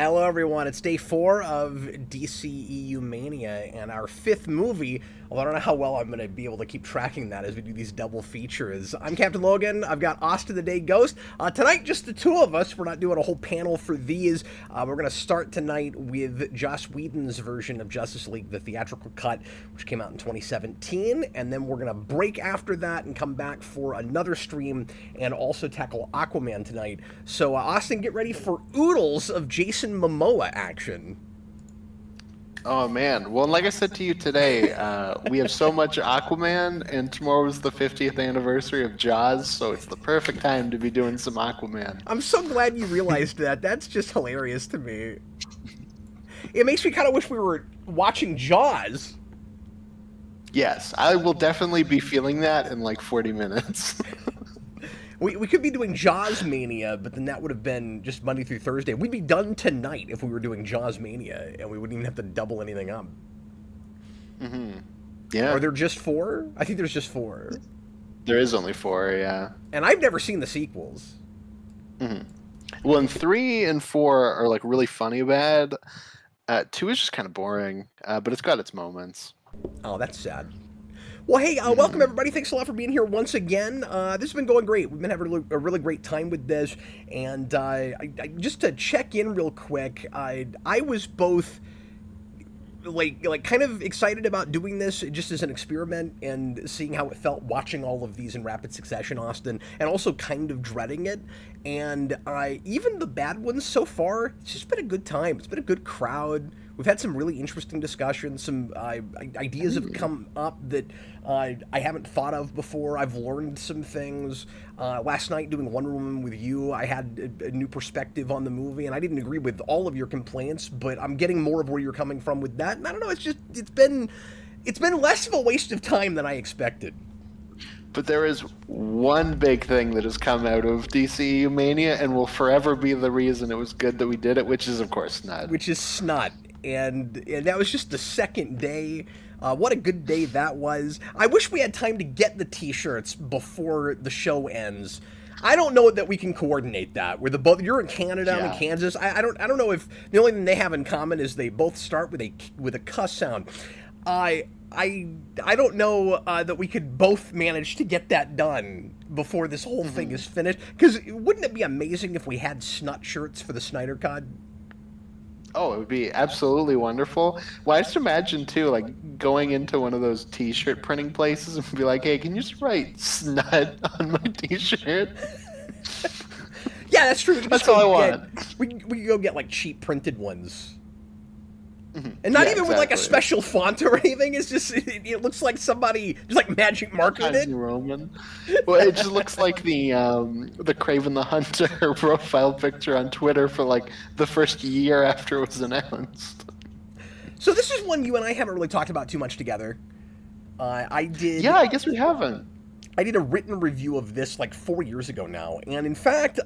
Hello, everyone. It's day 4 of DCEU Mania, and our 5th movie, although I don't know how well I'm going to be able to keep tracking that as we do these double features. I'm Captain Logan. I've got Austin the Day Ghost. Tonight, just the two of us. We're not doing a whole panel for these. We're going to start tonight with Joss Whedon's version of Justice League, the theatrical cut, which came out in 2017, and then we're going to break after that and come back for another stream and also tackle Aquaman tonight. So, Austin, get ready for oodles of Jason Momoa action. Oh man, well, like I said to you today, we have so much Aquaman, and tomorrow is the 50th anniversary of Jaws, so it's the perfect time to be doing some Aquaman. I'm so glad you realized that. That's just hilarious to me. It makes me kind of wish we were watching Jaws. Yes, I will definitely be feeling that in like 40 minutes. We could be doing Jaws Mania, but then that would have been just Monday through Thursday. We'd be done tonight if we were doing Jaws Mania, and we wouldn't even have to double anything up. Mm-hmm. Yeah. Are there just 4? I think there's just 4. There is only 4, yeah. And I've never seen the sequels. Mm-hmm. Well, and 3 and 4 are like really funny bad. 2 is just kind of boring, but it's got its moments. Oh, that's sad. Well, hey, welcome everybody. Thanks a lot for being here once again. This has been going great. We've been having a really great time with this. And I just to check in real quick, I was both like kind of excited about doing this just as an experiment and seeing how it felt watching all of these in rapid succession, Austin, and also kind of dreading it. And even the bad ones so far, it's just been a good time. It's been a good crowd. We've had some really interesting discussions. Some ideas have come up that I haven't thought of before. I've learned some things. Last night doing Wonder Woman with you, I had a new perspective on the movie, and I didn't agree with all of your complaints, but I'm getting more of where you're coming from with that. And I don't know, it's been less of a waste of time than I expected. But there is one big thing that has come out of DCEU Mania and will forever be the reason it was good that we did it, which is, of course, Snot. Which is Snot. And that was just the second day. What a good day that was. I wish we had time to get the t-shirts before the show ends. I don't know that we can coordinate that. You're in Canada, I'm in Kansas. I don't know if the only thing they have in common is they both start with a cuss sound. I don't know that we could both manage to get that done before this whole thing is finished. Because wouldn't it be amazing if we had Snot shirts for the Snyder Cut? Oh, it would be absolutely wonderful. Well, I just imagine, too, like, going into one of those T-shirt printing places and be like, hey, can you just write Snot on my T-shirt? Yeah, that's true. That's all I want. We could go get, like, cheap printed ones. And not even with, like, a special font or anything. It's just, it looks like somebody just, like, magic markered it. Roman. Well, it just looks like the Kraven the Hunter profile picture on Twitter for, like, the first year after it was announced. So this is one you and I haven't really talked about too much together. I did... Yeah, I guess we haven't. I did a written review of this like 4 years ago now, and in fact,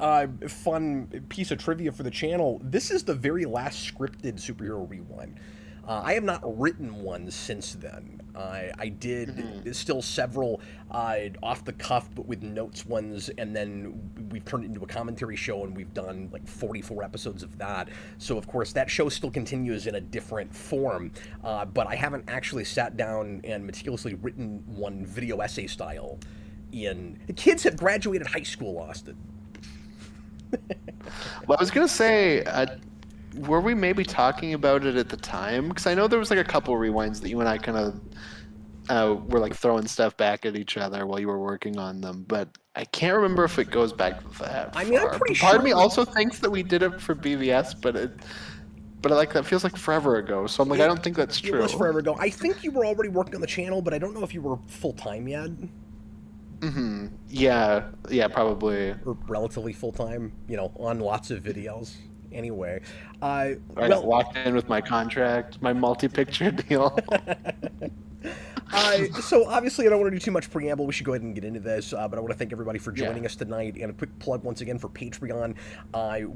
fun piece of trivia for the channel, this is the very last scripted superhero rewind. I have not written one since then. I did still several off the cuff, but with notes ones, and then we've turned it into a commentary show, and we've done like 44 episodes of that. So of course that show still continues in a different form, but I haven't actually sat down and meticulously written one video essay style. The kids have graduated high school, Austin. Well, I was gonna say, were we maybe talking about it at the time? Because I know there was like a couple rewinds that you and I kind of were like throwing stuff back at each other while you were working on them, but I can't remember if it goes back that far. I mean, I'm pretty sure. Part of me also thinks that we did it for BVS, but like that feels like forever ago. So I'm like, I don't think that's true. It was forever ago. I think you were already working on the channel, but I don't know if you were full time yet. Yeah, probably. Or relatively full time, on lots of videos. Anyway, I walked in with my contract, my multi-picture deal. So obviously I don't want to do too much preamble. We should go ahead and get into this, but I want to thank everybody for joining us tonight, and a quick plug once again for Patreon.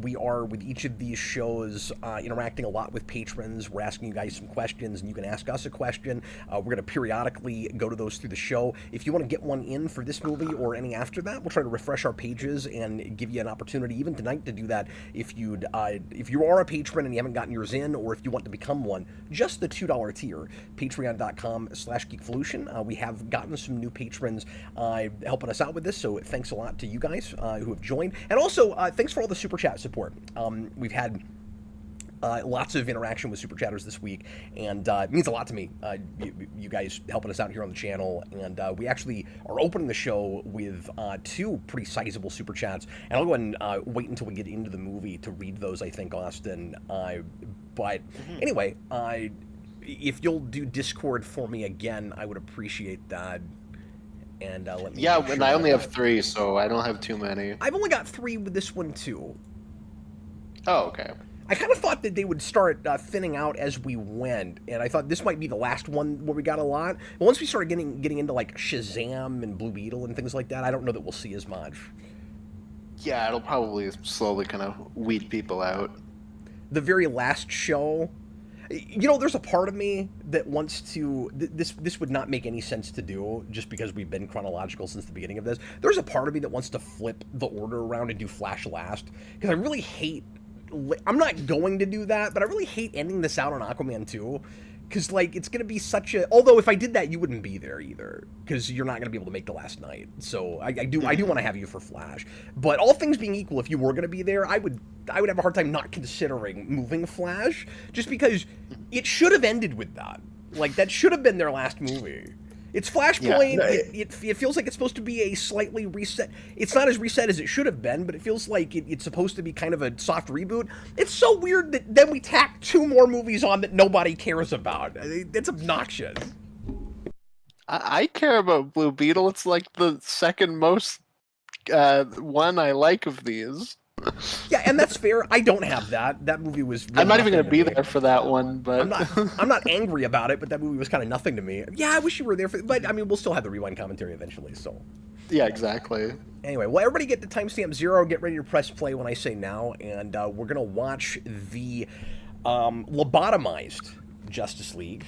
We are, with each of these shows, interacting a lot with patrons. We're asking you guys some questions, and you can ask us a question. We're going to periodically go to those through the show. If you want to get one in for this movie or any after that, we'll try to refresh our pages and give you an opportunity even tonight to do that. If you are a patron and you haven't gotten yours in, or if you want to become one, just the $2 tier, patreon.com/geekvolution. We have gotten some new patrons helping us out with this, so thanks a lot to you guys who have joined. And also, thanks for all the Super Chat support. We've had lots of interaction with Super Chatters this week, and it means a lot to me, you guys helping us out here on the channel. And we actually are opening the show with 2 pretty sizable Super Chats, and I'll go ahead and wait until we get into the movie to read those, I think, Austin. But anyway, if you'll do Discord for me again, I would appreciate that. And let me. Yeah, and I only have 3, so I don't have too many. I've only got 3 with this one too. Oh, okay. I kind of thought that they would start thinning out as we went, and I thought this might be the last one where we got a lot. But once we started getting into like Shazam and Blue Beetle and things like that, I don't know that we'll see as much. Yeah, it'll probably slowly kind of weed people out. The very last show, you know, there's a part of me that wants to. This would not make any sense to do just because we've been chronological since the beginning of this. There's a part of me that wants to flip the order around and do Flash last, because I really hate. I'm not going to do that, but I really hate ending this out on Aquaman 2, because like it's gonna be such a. Although if I did that, you wouldn't be there either, because you're not gonna be able to make the last night. So I do want to have you for Flash. But all things being equal, if you were gonna be there, I would have a hard time not considering moving Flash, just because it should have ended with that. Like that should have been their last movie. It's Flashpoint. Yeah. It feels like it's supposed to be a slightly reset. It's not as reset as it should have been, but it feels like it's supposed to be kind of a soft reboot. It's so weird that then we tack 2 more movies on that nobody cares about. It's obnoxious. I care about Blue Beetle. It's like the second most one I like of these. Yeah, and that's fair. I don't have that. That movie was. Really I'm not even going to be there for that one, but I'm not angry about it. But that movie was kind of nothing to me. Yeah, I wish you were there for. But I mean, we'll still have the rewind commentary eventually. So. Yeah, exactly. Anyway, well, everybody get to timestamp 0. Get ready to press play when I say now, and we're gonna watch the lobotomized Justice League.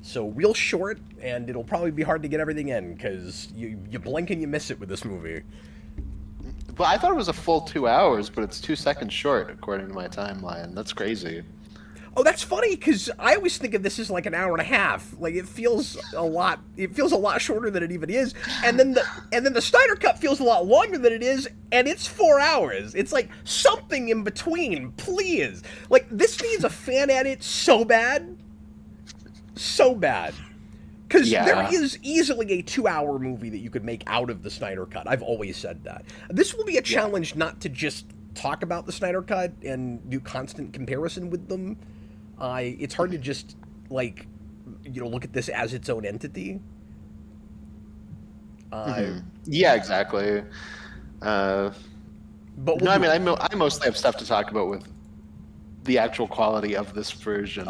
So real short, and it'll probably be hard to get everything in because you blink and you miss it with this movie. Well, I thought it was a full 2 hours, but it's 2 seconds short according to my timeline. That's crazy. Oh, that's funny because I always think of this as like an hour and a half. Like it feels a lot. It feels a lot shorter than it even is. And then the Snyder Cut feels a lot longer than it is, and it's 4 hours. It's like something in between, please. Like this needs a fan edit so bad, so bad. Because there is easily a 2-hour movie that you could make out of the Snyder Cut. I've always said that. This will be a challenge not to just talk about the Snyder Cut and do constant comparison with them. It's hard to just, like, you know, look at this as its own entity. Yeah, exactly. But no, I mean, I mostly have stuff to talk about with the actual quality of this version.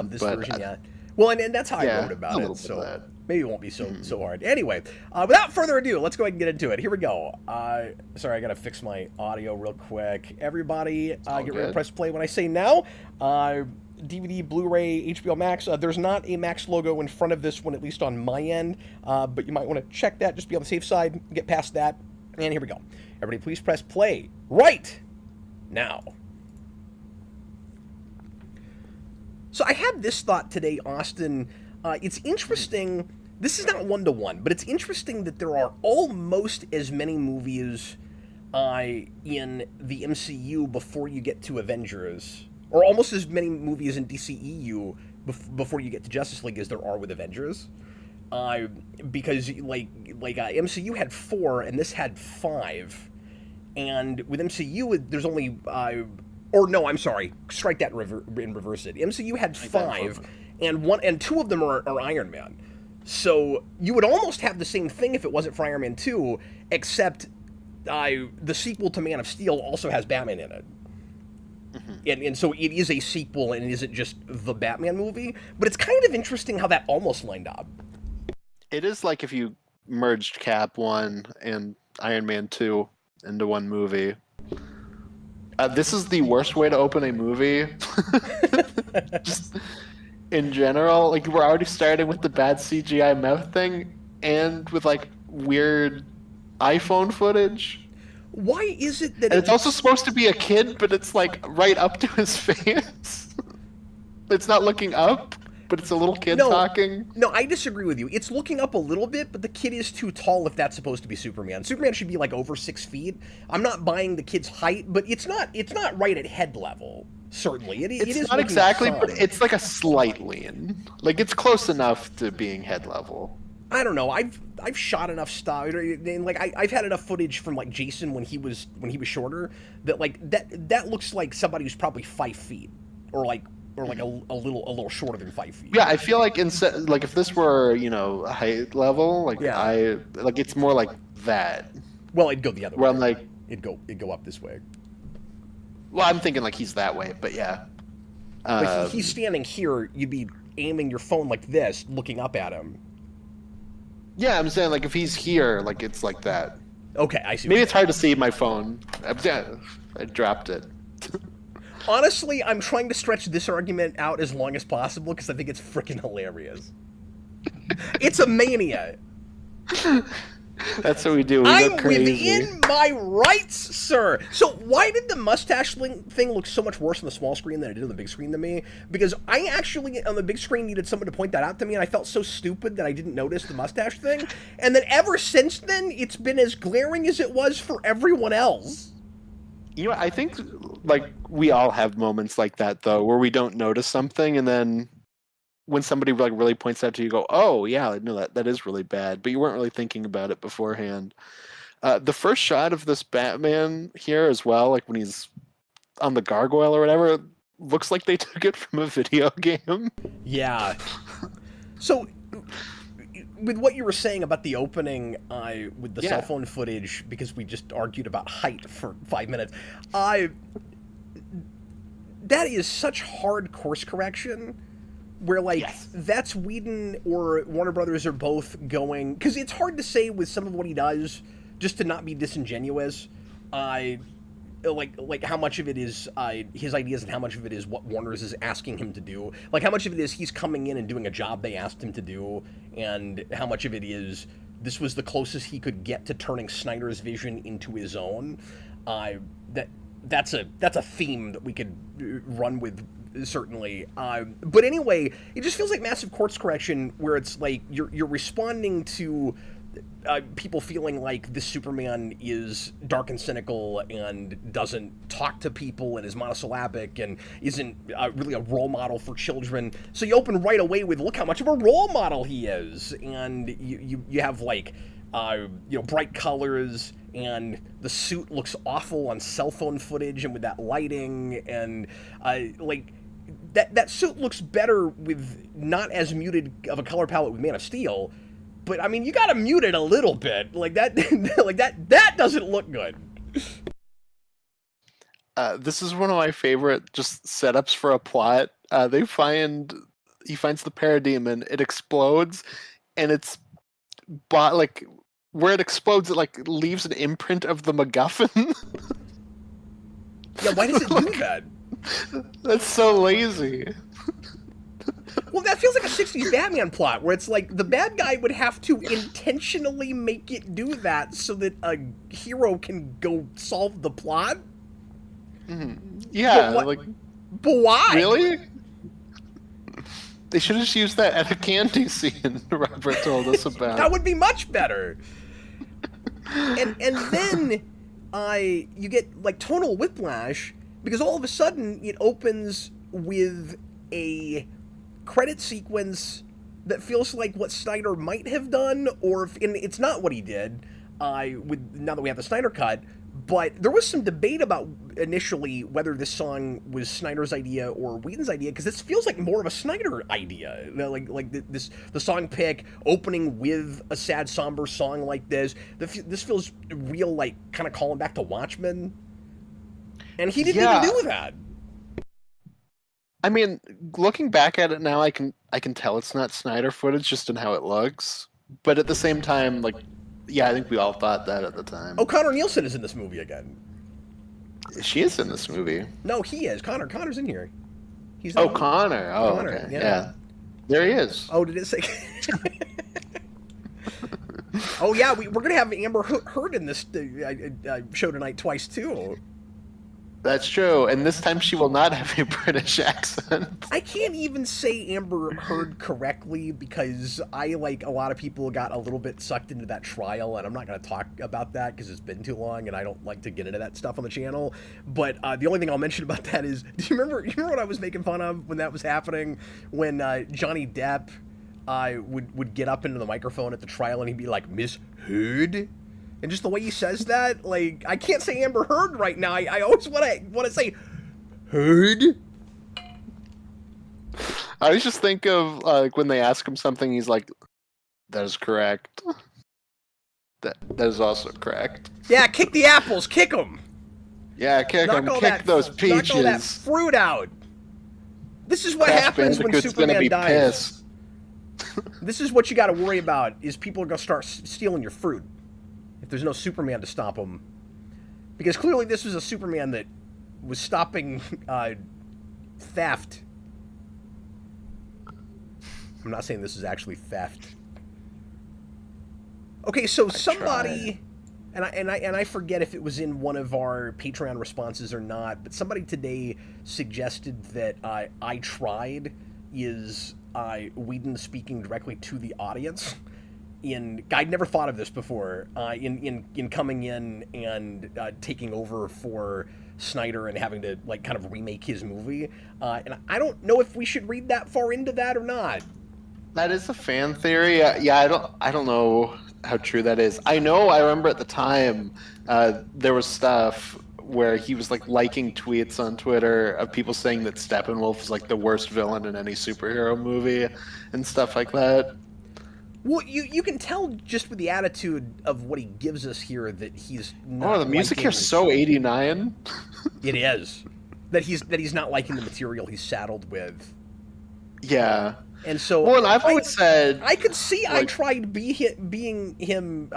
Yeah. Well, and that's how I wrote about it, so maybe it won't be so hard. Anyway, without further ado, let's go ahead and get into it. Here we go. Sorry, I gotta fix my audio real quick. Everybody, get ready to press play when I say now. DVD, Blu-ray, HBO Max. There's not a Max logo in front of this one, at least on my end, but you might want to check that, just be on the safe side, get past that. And here we go. Everybody, please press play right now. So I had this thought today, Austin. It's interesting. This is not 1-to-1, but it's interesting that there are almost as many movies in the MCU before you get to Avengers, or almost as many movies in DCEU before you get to Justice League as there are with Avengers. Because MCU had 4 and this had 5, and with MCU there's only or no, I'm sorry, strike that and reverse it. MCU had 5, and 2 of them are Iron Man. So you would almost have the same thing if it wasn't for Iron Man 2, except the sequel to Man of Steel also has Batman in it. And so it is a sequel and it isn't just the Batman movie. But it's kind of interesting how that almost lined up. It is like if you merged Cap 1 and Iron Man 2 into one movie. This is the worst way to open a movie. Just in general, like we're already starting with the bad CGI mouth thing and with like weird iPhone footage. Why is it that And it's also supposed to be a kid, but it's like right up to his face. It's not looking up, but it's a little kid talking. No, I disagree with you. It's looking up a little bit, but the kid is too tall if that's supposed to be Superman. Superman should be like over 6 feet. I'm not buying the kid's height, but it's not right at head level. Certainly, it is not exactly, but it's like a slight lean. Like it's close enough to being head level. I don't know. I've shot enough stuff, and like I've had enough footage from like Jason when he was shorter that like that looks like somebody who's probably 5 feet or like a little shorter than 5 feet. Yeah, I feel like like if this were height level, like it's more like that. Well, it'd go the other way. Where I'm like it'd go up this way. Well, I'm thinking like he's that way, but yeah. But he's standing here. You'd be aiming your phone like this, looking up at him. Yeah, I'm saying like if he's here, like it's like that. Okay, I see. Maybe it's hard to see my phone. I dropped it. Honestly, I'm trying to stretch this argument out as long as possible because I think it's freaking hilarious. It's a mania. That's what we do. I'm within my rights, sir. So why did the mustache thing look so much worse on the small screen than it did on the big screen to me? Because I actually, on the big screen, needed someone to point that out to me, and I felt so stupid that I didn't notice the mustache thing. And then ever since then, it's been as glaring as it was for everyone else. I think like we all have moments like that though, where we don't notice something, and then when somebody like really points out to you, you go, "Oh yeah, no, that is really bad," but you weren't really thinking about it beforehand. The first shot of this Batman here as well, like when he's on the gargoyle or whatever, looks like they took it from a video game. Yeah. So, with what you were saying about the opening, with the cell phone footage, because we just argued about height for 5 minutes, that is such hard course correction. Where, like, that's Whedon or Warner Brothers are both going... Because it's hard to say with some of what he does, just to not be disingenuous, like how much of it is his ideas and how much of it is what Warner's is asking him to do. Like, how much of it is he's coming in and doing a job they asked him to do, and how much of it is this was the closest he could get to turning Snyder's vision into his own. That's a theme that we could run with, certainly. But anyway, it just feels like massive course correction where it's like you're responding to people feeling like this Superman is dark and cynical and doesn't talk to people and is monosyllabic and isn't really a role model for children. So you open right away with, look how much of a role model he is, and you have like bright colors, and the suit looks awful on cell phone footage and with that lighting, and like that suit looks better with not as muted of a color palette with Man of Steel. But I mean, you gotta mute it a little bit, like that. Like that doesn't look good. This is one of my favorite just setups for a plot. He finds the parademon, it explodes, and it's like where it explodes, it like leaves an imprint of the MacGuffin. Yeah, why does it do that? That's so lazy. Well, that feels like a 60s Batman plot, where it's like the bad guy would have to intentionally make it do that so that a hero can go solve the plot? Mm-hmm. Yeah, but why? Really? They should have just used that at a candy scene Robert told us about. That would be much better. And then you get like tonal whiplash, because all of a sudden it opens with a credit sequence that feels like what Snyder might have done, and it's not what he did. Now that we have the Snyder cut, but there was some debate about initially whether this song was Snyder's idea or Whedon's idea, because this feels like more of a Snyder idea. The song pick opening with a sad, somber song like this. This feels real, like kind of calling back to Watchmen, and he didn't even do that. I mean, looking back at it now, I can tell it's not Snyder footage just in how it looks. But at the same time, like, yeah, I think we all thought that at the time. Oh, Connor Nielsen is in this movie again. She is in this movie. No, he is. Connor's in here. He's Oh, Konnor. Oh, Connor, okay. yeah. Yeah. There he is. Oh, did it say? Oh yeah, we're gonna have Amber Heard in this show tonight twice too. That's true, and this time she will not have a British accent. I can't even say Amber Heard correctly because I, like a lot of people, got a little bit sucked into that trial, and I'm not going to talk about that because it's been too long, and I don't like to get into that stuff on the channel. But the only thing I'll mention about that is, do you remember what I was making fun of when that was happening? When Johnny Depp would get up into the microphone at the trial and he'd be like, "Miss Heard?" And just the way he says that, like, I can't say Amber Heard right now. I always want to say Heard. I always just think of like when they ask him something, he's like, "That is correct. That is also correct." Yeah, kick the apples, kick them. Yeah, kick them, kick those peaches. Knock all that fruit out. This is what Crash happens when Bandicoot's gonna Superman be dies. pissed. This is what you got to worry about: is people are gonna start stealing your fruit if there's no Superman to stop them. Because clearly, this was a Superman that was stopping theft. I'm not saying this is actually theft. Okay, so somebody, and I forget if it was in one of our Patreon responses or not, but somebody today suggested that I tried is Whedon speaking directly to the audience. I'd never thought of this before. In coming in and taking over for Snyder and having to like kind of remake his movie, and I don't know if we should read that far into that or not. That is a fan theory. Yeah, I don't know how true that is. I remember at the time there was stuff where he was like liking tweets on Twitter of people saying that Steppenwolf is like the worst villain in any superhero movie and stuff like that. Well, you can tell just with the attitude of what he gives us here that he's not. Oh, the music here's so 89. It is. That he's not liking the material he's saddled with. Yeah. And so, well, and I've always said I could see like, I tried being him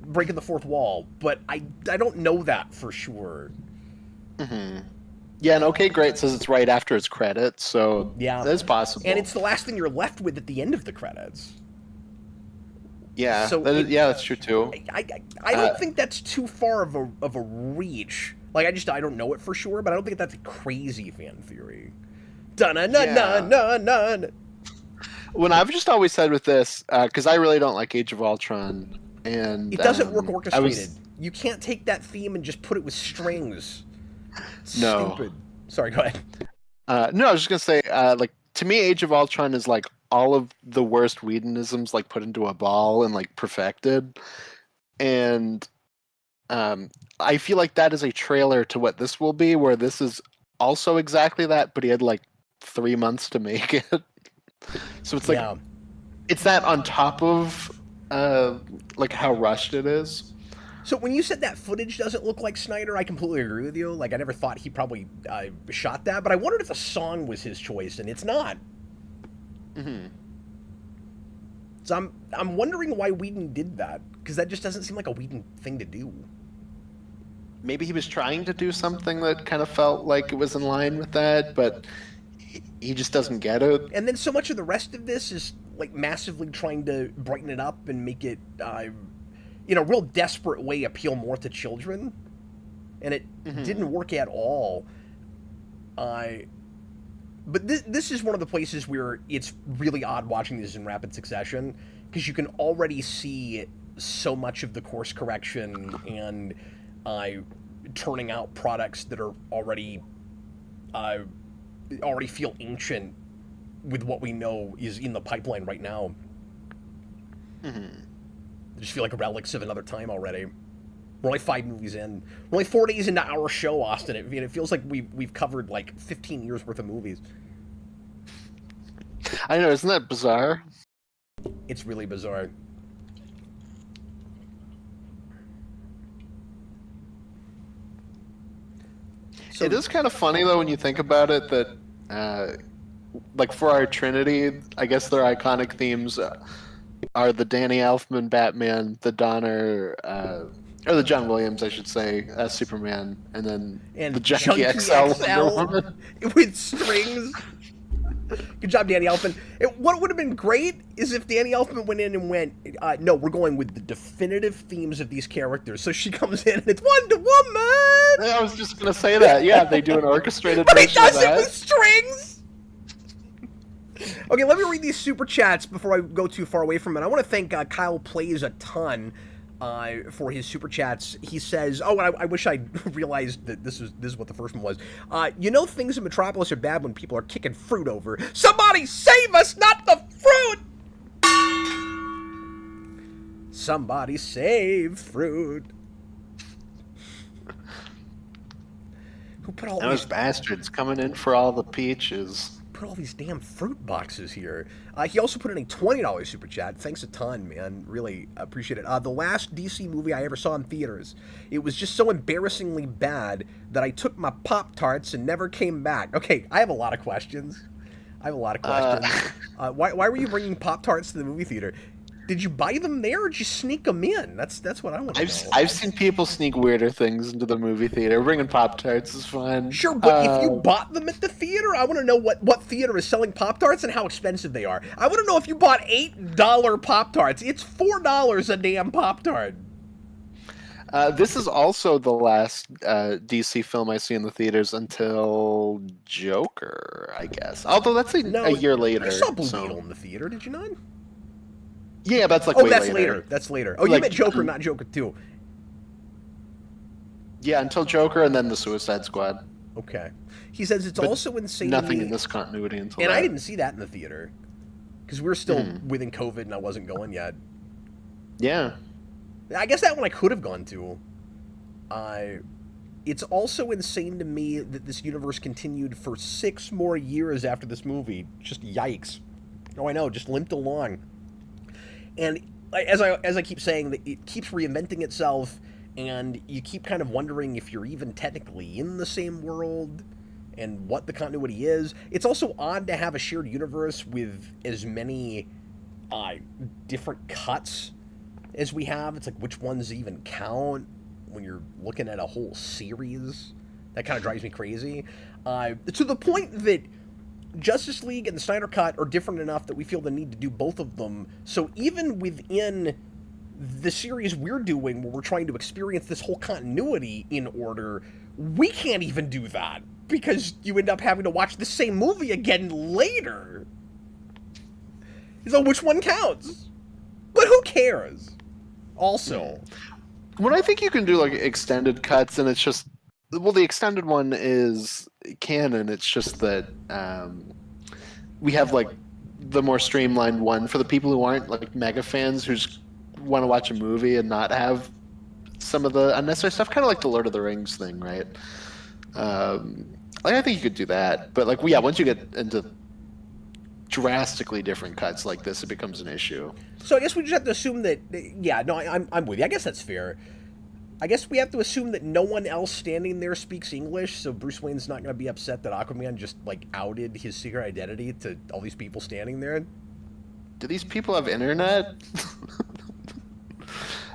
breaking the fourth wall, but I don't know that for sure. Mm-hmm. Yeah, and OK Great says it's right after its credits, so yeah, that's possible. And it's the last thing you're left with at the end of the credits. Yeah, so that's true too. I don't think that's too far of a reach. Like I don't know it for sure, but I don't think that's a crazy fan theory. Dun-na-na-na-na-na. When I've just always said with this, because I really don't like Age of Ultron, and it doesn't work orchestrated. You can't take that theme and just put it with strings. No. Stupid. Sorry, go ahead. No, I was just gonna say, like to me, Age of Ultron is like all of the worst Whedonisms like put into a ball and like perfected, and I feel like that is a trailer to what this will be, where this is also exactly that, but he had like 3 months to make it. So it's like it's that on top of like how rushed it is. So when you said that footage doesn't look like Snyder, I completely agree with you. Like I never thought he probably shot that, but I wondered if the song was his choice, and it's not. Mm-hmm. So I'm wondering why Whedon did that, because that just doesn't seem like a Whedon thing to do. Maybe he was trying to do something that kind of felt like it was in line with that, but he just doesn't get it. And then so much of the rest of this is like massively trying to brighten it up and make it, in a real desperate way, appeal more to children. And it didn't work at all. But this is one of the places where it's really odd watching this in rapid succession, because you can already see so much of the course correction and turning out products that are already feel ancient with what we know is in the pipeline right now. Mm-hmm. They just feel like relics of another time already. We're only 5 movies in. We're only 4 days into our show, Austin. It feels like we've covered like 15 years worth of movies. I know, isn't that bizarre? It's really bizarre. So, it is kind of funny though when you think about it that like for our Trinity, I guess their iconic themes are the Danny Elfman Batman, the Donner, or the John Williams, I should say, Superman, and then And the Junkie Junkie XL Wonder XL Woman. with strings. Good job, Danny Elfman. What would have been great is if Danny Elfman went in and went, no, we're going with the definitive themes of these characters. So she comes in and it's Wonder Woman! I was just going to say that. Yeah, they do an orchestrated But he version of does it that. with strings! Okay, let me read these super chats before I go too far away from it. I want to thank Kyle Plays a ton for his super chats. He says, "Oh, and I wish I realized that this is what the first one was. You know, things in Metropolis are bad when people are kicking fruit over. Somebody save us, not the fruit! Somebody save fruit." Who put all Those these bastards coming in for all the peaches. put all these damn fruit boxes here? He also put in a $20 super chat. Thanks a ton, man. Really appreciate it. The last DC movie I ever saw in theaters. It was just so embarrassingly bad that I took my Pop-Tarts and never came back. Okay, I have a lot of questions. Why were you bringing Pop-Tarts to the movie theater? Did you buy them there or did you sneak them in? That's what I want to know. I've seen people sneak weirder things into the movie theater. Bringing Pop-Tarts is fun. Sure, but if you bought them at the theater, I want to know what theater is selling Pop-Tarts and how expensive they are. I want to know if you bought $8 Pop-Tarts. It's $4 a damn Pop-Tart. This is also the last DC film I see in the theaters until Joker, I guess. Although that's a year later. I saw Blue Beetle in the theater, did you not? Yeah, that's like Oh, way that's later. later. That's later. Oh, you meant Joker, not Joker 2. Yeah, until Joker and then the Suicide Squad. Okay. He says it's But also insane. Nothing in this continuity until And that. I didn't see that in the theater because we were still within COVID and I wasn't going yet. Yeah. I guess that one I could have gone to. It's also insane to me that this universe continued for 6 more years after this movie. Just yikes. Oh, I know, just limped along. And as I keep saying, that it keeps reinventing itself, and you keep kind of wondering if you're even technically in the same world and what the continuity is. It's also odd to have a shared universe with as many different cuts as we have. It's like, which ones even count when you're looking at a whole series? That kind of drives me crazy. To the point that Justice League and the Snyder Cut are different enough that we feel the need to do both of them. So even within the series we're doing, where we're trying to experience this whole continuity in order, we can't even do that because you end up having to watch the same movie again later. So which one counts? But who cares? Also, When I think you can do like extended cuts, and it's just, well, the extended one is canon. It's just that we have like the more streamlined one for the people who aren't like mega fans who just want to watch a movie and not have some of the unnecessary stuff, kind of like the Lord of the Rings thing, right? Like I think you could do that, but like yeah, once you get into drastically different cuts like this, it becomes an issue. so I guess we just have to assume that, yeah, no, I'm with you. I guess that's fair. I guess we have to assume that no one else standing there speaks English, so Bruce Wayne's not going to be upset that Aquaman just, like, outed his secret identity to all these people standing there. Do these people have internet?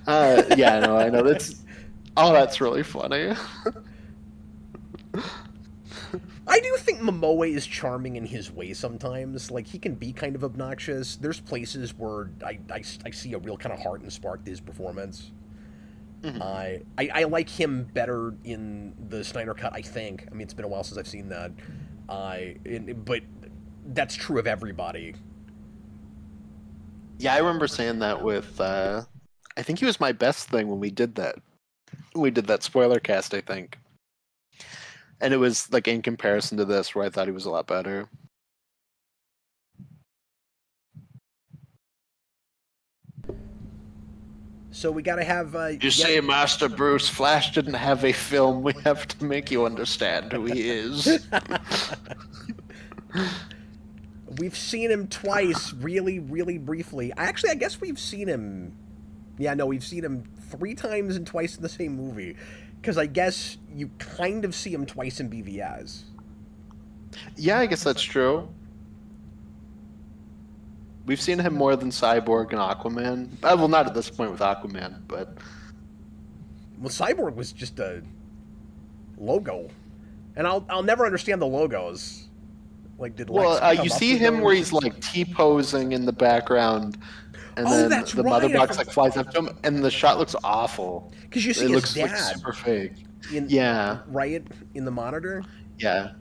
Yeah, no, I know. That's really funny. I do think Momoa is charming in his way sometimes. Like, he can be kind of obnoxious. There's places where I see a real kind of heart and spark to his performance. I like him better in the Snyder Cut, I think. I mean, it's been a while since I've seen that. But that's true of everybody. Yeah, I remember saying that with, I think he was my best thing when we did that. We did that spoiler cast, I think. And it was like in comparison to this, where I thought he was a lot better. So we gotta have... You say, Master Bruce, Flash didn't have a film. We have to make you understand who he is. We've seen him twice, really, really briefly. I guess we've seen him... Yeah, no, we've seen him 3 times and twice in the same movie. Because I guess you kind of see him twice in BVS. Yeah, I guess that's true. We've seen him more than Cyborg and Aquaman. Well, not at this point with Aquaman, but Well, Cyborg was just a logo, and I'll never understand the logos. Like, did Lex come you up see with him where those? he's like T-posing in the background, and Oh, then that's the right. mother box like flies up to him, and the shot looks awful. Because you see It his looks like dad super fake. in Yeah, right in the monitor. yeah.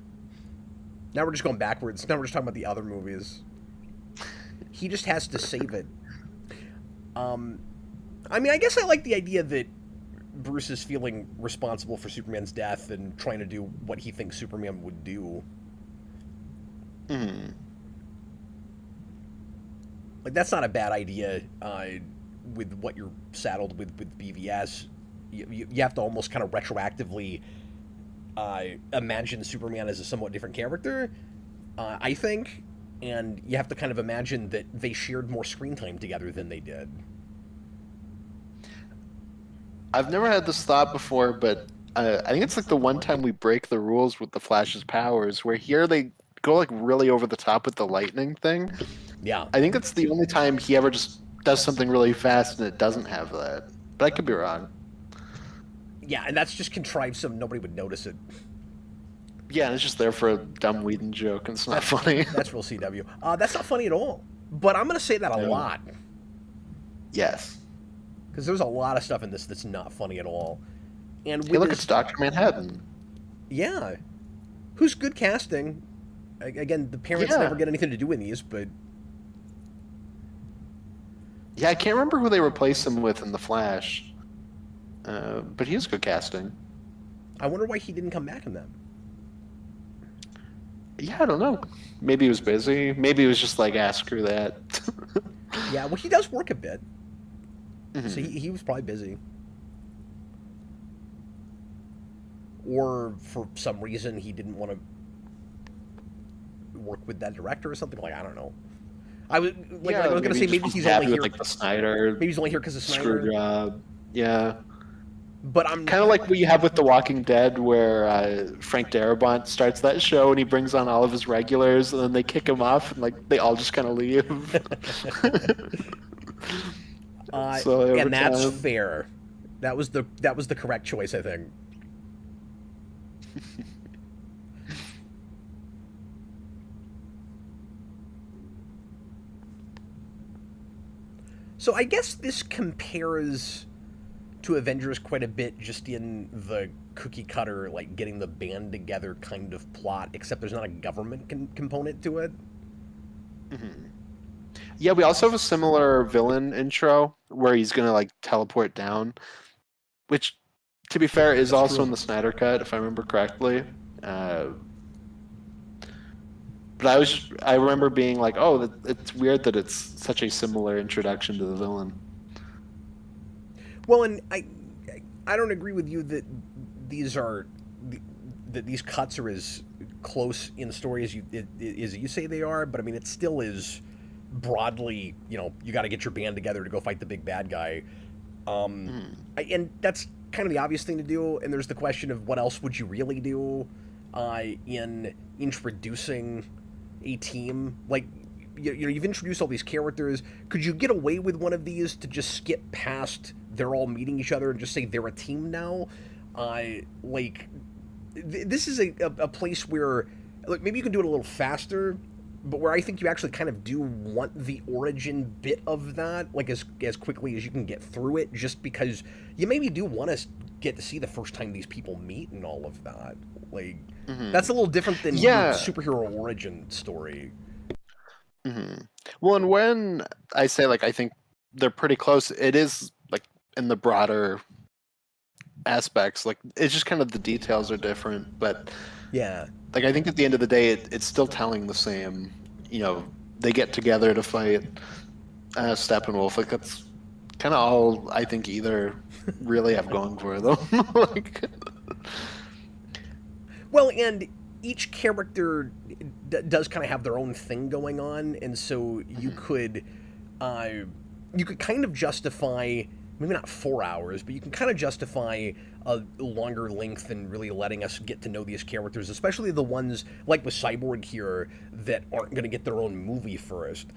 Now we're just going backwards. Now we're just talking about the other movies. He just has to save it. I mean, I guess I like the idea that Bruce is feeling responsible for Superman's death and trying to do what he thinks Superman would do. Like, that's not a bad idea with what you're saddled with BVS. You have to almost kind of retroactively imagine Superman as a somewhat different character, I think. And you have to kind of imagine that they shared more screen time together than they did. I've never had this thought before, but I think it's like the one time we break the rules with the Flash's powers, where here they go like really over the top with the lightning thing. Yeah. I think it's the only time he ever just does something really fast and it doesn't have that. But I could be wrong. Yeah, and that's just contrived so nobody would notice it. Yeah, and it's just there for a dumb Whedon joke and it's not funny. That's real CW. That's not funny at all. But I'm going to say that a lot. Yes. Because there's a lot of stuff in this that's not funny at all. And Hey, with look, this, it's Dr. Manhattan. yeah. Who's good casting. Again, the parents never get anything to do in these, but... Yeah, I can't remember who they replaced him with in The Flash. But he was good casting. I wonder why he didn't come back in them. Yeah, I don't know. Maybe he was busy. Maybe he was just like, screw that. Yeah, well, he does work a bit. Mm-hmm. So he was probably busy. Or for some reason he didn't want to work with that director or something. Like, I don't know. I was I was gonna say maybe he's only here. Like the Snyder. Maybe he's only here because of Snyder. Screw job. Yeah. But I'm kind of like what you have with The Walking Dead, where Frank Darabont starts that show and he brings on all of his regulars, and then they kick him off, and like they all just kind of leave. And that's fair. That was the correct choice, I think. So I guess this compares to Avengers quite a bit, just in the cookie cutter, like getting the band together kind of plot, except there's not a government component to it. Mm-hmm. Yeah, we also have a similar villain intro where he's gonna like teleport down, which, to be fair, is also in the Snyder Cut, if I remember correctly. But I remember being like, oh, it's weird that it's such a similar introduction to the villain. Well, and I don't agree with you that these cuts are as close in the story as you say they are, but I mean it still is broadly, you got to get your band together to go fight the big bad guy, and that's kind of the obvious thing to do. And there's the question of what else would you really do in introducing a team. Like, you've introduced all these characters. Could you get away with one of these to just skip past they're all meeting each other and just say they're a team now? This is a place where, like, maybe you can do it a little faster, but where I think you actually kind of do want the origin bit of that, like, as quickly as you can get through it, just because you maybe do want to get to see the first time these people meet and all of that. Like, that's a little different than your superhero origin story. Mm-hmm. Well, and when I say, like, I think they're pretty close, it is, like, in the broader aspects. Like, it's just kind of the details are different, but yeah, like, I think at the end of the day, it's still telling the same. They get together to fight Steppenwolf. Like, that's kind of all I think either really have going for them. Like, well, and each character does kind of have their own thing going on, and so you could kind of justify, maybe not 4 hours, but you can kind of justify a longer length and really letting us get to know these characters, especially the ones like with Cyborg here that aren't going to get their own movie first.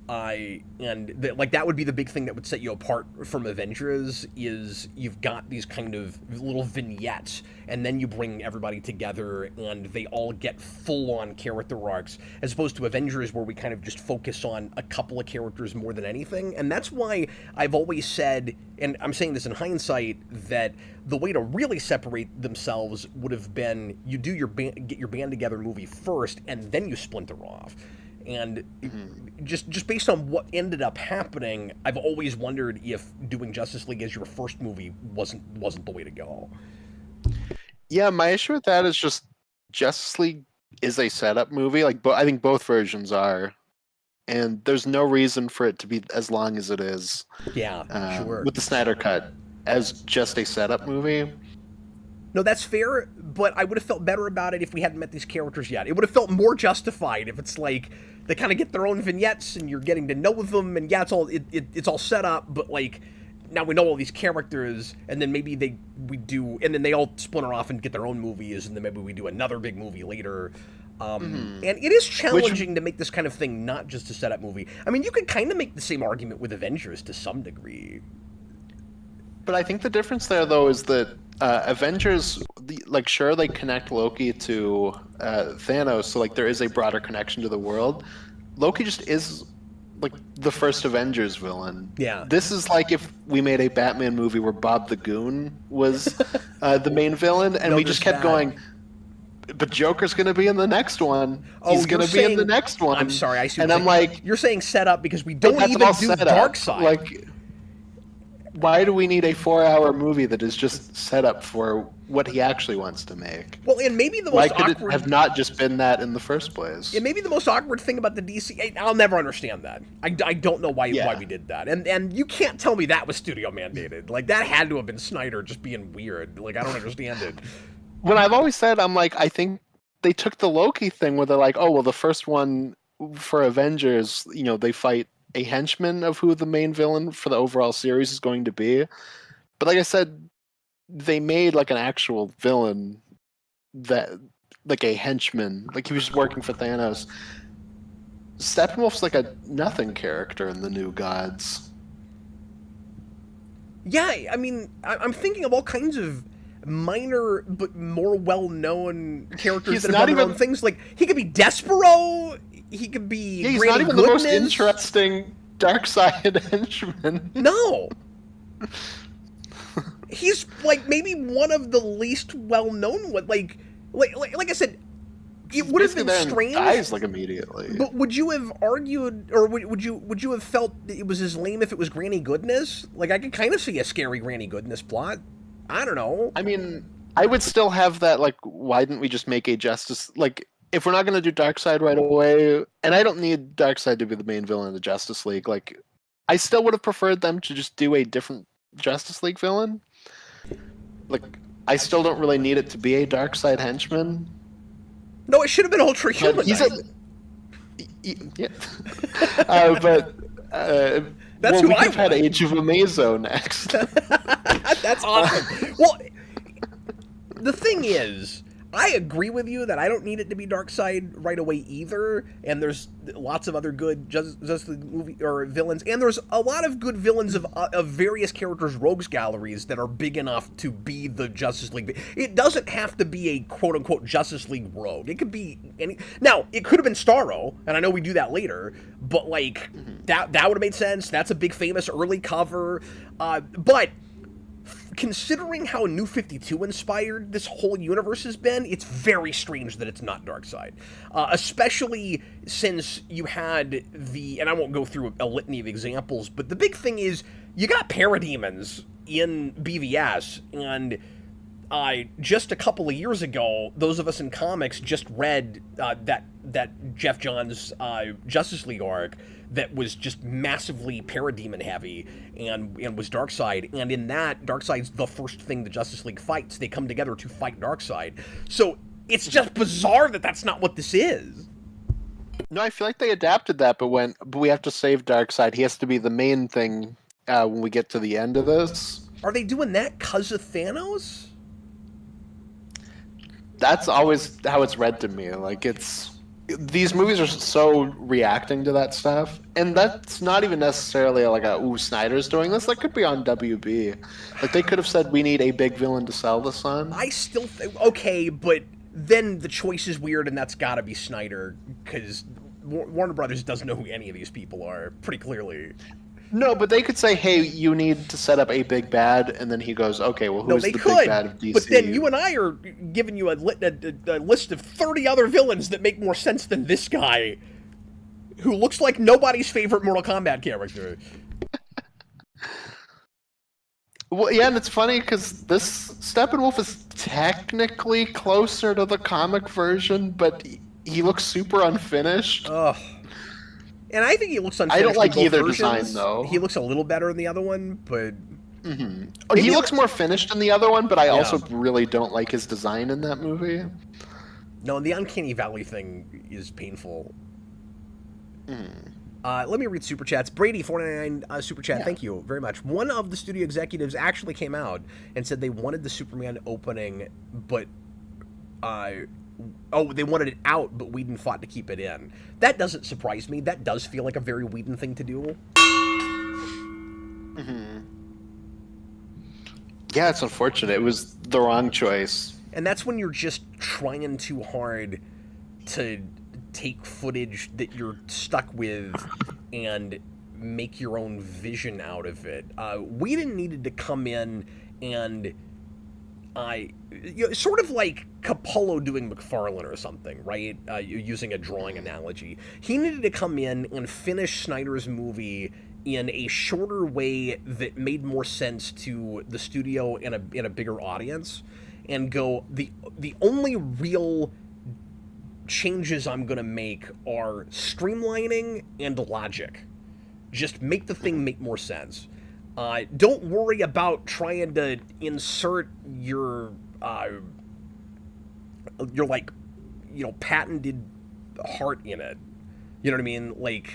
Like that would be the big thing that would set you apart from Avengers is you've got these kind of little vignettes, and then you bring everybody together and they all get full-on character arcs, as opposed to Avengers where we kind of just focus on a couple of characters more than anything. And that's why I've always said, and I'm saying this in hindsight, that the way to really separate themselves would have been you do your get your band together movie first, and then you splinter off. And just based on what ended up happening, I've always wondered if doing Justice League as your first movie wasn't the way to go. Yeah, my issue with that is just Justice League is a setup movie. Like, I think both versions are, and there's no reason for it to be as long as it is. Yeah, sure. With the Snyder Cut as just a setup movie. No, that's fair, but I would have felt better about it if we hadn't met these characters yet. It would have felt more justified if it's like they kind of get their own vignettes and you're getting to know them, and yeah, it's all set up, but like now we know all these characters, and then maybe and then they all splinter off and get their own movies, and then maybe we do another big movie later. And it is challenging to make this kind of thing not just a setup movie. I mean, you could kind of make the same argument with Avengers to some degree. But I think the difference there, though, is that Avengers, sure, they connect Loki to Thanos, so like there is a broader connection to the world. Loki just is like the first Avengers villain. Yeah. This is like if we made a Batman movie where Bob the Goon was the main villain, and we just kept going. But Joker's going to be in the next one. He's going to be in the next one. I'm sorry, I see. And I'm like, you're saying set up because we don't even do Darkseid. Like, why do we need a 4-hour movie that is just set up for what he actually wants to make? Well, and maybe the most why awkward... could it have not just been that in the first place? Yeah, maybe the most awkward thing about the DC... I'll never understand that. I don't know why we did that. And you can't tell me that was studio mandated. Like, that had to have been Snyder just being weird. Like, I don't understand it. What I've always said, I'm like, I think they took the Loki thing where they're like, oh, well, the first one for Avengers, they fight a henchman of who the main villain for the overall series is going to be. But like I said, they made like an actual villain that, like a henchman, like he was just working for Thanos. Steppenwolf's like a nothing character in the New Gods. Yeah, I mean, I'm thinking of all kinds of minor but more well-known characters that have done their own things. Like, he could be Despero. He could be. Yeah, he's Granny not even Goodness. the most interesting Darkseid henchman. No. He's like maybe one of the least well-known. Like I said, it would have been strange. Dies like immediately. But would you have argued, or would you have felt that it was as lame if it was Granny Goodness? Like, I could kind of see a scary Granny Goodness plot. I don't know. I mean, I would still have that. Like, why didn't we just make a Justice? Like, if we're not going to do Darkseid right away, and I don't need Darkseid to be the main villain of the Justice League, like, I still would have preferred them to just do a different Justice League villain. Like, I still don't really need it to be a Darkseid henchman. No, it should have been Ultra Human. Yeah. But that's we who could have had Age of Amazo next. That's awesome. Well, the thing is, I agree with you that I don't need it to be Darkseid right away either, and there's lots of other good Justice League movie or villains, and there's a lot of good villains of various characters' rogues galleries that are big enough to be the Justice League. It doesn't have to be a quote-unquote Justice League rogue. It could be any... Now, it could have been Starro, and I know we do that later, but, like, that would have made sense. That's a big, famous early cover. But... considering how New 52 inspired this whole universe has been, it's very strange that it's not Darkseid. Especially since you had and I won't go through a litany of examples, but the big thing is, you got parademons in BVS, and just a couple of years ago, those of us in comics just read that Jeff Johns Justice League arc that was just massively parademon heavy and was Darkseid, and in that, Darkseid's the first thing the Justice League fights. They come together to fight Darkseid. So it's just bizarre that that's not what this is. No, I feel like they adapted that, but we have to save Darkseid. He has to be the main thing when we get to the end of this. Are they doing that because of Thanos? That's always how it's read to me. Like, these movies are so reacting to that stuff, and that's not even necessarily like a ooh Snyder's doing this. That could be on WB. Like they could have said we need a big villain to sell this on. I still okay, but then the choice is weird, and that's got to be Snyder because Warner Brothers doesn't know who any of these people are pretty clearly. No, but they could say, "Hey, you need to set up a big bad," and then he goes, "Okay, well, who's the big bad of DC?" But then you and I are giving you a list of 30 other villains that make more sense than this guy, who looks like nobody's favorite Mortal Kombat character. Well, yeah, and it's funny because this Steppenwolf is technically closer to the comic version, but he looks super unfinished. Ugh. And I think he looks unfinished. I don't like either versions. design, though. He looks a little better in the other one, but... Mm-hmm. Oh, he looks more finished in the other one, but I also really don't like his design in that movie. No, the Uncanny Valley thing is painful. Let me read Super Chats. Brady, 499 Super Chat, thank you very much. One of the studio executives actually came out and said they wanted the Superman opening, but... they wanted it out, but Whedon fought to keep it in. That doesn't surprise me. That does feel like a very Whedon thing to do. Yeah, it's unfortunate. It was the wrong choice. And that's when you're just trying too hard to take footage that you're stuck with and make your own vision out of it. Whedon needed to come in and... sort of like Capullo doing McFarlane or something, right? Using a drawing analogy. He needed to come in and finish Snyder's movie in a shorter way that made more sense to the studio and a bigger audience, and go, the only real changes I'm going to make are streamlining and logic. Just make the thing make more sense. Don't worry about trying to insert your like, patented heart in it. You know what I mean? Like,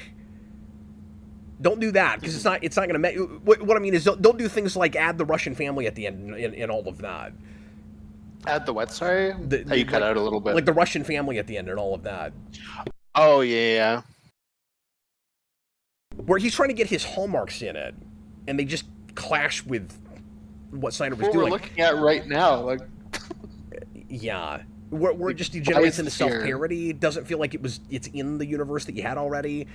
don't do that because it's not gonna. What I mean is don't do things like add the Russian family at the end and all of that. Add the what? Sorry, you cut out a little bit. Like the Russian family at the end and all of that. Oh yeah. Where he's trying to get his hallmarks in it, and they just clash with what Snyder was doing. We're looking at right now, like. Yeah, where it just degenerates into self-parody. Doesn't feel like it's in the universe that you had already,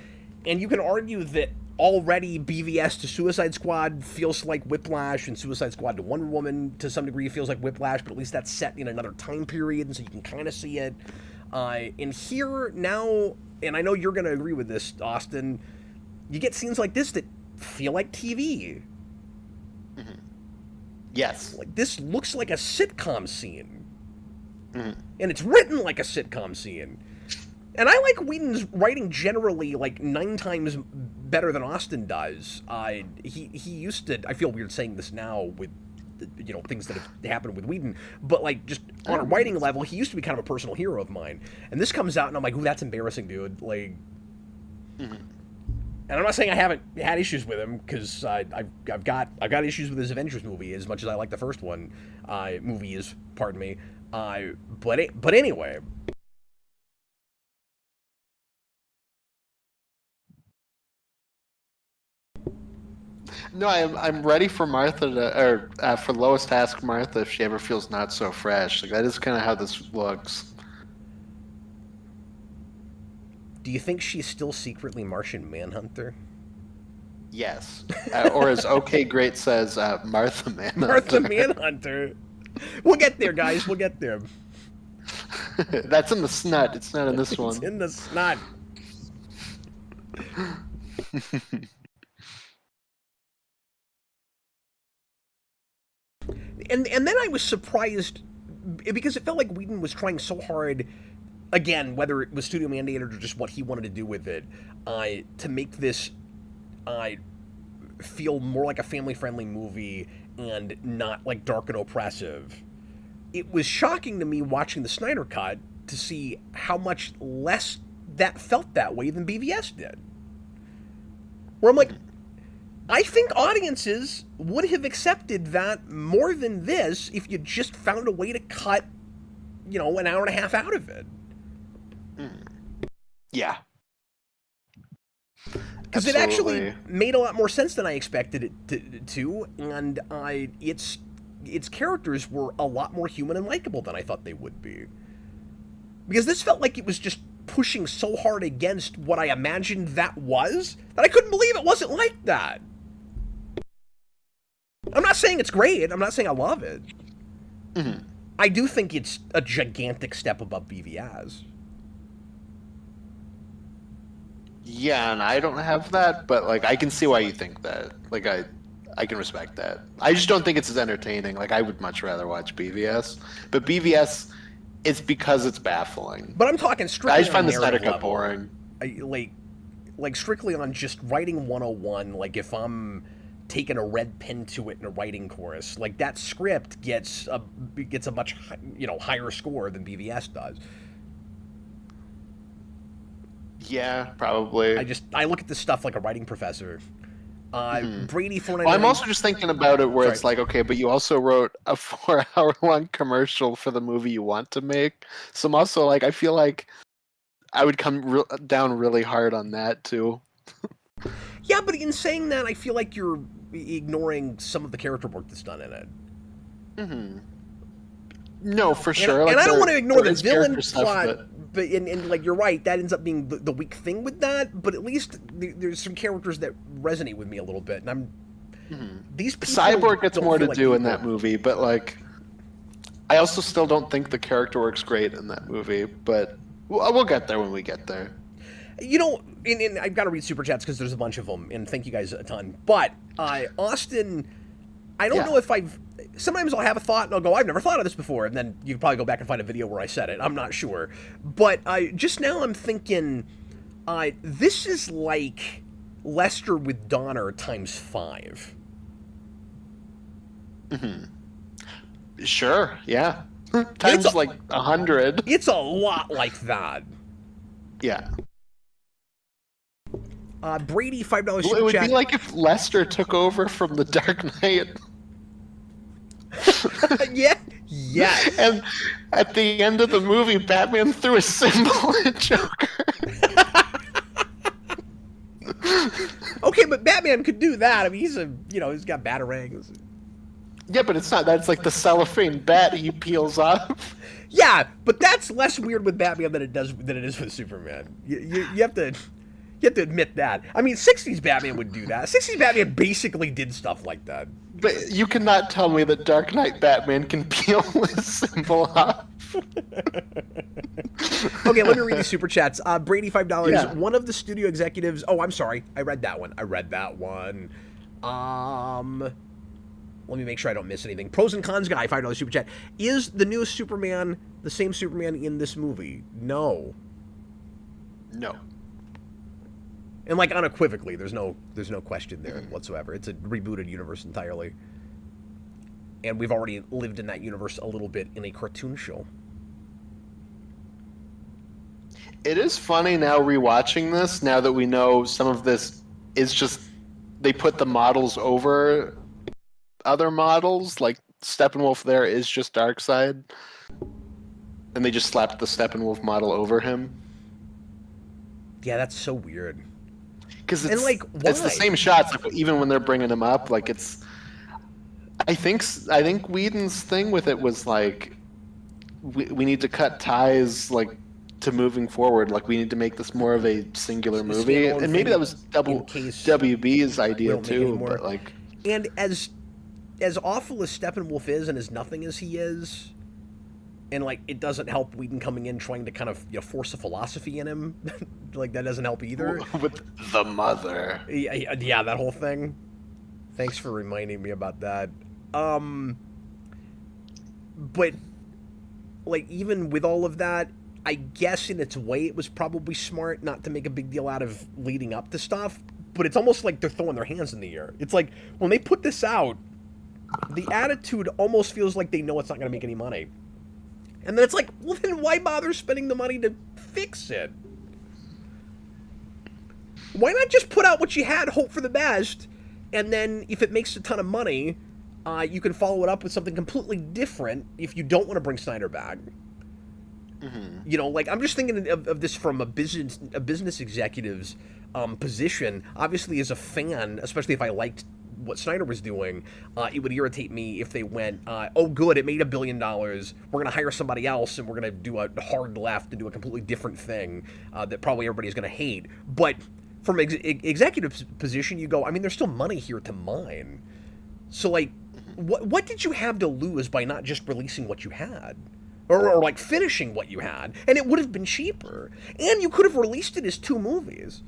and you can argue that already BVS to Suicide Squad feels like Whiplash, and Suicide Squad to Wonder Woman to some degree feels like Whiplash, but at least that's set in another time period, and so you can kind of see it. And here now, and I know you're going to agree with this, Austin, you get scenes like this that feel like TV. Mm-hmm. Yes. Like, this looks like a sitcom scene. Mm-hmm. And it's written like a sitcom scene. And I like Whedon's writing generally like 9 times better than Austin does. He used to, I feel weird saying this now with, things that have happened with Whedon, but like just on a writing level, he used to be kind of a personal hero of mine. And this comes out and I'm like, ooh, that's embarrassing, dude. Like, and I'm not saying I haven't had issues with him, because I've got issues with his Avengers movie as much as I like the first one. Movies, pardon me. But anyway. No, I'm ready for Martha for Lois to ask Martha if she ever feels not so fresh. Like, that is kind of how this looks. Do you think she's still secretly Martian Manhunter? Yes. Or as OK Great says, Martha Manhunter. Martha Manhunter. We'll get there, guys. We'll get there. That's in the snot. It's not in this one. It's in the snot. And then I was surprised because it felt like Whedon was trying so hard, again, whether it was studio mandated or just what he wanted to do with it, to make this feel more like a family-friendly movie and not like dark and oppressive. It was shocking to me watching the Snyder Cut to see how much less that felt that way than BVS did. Where I'm like, I think audiences would have accepted that more than this if you just found a way to cut, an hour and a half out of it. Yeah. Because it actually made a lot more sense than I expected it to, and its characters were a lot more human and likable than I thought they would be. Because this felt like it was just pushing so hard against what I imagined that was, that I couldn't believe it wasn't like that. I'm not saying it's great. I'm not saying I love it. Mm-hmm. I do think it's a gigantic step above BVS. Yeah, and I don't have that, but like I can see why you think that. Like I can respect that. I just don't think it's as entertaining. Like I would much rather watch BVS, but BVS, it's because it's baffling. But I'm talking strictly. I just find the the Snyder Cut boring. Like strictly on just writing 101. Like if I'm taking a red pen to it in a writing course, like that script gets a much higher score than BVS does. Yeah, probably. I look at this stuff like a writing professor. Brady 499. Well, I'm also just thinking about it where it's like, okay, but you also wrote a 4-hour-long commercial for the movie you want to make. So I'm also like, I feel like I would come down really hard on that too. Yeah, but in saying that, I feel like you're ignoring some of the character work that's done in it. Mm-hmm. No, for sure. And I don't want to ignore the villain plot. Stuff, but like you're right, that ends up being the weak thing with that. But at least there's some characters that resonate with me a little bit, and these people Cyborg gets more to like do in that movie, but like I also still don't think the character works great in that movie. But we'll get there when we get there. And I've got to read super chats because there's a bunch of them, and thank you guys a ton. But Austin, I don't know if sometimes I'll have a thought and I'll go, I've never thought of this before, and then you can probably go back and find a video where I said it. I'm not sure. But just now I'm thinking, this is like Lester with Donner times 5. Mm-hmm. Sure, yeah. Times like 100. It's a lot like that. Yeah. Brady, $5 super chat. It would be like if Lester took over from the Dark Knight. Yeah. Yes. And at the end of the movie, Batman threw a symbol at Joker. Okay, but Batman could do that. I mean, he's got batarangs. Yeah, but it's not. That's like the cellophane bat he peels off. Yeah, but that's less weird with Batman than it is with Superman. You have to admit that. I mean, 60s Batman would do that. 60s Batman basically did stuff like that. But you cannot tell me that Dark Knight Batman can peel his symbol off. Okay, let me read these super chats. Brady, $5. Yeah. One of the studio executives... Oh, I'm sorry. I read that one. Let me make sure I don't miss anything. Pros and Cons Guy, $5 super chat. Is the newest Superman the same Superman in this movie? No. No. And like unequivocally, there's no question there whatsoever. It's a rebooted universe entirely. And we've already lived in that universe a little bit in a cartoon show. It is funny now rewatching this, now that we know some of this is just they put the models over other models, like Steppenwolf there is just Darkseid. And they just slapped the Steppenwolf model over him. Yeah, that's so weird. Because it's the same shots, like, even when they're bringing him up. Like it's, I think Whedon's thing with it was like, we need to cut ties like to moving forward. Like we need to make this more of a singular movie, and maybe that was WB's idea too. But like, and as awful as Steppenwolf is, and as nothing as he is. And, like, it doesn't help Whedon coming in trying to kind of force a philosophy in him. Like, that doesn't help either. With the mother. Yeah, that whole thing. Thanks for reminding me about that. But, like, even with all of that, I guess in its way it was probably smart not to make a big deal out of leading up to stuff. But it's almost like they're throwing their hands in the air. It's like, when they put this out, the attitude almost feels like they know it's not going to make any money. And then it's like, well, then why bother spending the money to fix it? Why not just put out what you had, hope for the best, and then if it makes a ton of money, you can follow it up with something completely different if you don't want to bring Snyder back. Mhm. You know, like I'm just thinking of this from a business executive's position. Obviously, as a fan, especially if I liked what Snyder was doing, it would irritate me if they went, "Oh, good, it made $1 billion. We're gonna hire somebody else, and we're gonna do a hard left and do a completely different thing that probably everybody's gonna hate." But from executive position, you go, I mean, there's still money here to mine. So, like, what did you have to lose by not just releasing what you had? Or like finishing what you had, and it would have been cheaper, and you could have released it as two movies.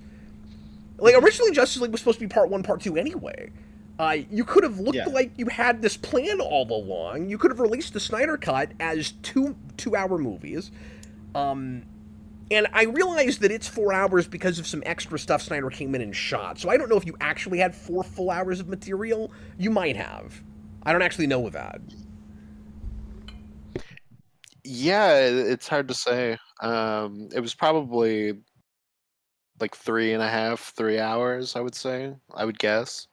Like originally, Justice League was supposed to be part one, part two anyway. You could have looked Yeah. like you had this plan all along. You could have released the Snyder Cut as two-hour movies. And I realized that it's 4 hours because of some extra stuff Snyder came in and shot. So I don't know if you actually had 4 full hours of material. You might have. I don't actually know that. Yeah, it's hard to say. It was probably like 3.5, 3 hours, I would say. I would guess.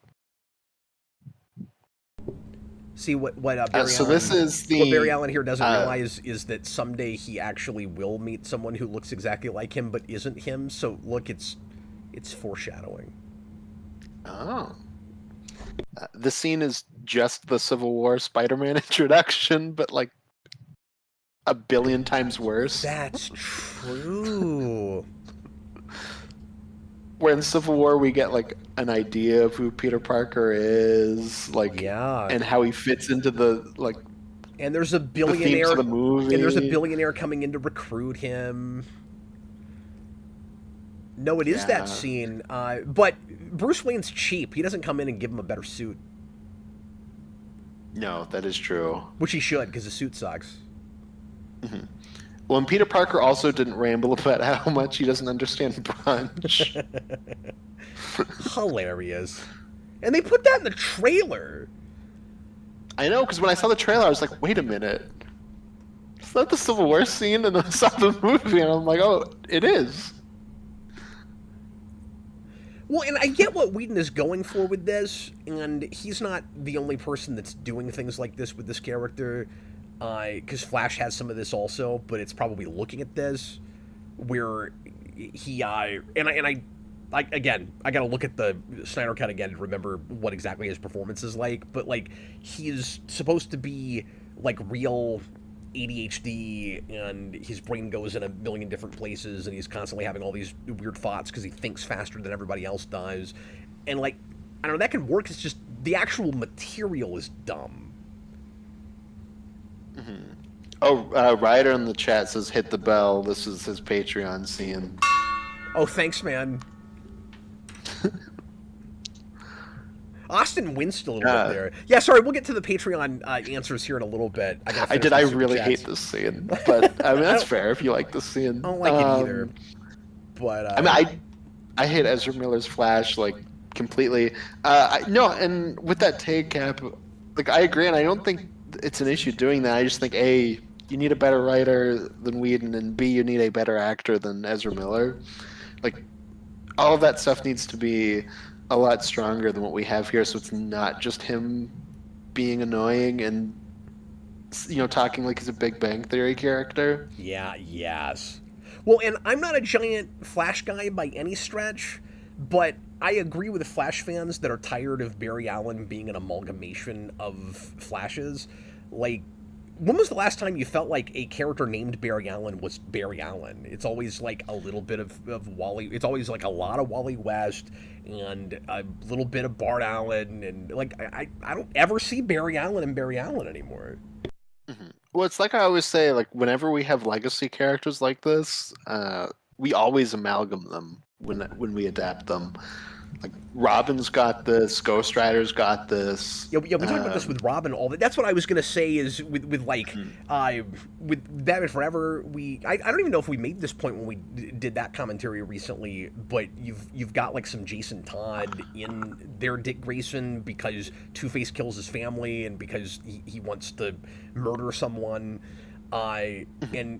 See what Barry So Allen, this is what Barry the Allen here doesn't uh, realize is that someday he actually will meet someone who looks exactly like him but isn't him. So look, it's foreshadowing. oh. This scene is just the Civil War Spider-Man introduction, but like a billion times worse. That's true. Where in Civil War we get like an idea of who Peter Parker is, like, Yeah. and how he fits into the like And there's a the themes billionaire of the movie. and there's a billionaire coming in to recruit him. No, it is Yeah. that scene. But Bruce Wayne's cheap. He doesn't come in and give him a better suit, No, that is true. which he should because the suit sucks. Well, and Peter Parker also didn't ramble about how much he doesn't understand brunch. Hilarious. And they put that in the trailer. I know, because when I saw the trailer, I was like, wait a minute. Is that the Civil War scene? And then I saw the movie, and I'm like, oh, it is. Well, and I get what Whedon is going for with this, and he's not the only person that's doing things like this with this character, because Flash has some of this also, but it's probably looking at this, where he, again, I gotta look at the Snyder Cut again to remember what exactly his performance is like, but, like, he's supposed to be, like, real ADHD, and his brain goes in a million different places, and he's constantly having all these weird thoughts because he thinks faster than everybody else does. And, like, I don't know, that can work. It's just the actual material is dumb. Oh, Ryder in the chat says, hit the bell. This is his Patreon scene. Oh, thanks, man. Austin winced a little bit there. Yeah, sorry, we'll get to the Patreon answers here in a little bit. I really hate this scene, but I mean that's fair if you like this scene. I don't like it either. But I mean, I hate Ezra Miller's Flash like completely. No, and with that take, Cap, like I agree, and I don't think it's an issue doing that. I just think A, you need a better writer than Whedon, and B, you need a better actor than Ezra Miller. Like all of that stuff needs to be a lot stronger than what we have here, so it's not just him being annoying and talking like he's a Big Bang Theory character. Yeah, yes. Well, and I'm not a giant Flash guy by any stretch, but I agree with the Flash fans that are tired of Barry Allen being an amalgamation of Flashes. Like, when was the last time you felt like a character named Barry Allen was Barry Allen? It's always like a little bit of Wally. It's always like a lot of Wally West and a little bit of Bart Allen, and like I don't ever see Barry Allen and Barry Allen anymore. Well, it's like I always say, like whenever we have legacy characters like this, we always amalgam them when we adapt them. Like Robin's got this, Ghost Rider's got this. Yeah, we talked about this with Robin all that. That's what I was gonna say is with Batman Forever. I don't even know if we made this point when we did that commentary recently, but you've got like some Jason Todd in there, Dick Grayson, because Two-Face kills his family and because he wants to murder someone. And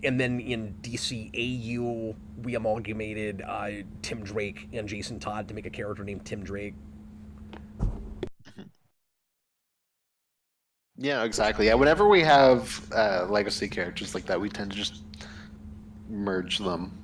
then in DCEU, we amalgamated Tim Drake and Jason Todd to make a character named Tim Drake. Yeah, exactly. Yeah, whenever we have legacy characters like that, we tend to just merge them.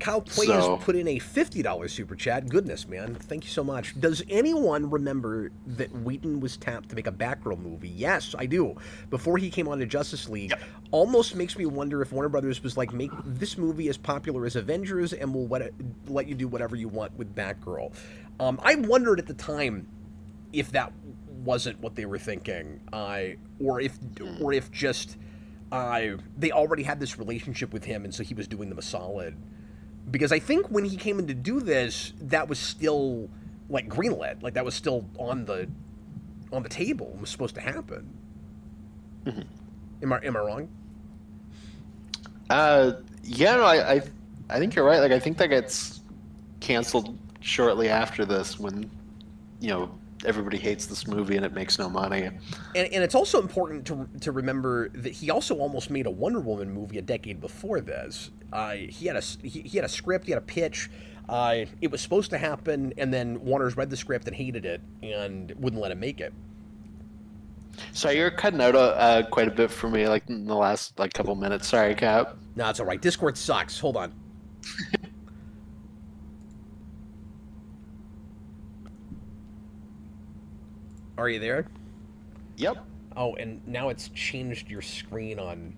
Kyle Plays So put in a $50 super chat. Goodness, man. Thank you so much. Does anyone remember that Whedon was tapped to make a Batgirl movie? Yes, I do. Before he came on to Justice League. Yep. Almost makes me wonder if Warner Brothers was like, make this movie as popular as Avengers and we'll let you do whatever you want with Batgirl. I wondered at the time if that wasn't what they were thinking, or if just they already had this relationship with him and so he was doing them a solid. Because I think when he came in to do this, that was still like greenlit, like that was still on the table. It was supposed to happen. Mm-hmm. Am I wrong? Yeah, no, I think you're right. Like I think that gets canceled shortly after this when everybody hates this movie and it makes no money. And it's also important to remember that he also almost made a Wonder Woman movie a decade before this. He had a script, he had a pitch. It was supposed to happen, and then Warner's read the script and hated it and wouldn't let him make it. So you're cutting out quite a bit for me, like in the last couple minutes. Sorry, Cap. No, it's all right. Discord sucks. Hold on. Are you there? Yep. Oh, and now it's changed your screen on.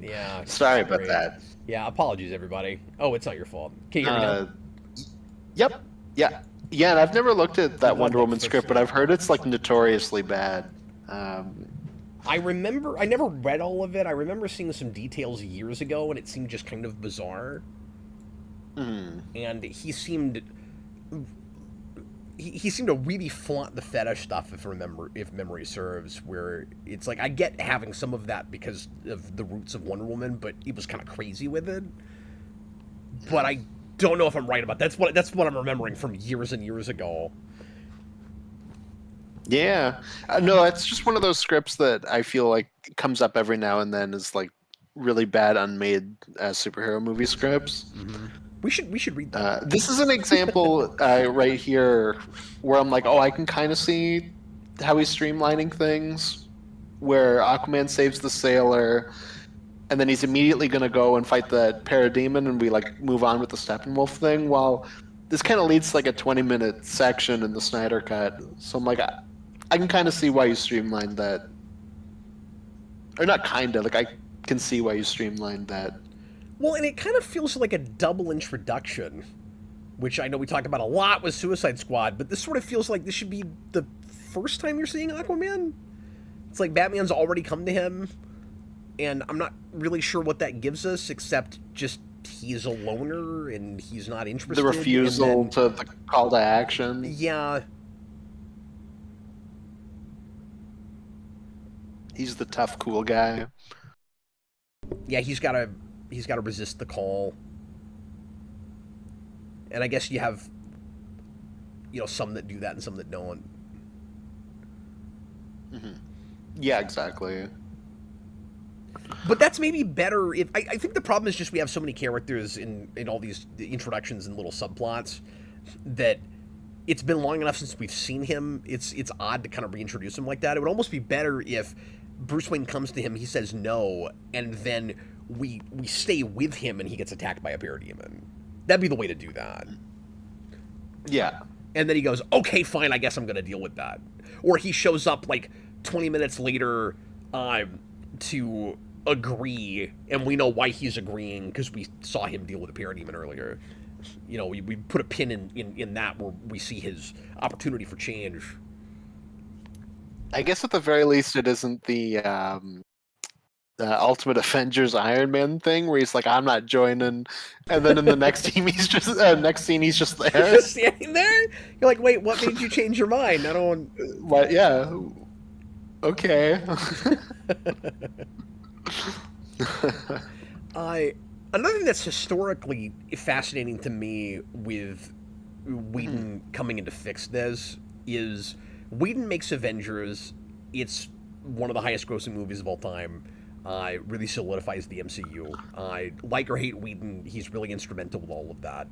Yeah. Sorry about that. Yeah, apologies, everybody. Oh, it's not your fault. Can you hear me now? Yep. Yeah. Yeah, and I've never looked at that Wonder Woman script, but I've heard it's notoriously bad. I remember, I never read all of it. I remember seeing some details years ago, and it seemed just kind of bizarre. And he seemed to really flaunt the fetish stuff, if memory serves, where it's like, I get having some of that because of the roots of Wonder Woman, but he was kind of crazy with it. But I don't know if I'm right about that. That's what I'm remembering from years and years ago. Yeah. No, it's just one of those scripts that I feel like comes up every now and then as really bad unmade superhero movie scripts. Mm-hmm. We should read that. This is an example right here where I'm like, I can kind of see how he's streamlining things, where Aquaman saves the sailor, and then he's immediately going to go and fight the parademon, and we move on with the Steppenwolf thing, while this kind of leads to a 20-minute section in the Snyder Cut. So I'm like, I can kind of see why you streamlined that. Or not kind of, I can see why you streamlined that. Well, and it kind of feels like a double introduction, which I know we talk about a lot with Suicide Squad, but this sort of feels like this should be the first time you're seeing Aquaman. It's like Batman's already come to him, and I'm not really sure what that gives us, except just he's a loner and he's not interested. The refusal to the call to action. Yeah. He's the tough, cool guy. Yeah, he's got to resist the call. And I guess you have, some that do that and some that don't. Mm-hmm. Yeah, exactly. But that's maybe better if... I think the problem is just we have so many characters in all these introductions and little subplots that it's been long enough since we've seen him. It's odd to kind of reintroduce him like that. It would almost be better if Bruce Wayne comes to him, he says no, and then we stay with him and he gets attacked by a parademon. That'd be the way to do that. Yeah. And then he goes, okay, fine, I guess I'm going to deal with that. Or he shows up 20 minutes later to agree, and we know why he's agreeing because we saw him deal with a parademon earlier. We put a pin in that where we see his opportunity for change. I guess at the very least it isn't the Ultimate Avengers Iron Man thing where he's like, I'm not joining, and then in the next scene he's just there. Just standing there? You're like, wait, what made you change your mind? I don't... What? Yeah. Okay. Another thing that's historically fascinating to me with Whedon coming in to fix this is Whedon makes Avengers. It's one of the highest grossing movies of all time. Really solidifies the MCU. Like or hate Whedon, he's really instrumental with all of that.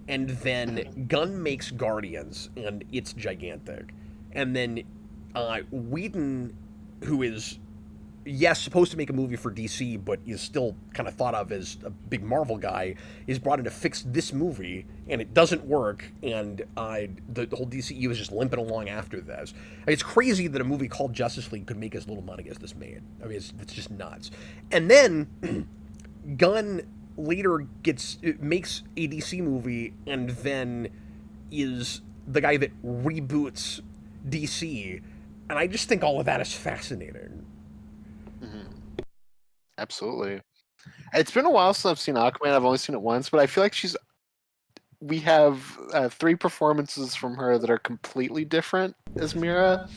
And then Gunn makes Guardians, and it's gigantic. And then Whedon, who is yes, supposed to make a movie for DC, but is still kind of thought of as a big Marvel guy, is brought in to fix this movie, and it doesn't work, and the whole DCEU is just limping along after this. I mean, it's crazy that a movie called Justice League could make as little money as this made. I mean, it's just nuts. And then Gunn later makes a DC movie, and then is the guy that reboots DC, and I just think all of that is fascinating. Absolutely. It's been a while since I've seen Aquaman. I've only seen it once, but I feel like we have 3 performances from her that are completely different as Mira.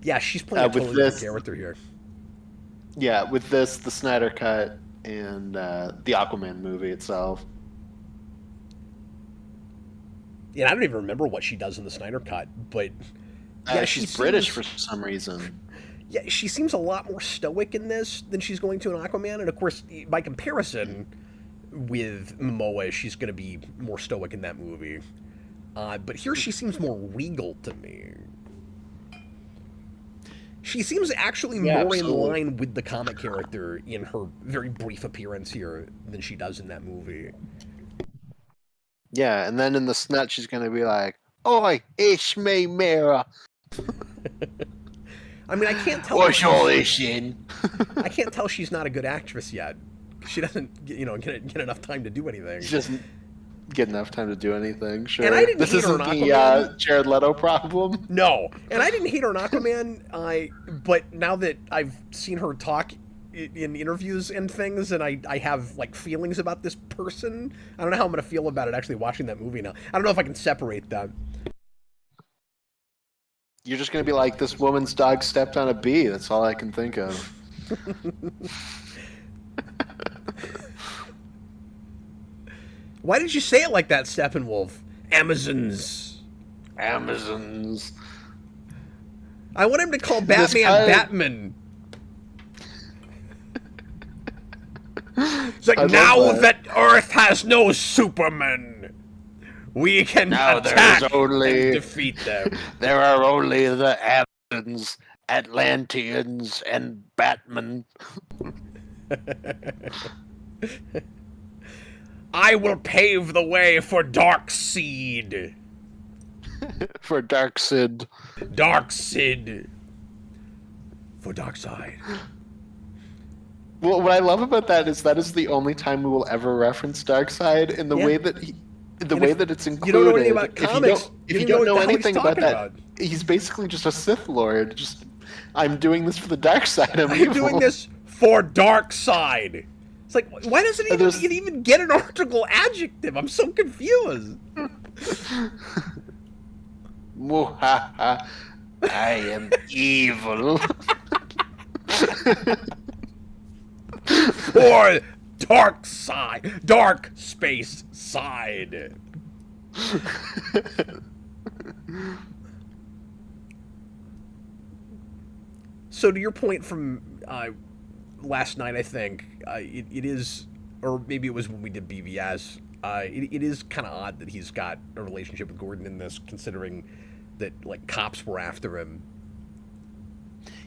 Yeah, she's playing a totally different character here. Yeah, with this, the Snyder Cut, and the Aquaman movie itself. Yeah, I don't even remember what she does in the Snyder Cut, but yeah, she's British for some reason. Yeah, she seems a lot more stoic in this than she's going to in Aquaman, and of course, by comparison with Momoa, she's going to be more stoic in that movie. But here she seems more regal to me. She seems actually more in line with the comic character in her very brief appearance here than she does in that movie. Yeah, and then in the snut, she's going to be like, "Oi, it's me, Mira." I mean, I can't tell. What's all this in? I can't tell she's not a good actress yet. She doesn't, get enough time to do anything. She doesn't get enough time to do anything. Sure. And I didn't this hate her isn't in the Aquaman. Jared Leto problem. No, and I didn't hate her in Aquaman. But now that I've seen her talk in interviews and things, and I have like feelings about this person, I don't know how I'm gonna feel about it actually watching that movie now. I don't know if I can separate them. You're just going to be like, this woman's dog stepped on a bee. That's all I can think of. Why did you say it like that, Steppenwolf? Amazons. Amazons. I want him to call Batman Batman. It's like, now that Earth has no Superman, we can now attack and defeat them. There are only the Amazons, Atlanteans, and Batman. I will pave the way for Darkseid. For Darkseid. Darkseid. For Darkseid. Well, what I love about that is the only time we will ever reference Darkseid in the way that way that it's included. You don't know anything about comics. If you don't know anything about that, he's basically just a Sith Lord. Just, I'm doing this for the dark side. I'm doing this for Darkseid. It's like, why doesn't it even get an article adjective? I'm so confused. Muhaha, I am evil. Or dark side, dark space side. So to your point from last night, I think it is, or maybe it was when we did BVS. It is kind of odd that he's got a relationship with Gordon in this, considering that like cops were after him.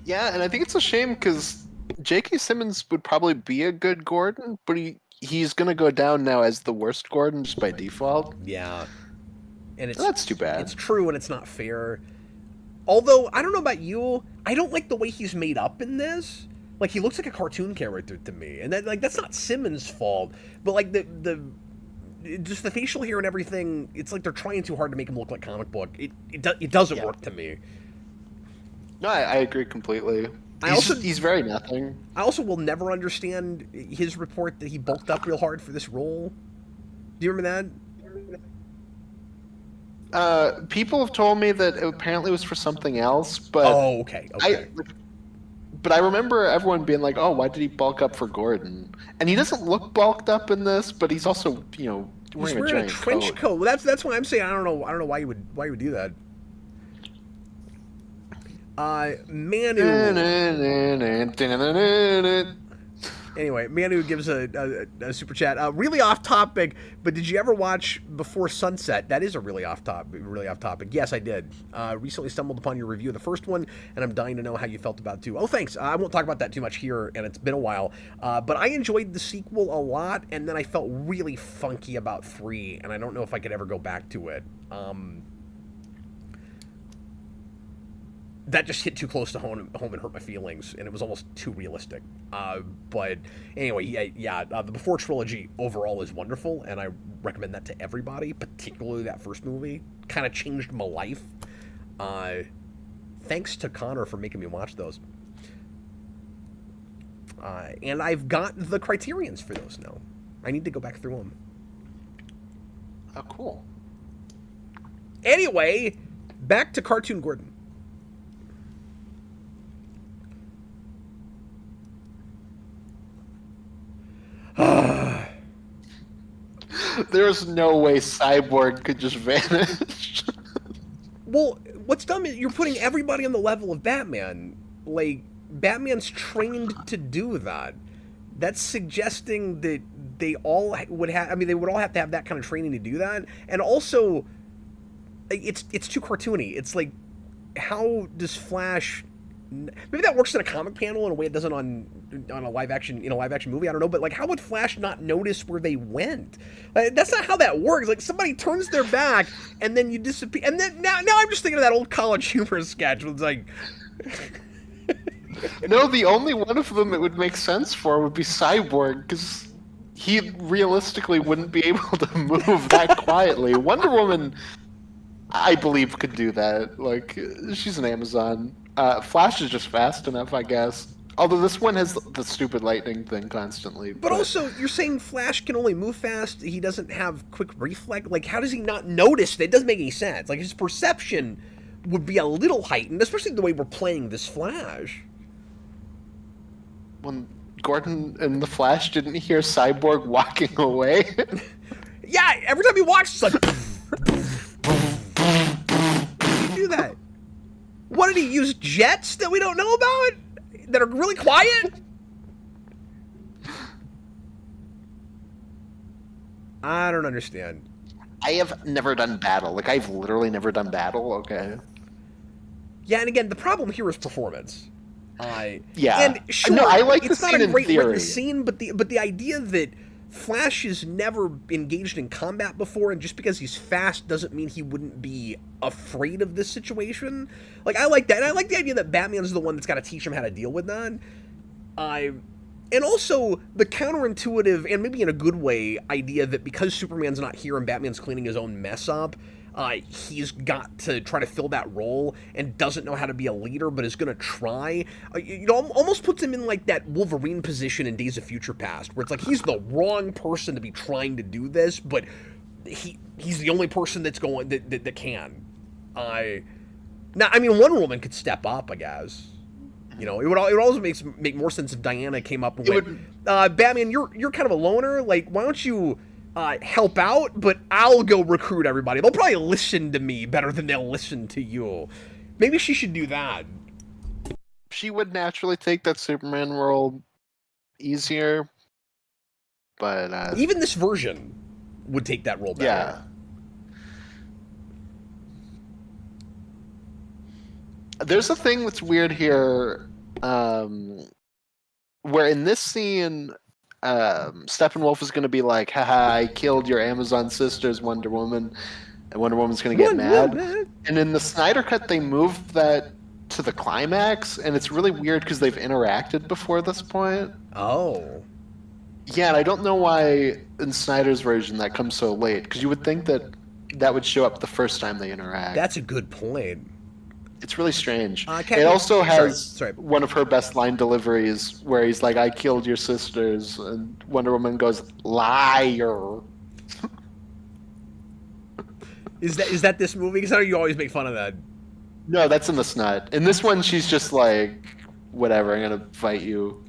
Yeah, and I think it's a shame because J.K. Simmons would probably be a good Gordon, but he's going to go down now as the worst Gordon just by default. Yeah. And that's too bad. It's true and it's not fair. Although, I don't know about you, I don't like the way he's made up in this. Like, he looks like a cartoon character to me. And that's not Simmons' fault. But like just the facial hair and everything, it's like they're trying too hard to make him look like comic book. It doesn't work to me. No, I agree completely. He's very nothing. I also will never understand his report that he bulked up real hard for this role. Do you remember that? People have told me that it apparently was for something else, but okay. But I remember everyone being like, "Oh, why did he bulk up for Gordon?" And he doesn't look bulked up in this, but he's also, wearing a giant trench coat. Well, that's why I'm saying I don't know why you would do that. Manu. Anyway, Manu gives a super chat. Really off topic, but did you ever watch Before Sunset? That is a really off topic. Yes, I did. Recently stumbled upon your review of the first one, and I'm dying to know how you felt about it too. Oh, thanks. I won't talk about that too much here, and it's been a while. But I enjoyed the sequel a lot, and then I felt really funky about 3, and I don't know if I could ever go back to it. That just hit too close to home and hurt my feelings, and it was almost too realistic. But anyway, the Before trilogy overall is wonderful, and I recommend that to everybody, particularly that first movie. Kind of changed my life. Thanks to Konnor for making me watch those. And I've got the criterions for those now. I need to go back through them. Oh, cool. Anyway, back to Cartoon Gordon. There's no way Cyborg could just vanish. Well, what's dumb is you're putting everybody on the level of Batman. Like, Batman's trained to do that. That's suggesting that they all would have... I mean, they would all have to have that kind of training to do that. And also, it's too cartoony. It's like, how does Flash... Maybe that works in a comic panel in a way it doesn't on a live action movie. I don't know, but like, how would Flash not notice where they went? That's not how that works. Like, somebody turns their back and then you disappear. And then now I'm just thinking of that old College Humor sketch. Where it's like, no, the only one of them it would make sense for would be Cyborg, because he realistically wouldn't be able to move that quietly. Wonder Woman, I believe, could do that. Like, she's an Amazon. Flash is just fast enough, I guess. Although this one has the stupid lightning thing constantly. But also, you're saying Flash can only move fast, he doesn't have quick reflex? Like, how does he not notice that? It doesn't make any sense. Like, his perception would be a little heightened, especially the way we're playing this Flash. When Gordon and the Flash didn't hear Cyborg walking away. Yeah, every time he walks, it's like... do that. What did he use? Jets that we don't know about? That are really quiet? I don't understand. I have never done battle. Like, I've literally never done battle, okay? Yeah, and again, the problem here is performance. Yeah. And sure, no, I like it's the not scene a great in theory. written scene, but the idea that Flash has never engaged in combat before, and just because he's fast doesn't mean he wouldn't be afraid of this situation. Like, I like that, and I like the idea that Batman's the one that's got to teach him how to deal with that. And also, the counterintuitive, and maybe in a good way, idea that because Superman's not here and Batman's cleaning his own mess up, he's got to try to fill that role and doesn't know how to be a leader, but is going to try. You know, almost puts him in like that Wolverine position in Days of Future Past, where it's like he's the wrong person to be trying to do this, but he's the only person that's going that can. Now, I mean, Wonder Woman could step up, I guess. You know, it would always make more sense if Diana came up and went, Batman, you're kind of a loner. Like, why don't you help out, but I'll go recruit everybody. They'll probably listen to me better than they'll listen to you. Maybe she should do that. She would naturally take that Superman role easier, but... even this version would take that role better. Yeah. There's a thing that's weird here, where in this scene... Steppenwolf is going to be like, haha, I killed your Amazon sisters, Wonder Woman, and Wonder Woman's going to get mad. And in the Snyder Cut, they moved that to the climax, and it's really weird because they've interacted before this point. Oh. Yeah, and I don't know why in Snyder's version that comes so late, because you would think that that would show up the first time they interact. That's a good point. It's really strange. It also has one of her best line deliveries where he's like, I killed your sisters, and Wonder Woman goes, liar. Is that this movie? Because I know you always make fun of that. No, that's in the Snut. In this one, she's just like, whatever, I'm going to fight you.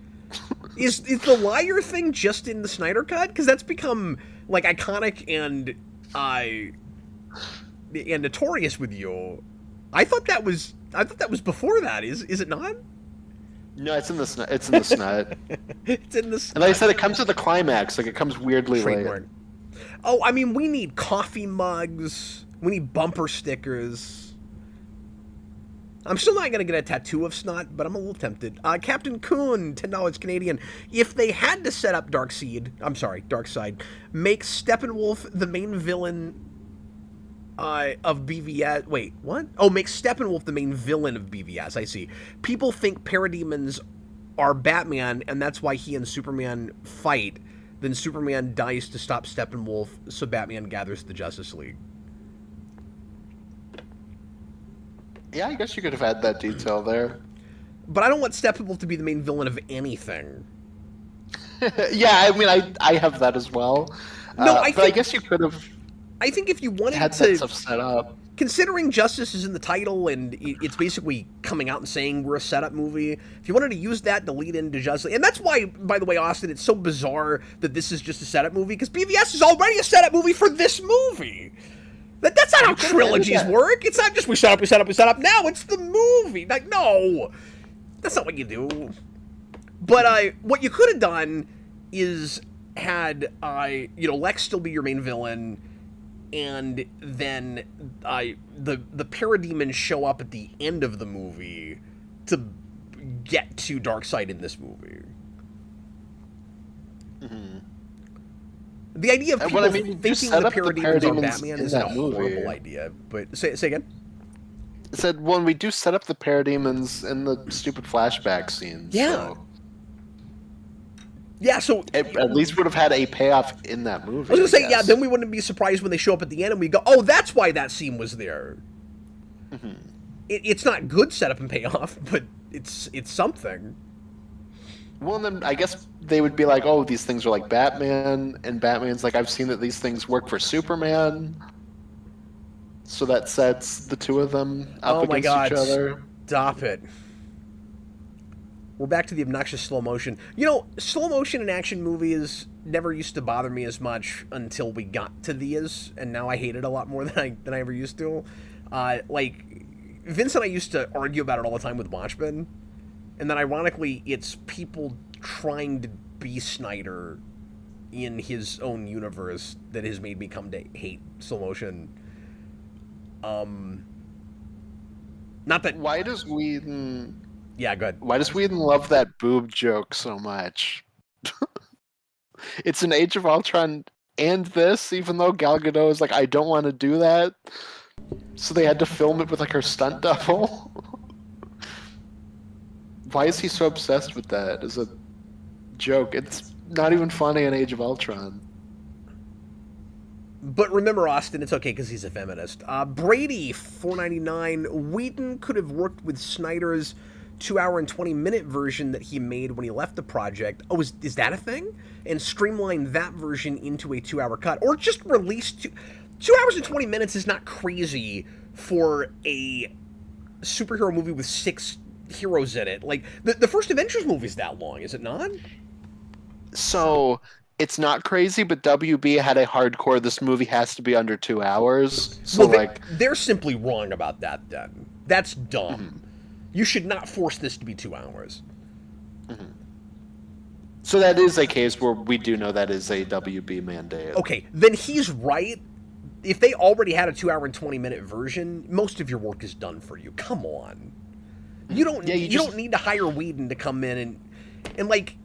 Is the liar thing just in the Snyder Cut? Because that's become, like, iconic and notorious with you. I thought that was before that. Is it not? No, it's in the snut. It's in the snut. It's in the And like I said, it comes to the climax. Like it comes weirdly late. trademark. Oh, I mean, we need coffee mugs. We need bumper stickers. I'm still not going to get a tattoo of snot, but I'm a little tempted. Captain Coon, $10 Canadian. If they had to set up Darkseid, make Steppenwolf the main villain of BVS. Wait, what? Oh, make Steppenwolf the main villain of BVS. I see. People think parademons are Batman, and that's why he and Superman fight. Then Superman dies to stop Steppenwolf, so Batman gathers the Justice League. Yeah, I guess you could have had that detail there. But I don't want Steppenwolf to be the main villain of anything. Yeah, I mean, I have that as well. No, but I guess you could have. I think if you wanted had to that stuff set up. Considering Justice is in the title and it's basically coming out and saying we're a setup movie, if you wanted to use that to lead into Justice, and that's why, by the way, Austin, it's so bizarre that this is just a setup movie, because BVS is already a setup movie for this movie. That's not how trilogies work. It's not just we set up. Now it's the movie. Like, no, that's not what you do. But what you could have done is had Lex still be your main villain, and then the parademons show up at the end of the movie to get to Darkseid in this movie. Mm-hmm. The idea of people thinking the parademons are Batman is a horrible idea. But say again. It said when we do set up the parademons in the stupid flashback scenes. Yeah. So. Yeah, so it at least would have had a payoff in that movie. I was gonna say, yeah, then we wouldn't be surprised when they show up at the end and we go, oh, that's why that scene was there. Mm-hmm. It's not good setup and payoff, but it's something. Well, then I guess they would be like, oh, these things are like Batman, and Batman's like, I've seen that these things work for Superman. So that sets the two of them up against each other. Stop it. We're back to the obnoxious slow motion. Slow motion in action movies never used to bother me as much until we got to these, and now I hate it a lot more than I ever used to. Vince and I used to argue about it all the time with Watchmen, and then ironically, it's people trying to be Snyder in his own universe that has made me come to hate slow motion. Not that. Why does Whedon? Yeah, go ahead. Why does Whedon love that boob joke so much? It's an Age of Ultron and this, even though Gal Gadot is like, I don't want to do that. So they had to film it with like her stunt double. Why is he so obsessed with that as a joke? It's not even funny in Age of Ultron. But remember, Austin, it's okay because he's a feminist. Brady, $4.99. Whedon could have worked with Snyder's 2-hour and 20-minute version that he made when he left the project. Oh, is that a thing? And streamline that version into a 2-hour cut. Or just release 2 hours and 20 minutes is not crazy for a superhero movie with 6 heroes in it. Like, the first Avengers movie is that long, is it not? So, it's not crazy, but WB had a hardcore, this movie has to be under 2 hours. So, well, they're simply wrong about that, then. That's dumb. Mm-hmm. You should not force this to be 2 hours. Mm-hmm. So that is a case where we do know that is a WB mandate. Okay, then he's right. If they already had a 2-hour and 20-minute version, most of your work is done for you. Come on. You don't don't need to hire Whedon to come in and like,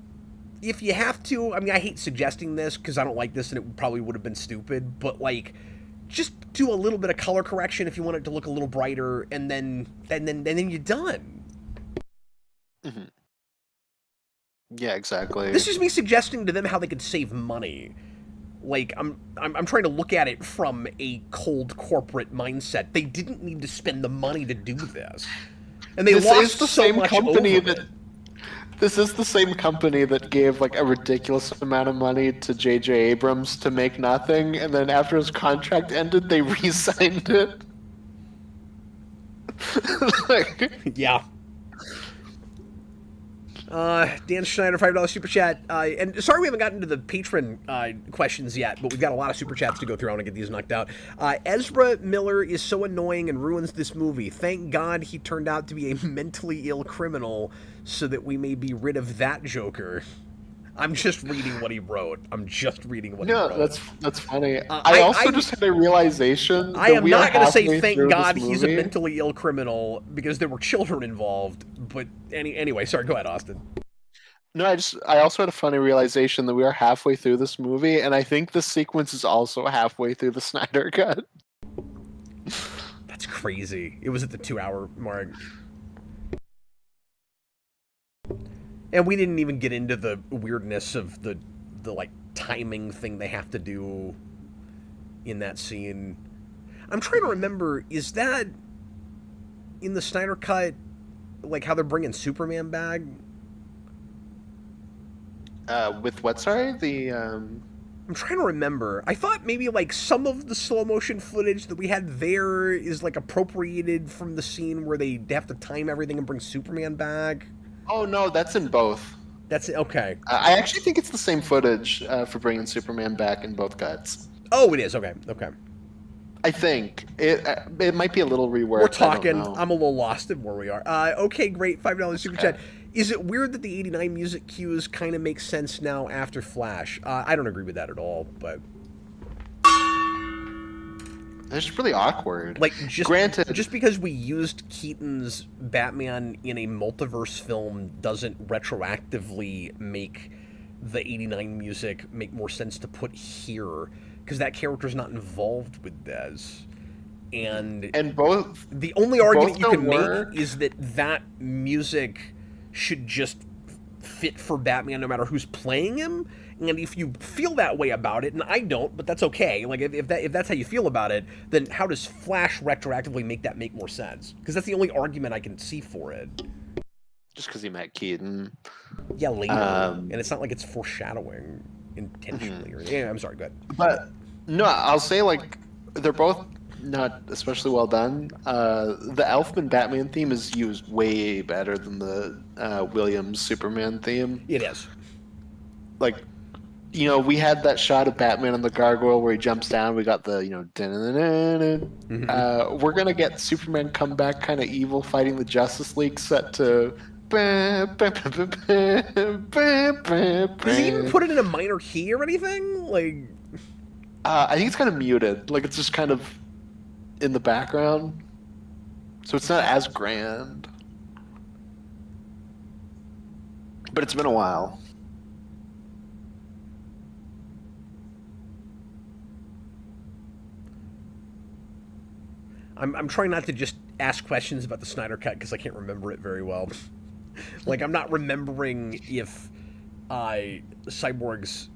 if you have to, I mean, I hate suggesting this because I don't like this and it probably would have been stupid, but like, just do a little bit of color correction if you want it to look a little brighter, and then you're done. Mm-hmm. Yeah, exactly. This is me suggesting to them how they could save money. Like, I'm trying to look at it from a cold corporate mindset. They didn't need to spend the money to do this, and they lost so much over it. This is the same company that gave like a ridiculous amount of money to J.J. Abrams to make nothing, and then after his contract ended, they re-signed it. Yeah. Dan Schneider, $5 super chat. And sorry we haven't gotten to the patron questions yet, but we've got a lot of super chats to go through. I want to get these knocked out. Ezra Miller is so annoying and ruins this movie. Thank God he turned out to be a mentally ill criminal so that we may be rid of that Joker. I'm just reading what he wrote. He wrote. No, that's funny. I also just had a realization. I am not going to say thank God he's a movie. mentally ill criminal because there were children involved. But anyway, sorry, go ahead, Austin. No, I also had a funny realization that we are halfway through this movie, and I think this sequence is also halfway through the Snyder Cut. That's crazy. It was at the 2-hour mark. And we didn't even get into the weirdness of the like timing thing they have to do in that scene. I'm trying to remember, is that in the Snyder Cut, like how they're bringing Superman back? With what? Sorry, I'm trying to remember. I thought maybe like some of the slow motion footage that we had there is like appropriated from the scene where they have to time everything and bring Superman back. Oh no, that's in both. That's it. Okay. I actually think it's the same footage for bringing Superman back in both cuts. Oh, it is. Okay. Okay. I think it might be a little reworked. We're talking. I don't know. I'm a little lost in where we are. Okay, great. $5 super chat. Is it weird that the '89 music cues kind of make sense now after Flash? I don't agree with that at all, but it's just really awkward. like, Granted, just because we used Keaton's Batman in a multiverse film doesn't retroactively make the '89 music make more sense to put here, because that character's not involved with this. And both the only argument you can work. make is that that music should just fit for Batman no matter who's playing him. And if you feel that way about it, and I don't, but that's okay. Like if that's how you feel about it, then how does Flash retroactively make that make more sense? Because that's the only argument I can see for it. Just because he met Keaton. Yeah, later, and it's not like it's foreshadowing intentionally. Mm-hmm. Yeah, I'm sorry. Go ahead. But no, I'll say like they're both not especially well done. The Elfman Batman theme is used way better than the Williams Superman theme. It is. Like, you know, we had that shot of Batman on the gargoyle where he jumps down. We got the, you know, we're gonna get Superman come back kind of evil fighting the Justice League set to. Does he even put it in a minor key or anything? Like, I think it's kind of muted. Like it's just kind of in the background, so it's not as grand. But it's been a while. I'm trying not to just ask questions about the Snyder Cut because I can't remember it very well. Like, I'm not remembering if Cyborg's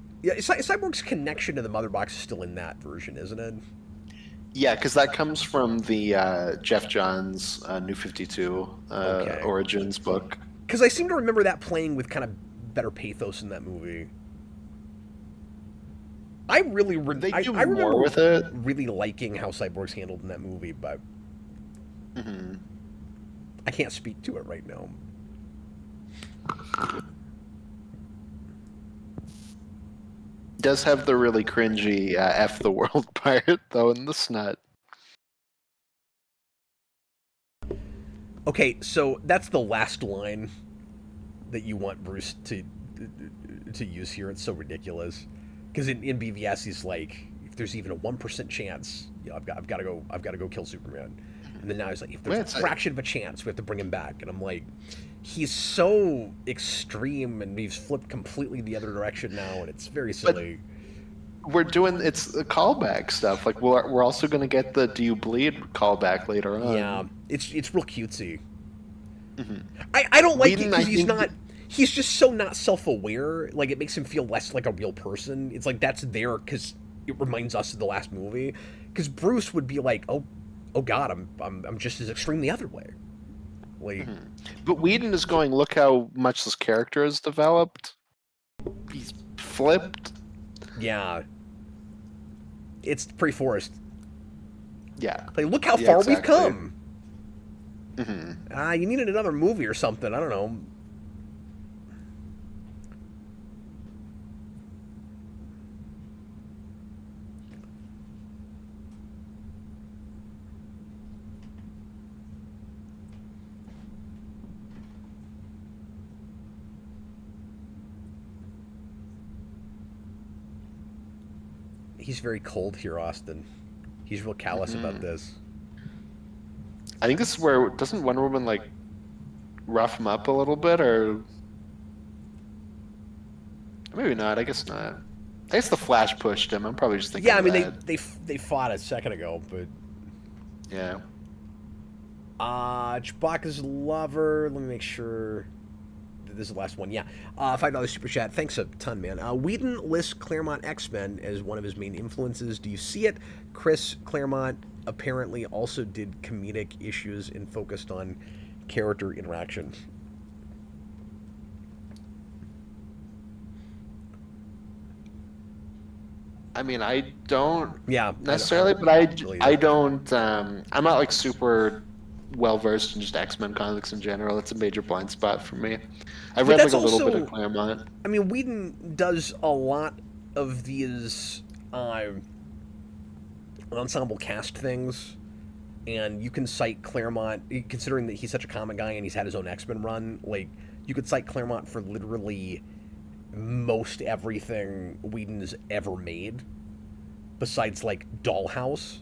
connection to the Mother Box is still in that version, isn't it? Yeah, because that comes from the Jeff Johns New 52 Origins book. Because I seem to remember that playing with kind of better pathos in that movie. I really, I remember with it. Really liking how Cyborg's handled in that movie, but I can't speak to it right now. Does have the really cringy F the world part though in the snut. Okay, so that's the last line that you want Bruce to use here. It's so ridiculous. Because in BVS he's like, if there's even a 1% chance, you know, I've got to go kill Superman. And then now he's like, if there's a fraction of a chance, we have to bring him back. And I'm like, he's so extreme, and he's flipped completely the other direction now, and it's very silly. But we're doing it's the callback stuff. Like we're also going to get the "Do you bleed?" callback later on. Yeah, it's real cutesy. I don't like it because he's just so not self-aware. Like, it makes him feel less like a real person. It's like that's there because it reminds us of the last movie. Because Bruce would be like, oh God, I'm just as extreme the other way. Like, but Whedon is going, look how much this character has developed. He's flipped. Yeah, it's pre-Forrest. Yeah. Like, look how far we've come. You You needed another movie or something. I don't know. He's very cold here, Austin. He's real callous about this. I think this is where doesn't Wonder Woman like rough him up a little bit, or maybe not. I guess not. I guess the Flash pushed him. I'm probably just thinking. Yeah, I mean that. they fought a second ago, but Yeah. Chewbacca's lover. Let me make sure that this is the last one. Yeah, $5 super chat. Thanks a ton, man. Whedon lists Claremont X-Men as one of his main influences. Do you see it? Chris Claremont apparently also did comedic issues and focused on character interaction. I mean, I don't Yeah, necessarily, but I don't. I'm not like super well versed in just X-Men comics in general. It's a major blind spot for me. I've read like a little bit of Claremont. I mean, Whedon does a lot of these ensemble cast things, and you can cite Claremont, considering that he's such a comic guy and he's had his own X-Men run. Like, you could cite Claremont for literally most everything Whedon has ever made, besides like Dollhouse.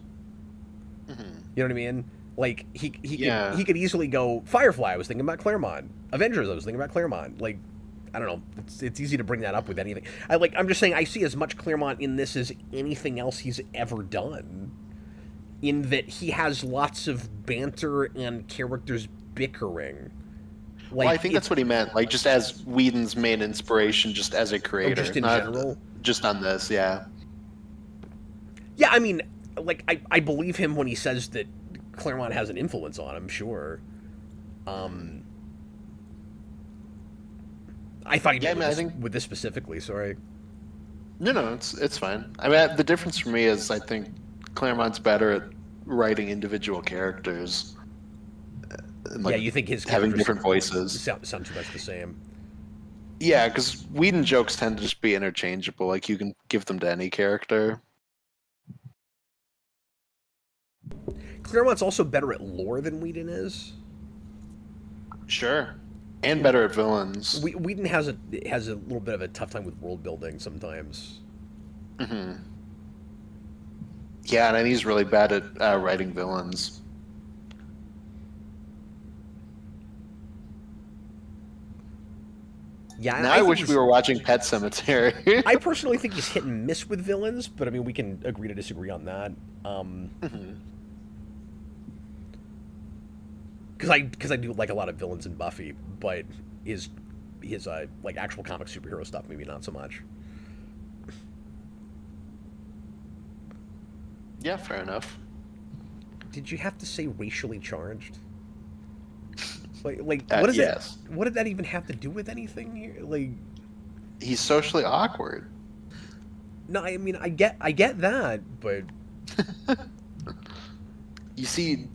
You know what I mean? Like he could easily go Firefly. I was thinking about Claremont. Avengers. I was thinking about Claremont. Like, I don't know. It's easy to bring that up with anything. I'm just saying I see as much Claremont in this as anything else he's ever done. In that he has lots of banter and characters bickering. Like, well, I think that's what he meant. Like, just as Whedon's main inspiration, just as a creator, just in general, just on this, yeah. Yeah, I mean, like, I believe him when he says that Claremont has an influence on him. Sure. I thought you meant with this specifically. Sorry. No, it's fine. I mean, the difference for me is I think Claremont's better at writing individual characters. Like, yeah, you think his having different voices sound too much the same. Yeah, because Whedon jokes tend to just be interchangeable. Like, you can give them to any character. Claremont's also better at lore than Whedon is. Sure, and better at villains. Whedon has a little bit of a tough time with world building sometimes. Yeah, and I think he's really bad at writing villains. Yeah, now I wish we were watching Pet Sematary. I personally think he's hit and miss with villains, but I mean, we can agree to disagree on that. Because I do like a lot of villains in Buffy, but his like actual comic superhero stuff maybe not so much. Yeah, fair enough. Did you have to say racially charged? Like what is yes. that? What did that even have to do with anything here? Like, he's socially awkward. No, I mean I get that, but you see,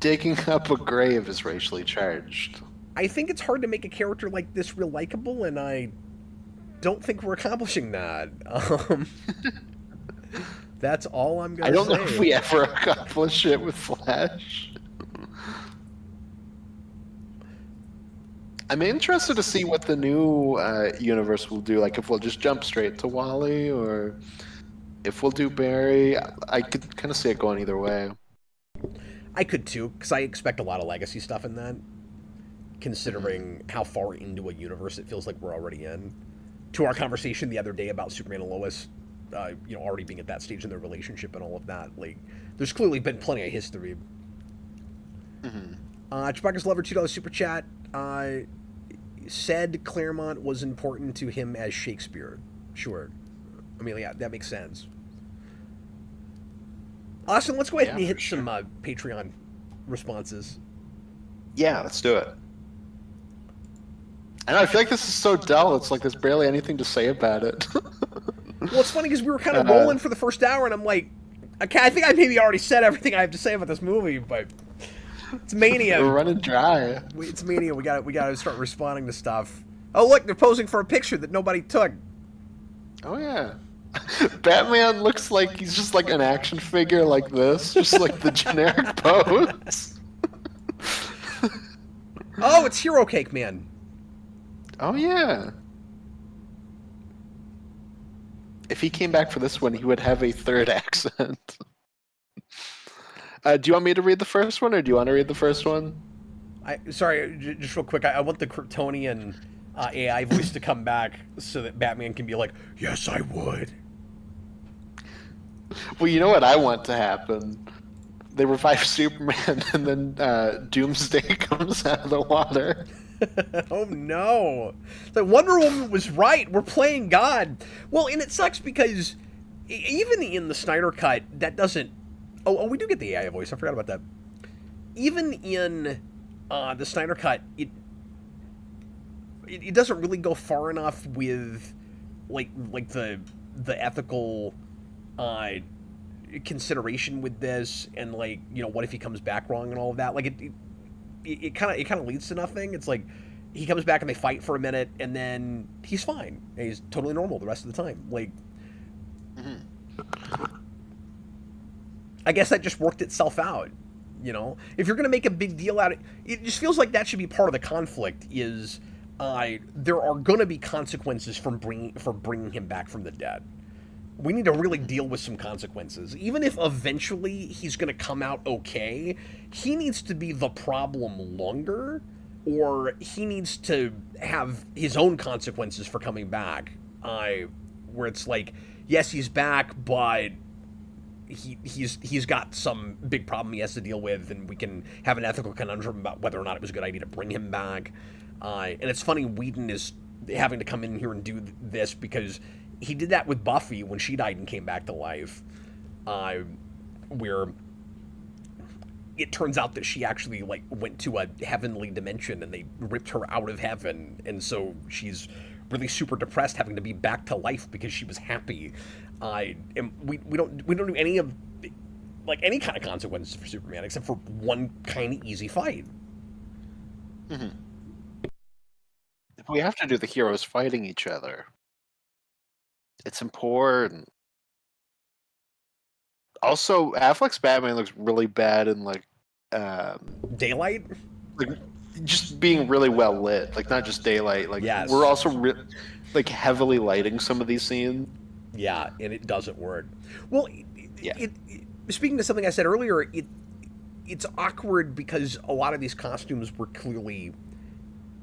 digging up a grave is racially charged. I think it's hard to make a character like this real likable, and I don't think we're accomplishing that. That's all I'm gonna say. I don't know if we ever accomplish it with Flash. I'm interested to see what the new universe will do. Like, if we'll just jump straight to Wally, or if we'll do Barry. I could kind of see it going either way. I could too, because I expect a lot of legacy stuff in that, considering how far into a universe it feels like we're already in. To our conversation the other day about Superman and Lois, already being at that stage in their relationship and all of that. Like, there's clearly been plenty of history. Chewbacca's Lover, $2 super chat. Said Claremont was important to him as Shakespeare. Sure. I mean, yeah, that makes sense. Austin, let's go ahead and hit some Patreon responses. Yeah, let's do it. I know, I feel like this is so dull. It's like there's barely anything to say about it. Well, it's funny because we were kind of rolling for the first hour, and I'm like, okay, I think I maybe already said everything I have to say about this movie, but it's Mania. We're running dry. It's Mania. We got to start responding to stuff. Oh, look, they're posing for a picture that nobody took. Oh, yeah. Batman looks like he's just like an action figure like this, just like the generic pose. Oh, it's Hero Cake Man. Oh, yeah. if he came back for this one, he would have a third accent. Do you want me to read the first one, or do you want to read the first one? Sorry, just real quick. I want the Kryptonian AI voice to come back so that Batman can be like, "Yes, I would." Well, you know what I want to happen? They revive Superman, and then Doomsday comes out of the water. Oh no! It's like Wonder Woman was right. We're playing God. Well, and it sucks because even in the Snyder cut, that doesn't. Oh, we do get the AI voice. I forgot about that. Even in the Snyder cut, it doesn't really go far enough with like the ethical consideration with this, and like, you know, what if he comes back wrong and all of that. Like it kind of leads to nothing. It's like he comes back and they fight for a minute, and then he's fine. And he's totally normal the rest of the time. Like, I guess that just worked itself out. You know, if you're going to make a big deal out of it, it just feels like that should be part of the conflict. Is there are going to be consequences for bringing him back from the dead. We need to really deal with some consequences. Even if eventually he's going to come out okay, he needs to be the problem longer, or he needs to have his own consequences for coming back. Where it's like, yes, he's back, but he's got some big problem he has to deal with, and we can have an ethical conundrum about whether or not it was a good idea to bring him back. And it's funny, Whedon is having to come in here and do this because he did that with Buffy when she died and came back to life, where it turns out that she actually like went to a heavenly dimension and they ripped her out of heaven, and so she's really super depressed, having to be back to life because she was happy. And we don't do any of like any kind of consequences for Superman except for one kind of easy fight. We have to do the heroes fighting each other. It's important. Also, Affleck's Batman looks really bad in like Daylight, like just being really well lit. Like not just daylight. Like yes. We're also like heavily lighting some of these scenes. Yeah, and it doesn't work. Well, Yeah. Speaking to something I said earlier, it's awkward because a lot of these costumes were clearly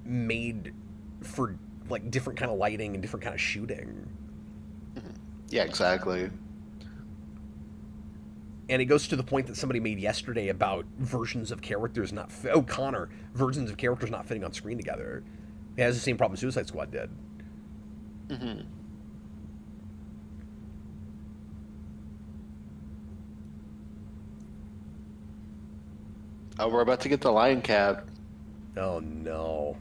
made for like different kind of lighting and different kind of shooting. Yeah, exactly. And it goes to the point that somebody made yesterday about versions of characters not Konnor, versions of characters not fitting on screen together. It has the same problem Suicide Squad did. Oh, we're about to get the Lion Cat. Oh no.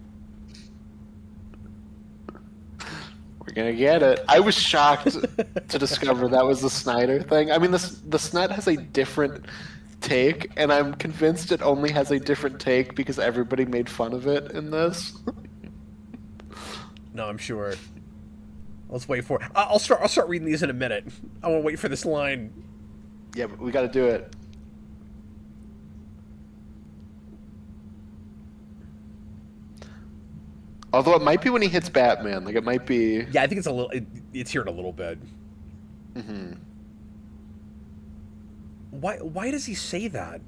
We're gonna get it. I was shocked to discover that was the Snyder thing. I mean, the Snyder has a different take, and I'm convinced it only has a different take because everybody made fun of it in this. No, I'm sure. Let's wait for it. I'll start reading these in a minute. I won't wait for this line. Yeah, but we got to do it. Although it might be when he hits Batman. Like it might be. Yeah, I think it's a little. It's here in a little bit. Why does he say that?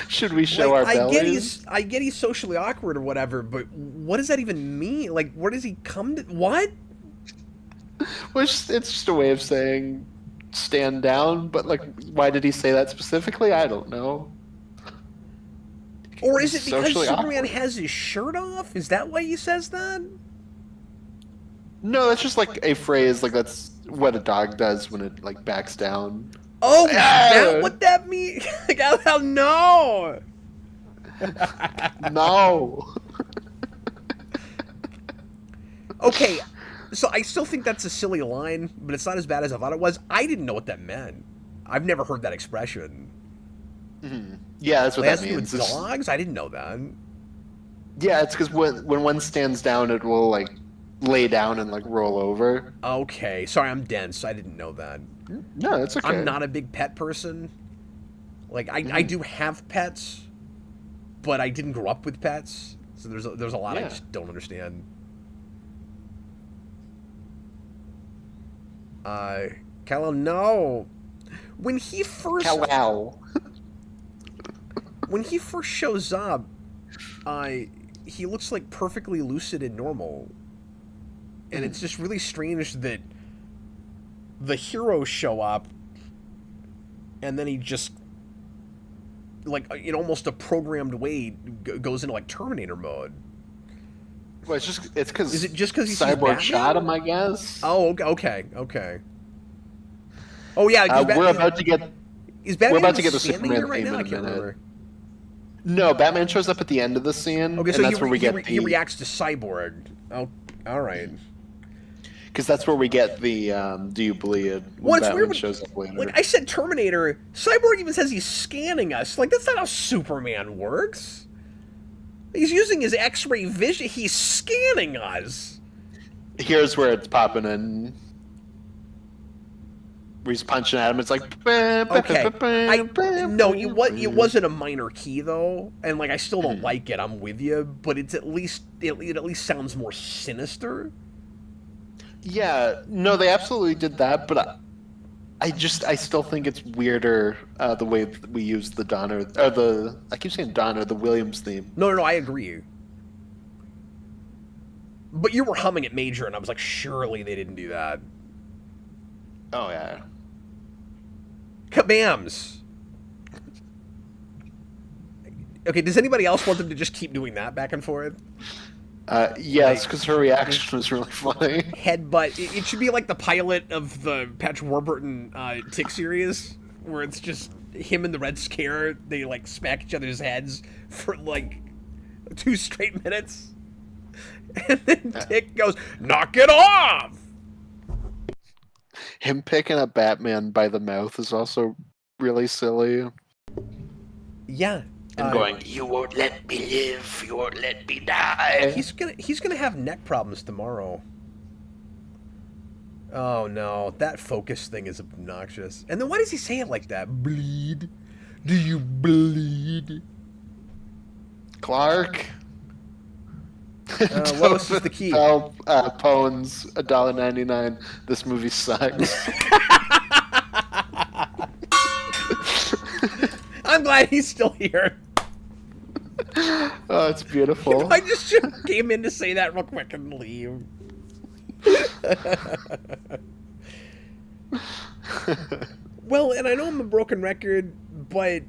Should we show our bellies? I get he's socially awkward or whatever, but what does that even mean? Like, where does he come to? What? Well, it's just a way of saying stand down. But like, why did he say that specifically? I don't know. Or is it because Socially Superman awkward. has his shirt off? Is that why he says that? No, that's just like a phrase. Like that's what a dog does when it like backs down. Oh, is that what that means? Like, no. No. Okay, so I still think that's a silly line, but it's not as bad as I thought it was. I didn't know what that meant. I've never heard that expression. Yeah, that's what It has that to do means. with It's- dogs? I didn't know that. Yeah, it's because when one stands down, it will like lay down and like roll over. Okay, sorry, I'm dense. I didn't know that. No, that's okay. I'm not a big pet person. Like, I do have pets, but I didn't grow up with pets. So there's a lot I Yeah. just don't understand. Kal-El, no. When he first Wow. when he first shows up, he looks like perfectly lucid and normal. And it's just really strange that the heroes show up and then he just, like, in almost a programmed way, goes into, like, Terminator mode. Well, it's because Is it just because he's Cyborg Batman? shot him, I guess. Oh, okay. Oh yeah, we're about to get is Batman we're about to get the standing Superman here right theme now? I in a can't minute. remember. No, Batman shows up at the end of the scene, Okay, and so that's where we get he reacts to Cyborg. Oh, all right. Because that's where we get the "Do you bleed?" Well, when it's Batman weird. shows up later. Like I said, Terminator. Cyborg even says he's scanning us. Like that's not how Superman works. He's using his X-ray vision. He's scanning us. Here's where it's popping in. Where he's punching at him. It's like Okay. No, it wasn't a minor key though, and like I still don't like it. I'm with you, but it at least sounds more sinister. Yeah, no, they absolutely did that, but I still think it's weirder the way that we use the Donner or I keep saying Donner, the Williams theme. No, I agree. But you were humming it major, and I was like, surely they didn't do that. Oh yeah. Kabams. Okay, does anybody else want them to just keep doing that back and forth? Yes, because her reaction was really funny. Headbutt. It should be like the pilot of the Patrick Warburton Tick series, where it's just him and the Red Scare. They like smack each other's heads for like 2 straight minutes, and then Tick goes, "Knock it off!" Him picking up Batman by the mouth is also really silly. Yeah. And going, "You won't let me live. You won't let me die." He's gonna have neck problems tomorrow. Oh no, that focus thing is obnoxious. And then why does he say it like that? Bleed? Do you bleed? Clark. What else is the key? Pones $1.99. This movie sucks. I'm glad he's still here. Oh, it's beautiful. I just came in to say that real quick and leave. Well, and I know I'm a broken record, but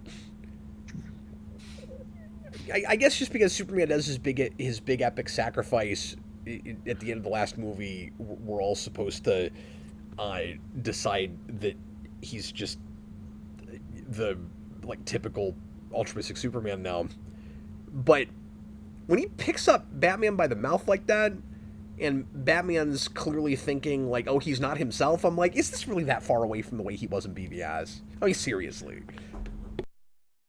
I guess just because Superman does his big epic sacrifice at the end of the last movie, we're all supposed to decide that he's just the like typical altruistic Superman now. But when he picks up Batman by the mouth like that, and Batman's clearly thinking like, oh, he's not himself, I'm like, is this really that far away from the way he was in BVS? I mean, seriously.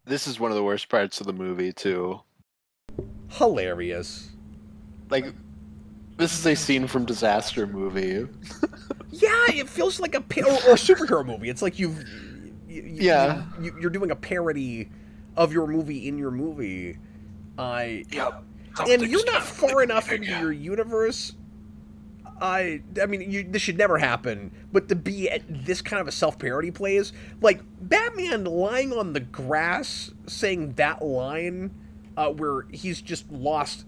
This is one of the worst parts of the movie, too. Hilarious. Like, this is a scene from Disaster movie. Yeah, it feels like a or a superhero movie. It's like you're doing a parody of your movie in your movie. Yep. And you're not far enough into your universe. I mean, this should never happen. But to be at this kind of a self-parody plays, like Batman lying on the grass saying that line, where he's just lost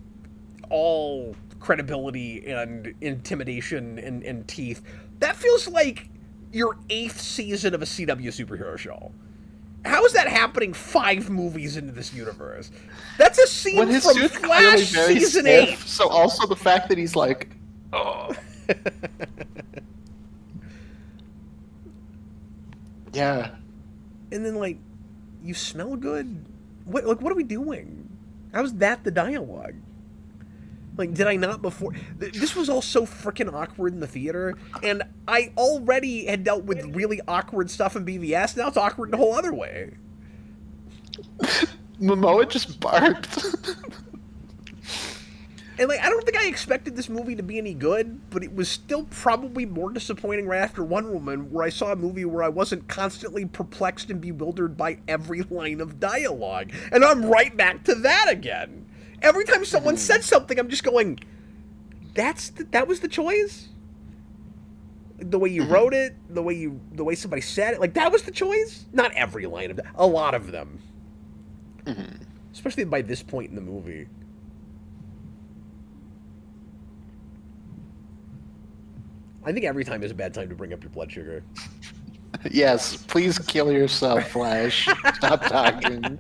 all credibility and intimidation and teeth. That feels like your 8th season of a CW superhero show. How is that happening 5 movies into this universe? That's a scene when his from suit's Flash very season stiff, 8. So also the fact that he's like, oh. Yeah. And then like, you smell good? What are we doing? How's that the dialogue? Like, did I not before? This was all so freaking awkward in the theater, and I already had dealt with really awkward stuff in BVS. Now it's awkward in a whole other way. Momoa just barked. And like, I don't think I expected this movie to be any good, but it was still probably more disappointing right after Wonder Woman, where I saw a movie where I wasn't constantly perplexed and bewildered by every line of dialogue. And I'm right back to that again. Every time someone said something, I'm just going, that was the choice? The way you wrote it, the way somebody said it, like that was the choice. Not every line of a lot of them, especially by this point in the movie. I think every time is a bad time to bring up your blood sugar. Yes, please kill yourself, Flash. Stop talking.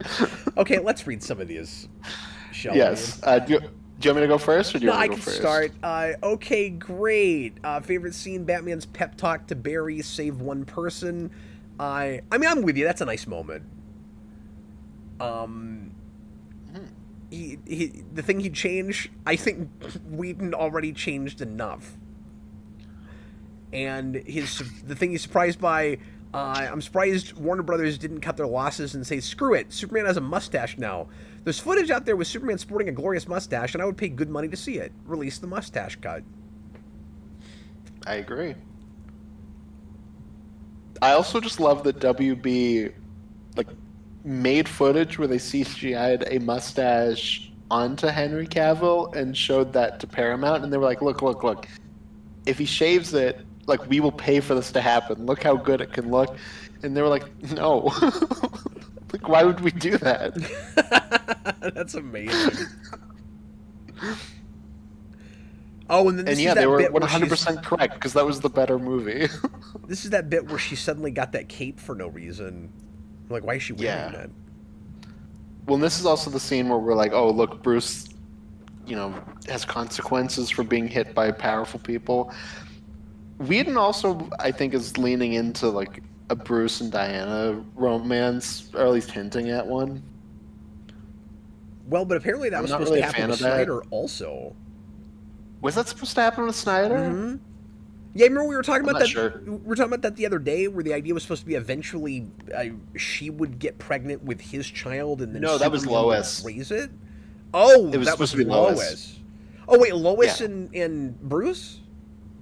Okay, let's read some of these. Shall Yes. Do you want me to go first, or do you No, want I me to can go first? start. Okay, great. Favorite scene: Batman's pep talk to Barry, save one person. I mean, I'm with you. That's a nice moment. The thing he'd change, I think Whedon already changed enough. And the thing he's surprised by, I'm surprised Warner Brothers didn't cut their losses and say, screw it, Superman has a mustache now. There's footage out there with Superman sporting a glorious mustache, and I would pay good money to see it. Release the mustache cut. I agree. I also just love that WB made footage where they CGI'd a mustache onto Henry Cavill and showed that to Paramount, and they were like, look. If he shaves it, we will pay for this to happen. Look how good it can look. And they were like, no. Why would we do that? That's amazing. Oh, and then this is that they were bit 100% correct, because that was the better movie. This is that bit where she suddenly got that cape for no reason. Why is she wearing that? Well, and this is also the scene where we're like, oh, look, Bruce, has consequences for being hit by powerful people. Whedon also, I think, is leaning into a Bruce and Diana romance, or at least hinting at one. Well, but apparently that was supposed to happen with Snyder also. Was that supposed to happen with Snyder? Mm-hmm. Yeah, remember we were talking about that. Sure. We were talking about that the other day, where the idea was supposed to be eventually she would get pregnant with his child, and then that was Lois. Raise it. Oh, it was that supposed was to be Lois. Oh wait, Lois and Bruce.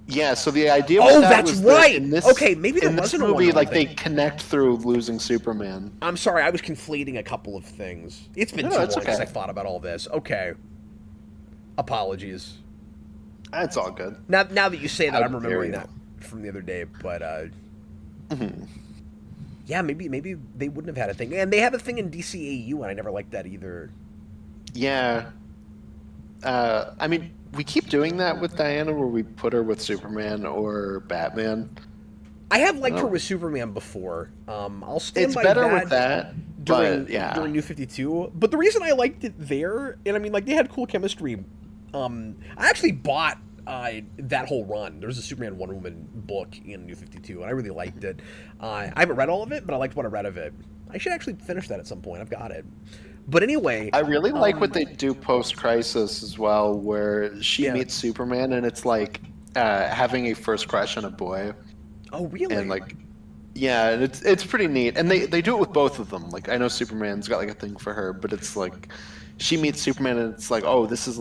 Yeah, so the idea was that's right. Okay, maybe there wasn't a movie, a they connect through losing Superman. I'm sorry, I was conflating a couple of things. It's been too long since I thought about all this. Okay, apologies. That's all good. Now that you say that, I'm remembering that from the other day. But yeah, maybe they wouldn't have had a thing, and they have a thing in DCEU, and I never liked that either. Yeah. I mean, we keep doing that with Diana, where we put her with Superman or Batman. I have liked her with Superman before. I'll stand it's by better that with that during New 52. But the reason I liked it there, and I mean, they had cool chemistry. I actually bought that whole run. There was a Superman Wonder Woman book in New 52, and I really liked it. I haven't read all of it, but I liked what I read of it. I should actually finish that at some point. I've got it. But anyway, I really like what they do post-Crisis as well, where she meets Superman, and it's having a first crush on a boy. Oh, really? And and it's pretty neat. And they do it with both of them. I know Superman's got a thing for her, but it's she meets Superman, and it's oh, this is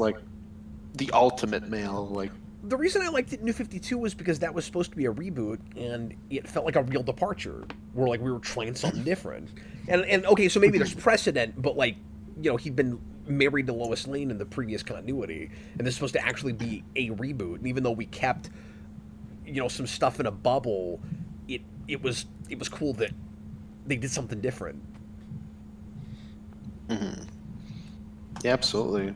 the ultimate male. The reason I liked it New 52 was because that was supposed to be a reboot, and it felt like a real departure, where we were trying something different. And okay, so maybe there's precedent, but he'd been married to Lois Lane in the previous continuity, and this is supposed to actually be a reboot. And even though we kept, some stuff in a bubble, it was cool that they did something different. Mm-hmm. Yeah, absolutely.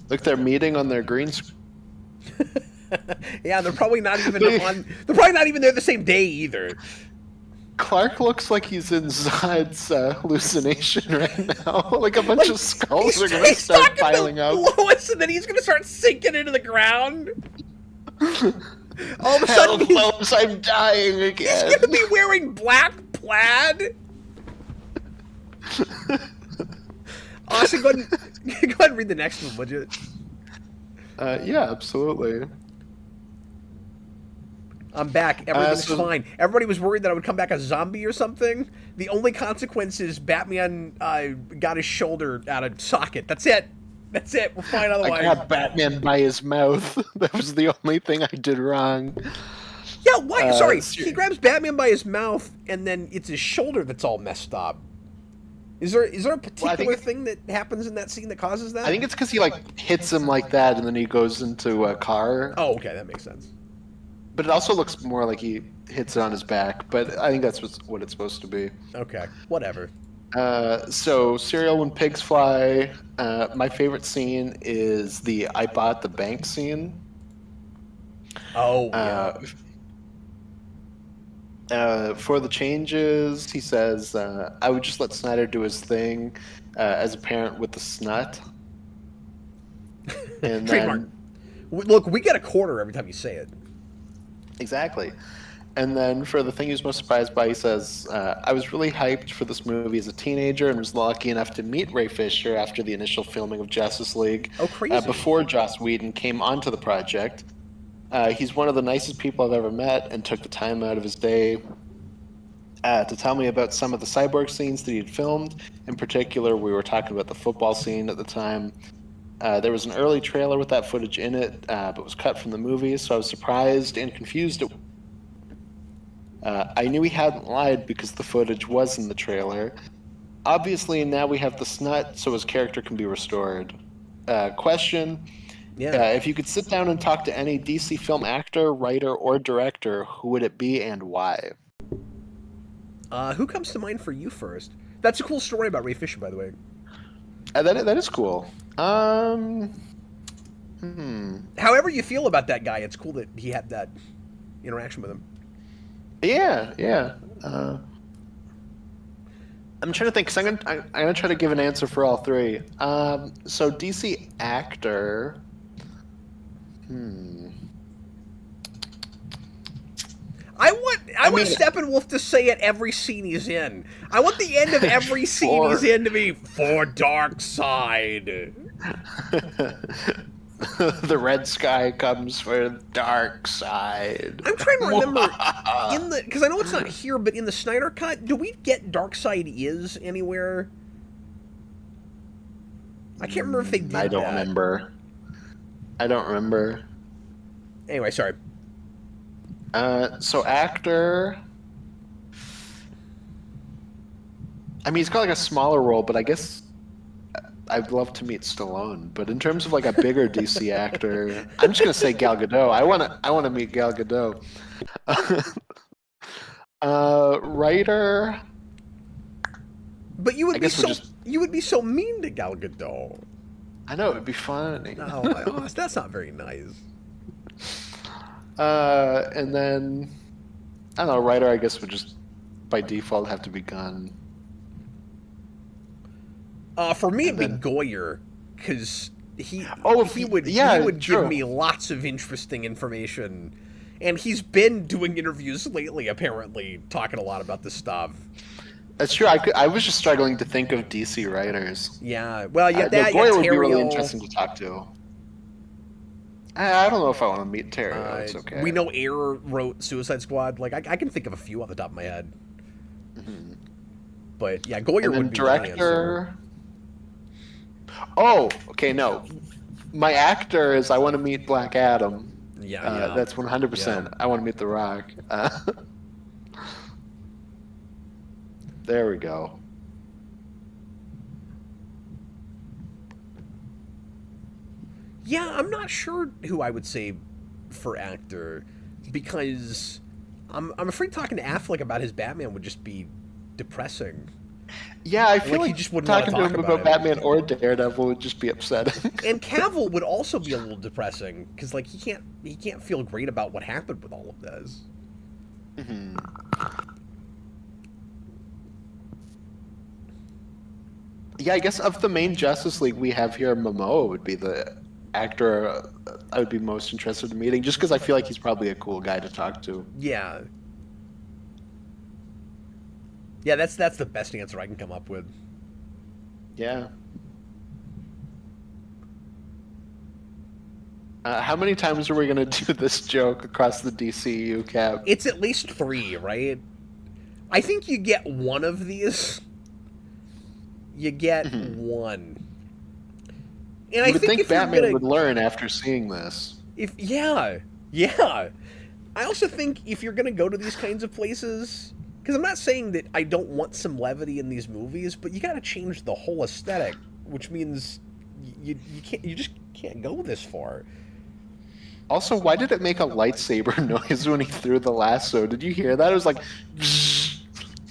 Look, they're meeting on their green screen. Yeah, they're probably not even they're probably not even there the same day either. Clark looks like he's in Zod's hallucination right now. A bunch of skulls are going to start piling up. Lois, and then he's going to start sinking into the ground. All of a sudden, Lois, I'm dying again. He's going to be wearing black plaid. Austin, go ahead and read the next one, would you? Yeah, absolutely. I'm back. Everything's fine. Everybody was worried that I would come back a zombie or something. The only consequence is Batman got his shoulder out of socket. That's it. We're fine otherwise. I got Batman by his mouth. That was the only thing I did wrong. Yeah, why? Sorry. He grabs Batman by his mouth, and then it's his shoulder that's all messed up. Is there a particular thing that happens in that scene that causes that? I think it's because he hits him like that, and then he goes into a car. Oh, okay, that makes sense. but it also looks more like he hits it on his back. But I think that's what it's supposed to be. Okay, whatever. So cereal when pigs fly. My favorite scene is the I bought the bank scene. Oh, yeah. For the changes, he says, I would just let Snyder do his thing as a parent with the snut. And Trademark. Look, we get a quarter every time you say it. Exactly. And then for the thing he was most surprised by, he says, I was really hyped for this movie as a teenager and was lucky enough to meet Ray Fisher after the initial filming of Justice League. Oh, crazy. Before Joss Whedon came onto the project. He's one of the nicest people I've ever met and took the time out of his day to tell me about some of the cyborg scenes that he'd filmed. In particular, we were talking about the football scene at the time. There was an early trailer with that footage in it, but was cut from the movie, so I was surprised and confused. I knew he hadn't lied because the footage was in the trailer. Obviously, now we have the snut, so his character can be restored. Question... Yeah. If you could sit down and talk to any DC film actor, writer, or director, who would it be and why? Who comes to mind for you first? That's a cool story about Ray Fisher, by the way. That is cool. However you feel about that guy, it's cool that he had that interaction with him. Yeah. I'm trying to think, because I'm gonna try to give an answer for all three. So DC actor. I want Steppenwolf to say it every scene he's in. I want the end of every scene he's in to be for Dark Side. The red sky comes for Dark Side. I'm trying to remember because I know it's not here, but in the Snyder Cut, do we get Dark Side is anywhere? I can't remember if they did. I don't remember. Anyway, sorry. So actor. I mean, he's got like a smaller role, but I guess I'd love to meet Stallone. But in terms of like a bigger DC actor, I'm just gonna say Gal Gadot. I wanna meet Gal Gadot. Writer. But you would be so mean to Gal Gadot. I know, it'd be funny. Oh my gosh, that's not very nice. And then I don't know, writer I guess would just by default have to be Gunn. For me, it'd be Goyer, because he would give me lots of interesting information, and he's been doing interviews lately, apparently talking a lot about this stuff. That's true. I was just struggling to think of DC writers. Yeah, well, Goyer would be really interesting to talk to. I don't know if I want to meet Terry. It's okay. We know Ayer wrote Suicide Squad. Like I can think of a few off the top of my head. Mm-hmm. But yeah, Goyer would be director. Oh, okay. No, my actor is I want to meet Black Adam. Yeah. That's 100%. Yeah. I want to meet The Rock. There we go. Yeah, I'm not sure who I would say for actor, because I'm afraid talking to Affleck about his Batman would just be depressing. Yeah, I feel like he just wouldn't talking want to him about Batman or Daredevil would just be upsetting. And Cavill would also be a little depressing, because like he can't feel great about what happened with all of this. Mm-hmm. Yeah, I guess of the main Justice League we have here, Momoa would be the actor I would be most interested in meeting, just because I feel like he's probably a cool guy to talk to. Yeah. Yeah, that's the best answer I can come up with. Yeah. How many times are we going to do this joke across the DCEU cap? It's at least 3, right? I think you get one of these. You get one. And I think Batman would learn after seeing this. Yeah. I also think if you're going to go to these kinds of places, because I'm not saying that I don't want some levity in these movies, but you got to change the whole aesthetic, which means you just can't go this far. Also, why did it make a lightsaber noise when he threw the lasso? Did you hear that? It was like,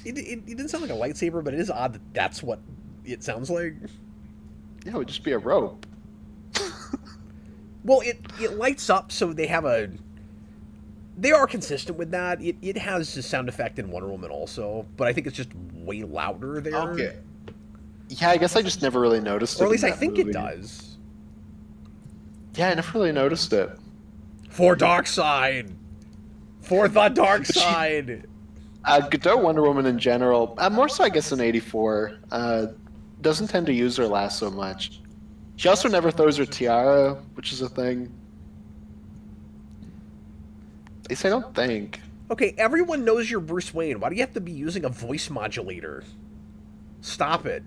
It didn't sound like a lightsaber, but it is odd that that's what it sounds like. yeah, it would just be a rope. Well, it lights up, so they have a. They are consistent with that. It has a sound effect in Wonder Woman also, but I think it's just way louder there. Okay. Yeah, I guess I just never really noticed it. Or at least in I that think movie. it does. Yeah, I never really noticed it. For dark side. For the dark side. Godot Wonder Woman in general, more so I guess in '84, doesn't tend to use her lasso much. She also never throws her tiara, which is a thing. At least I don't think. Okay, everyone knows you're Bruce Wayne. Why do you have to be using a voice modulator? Stop it.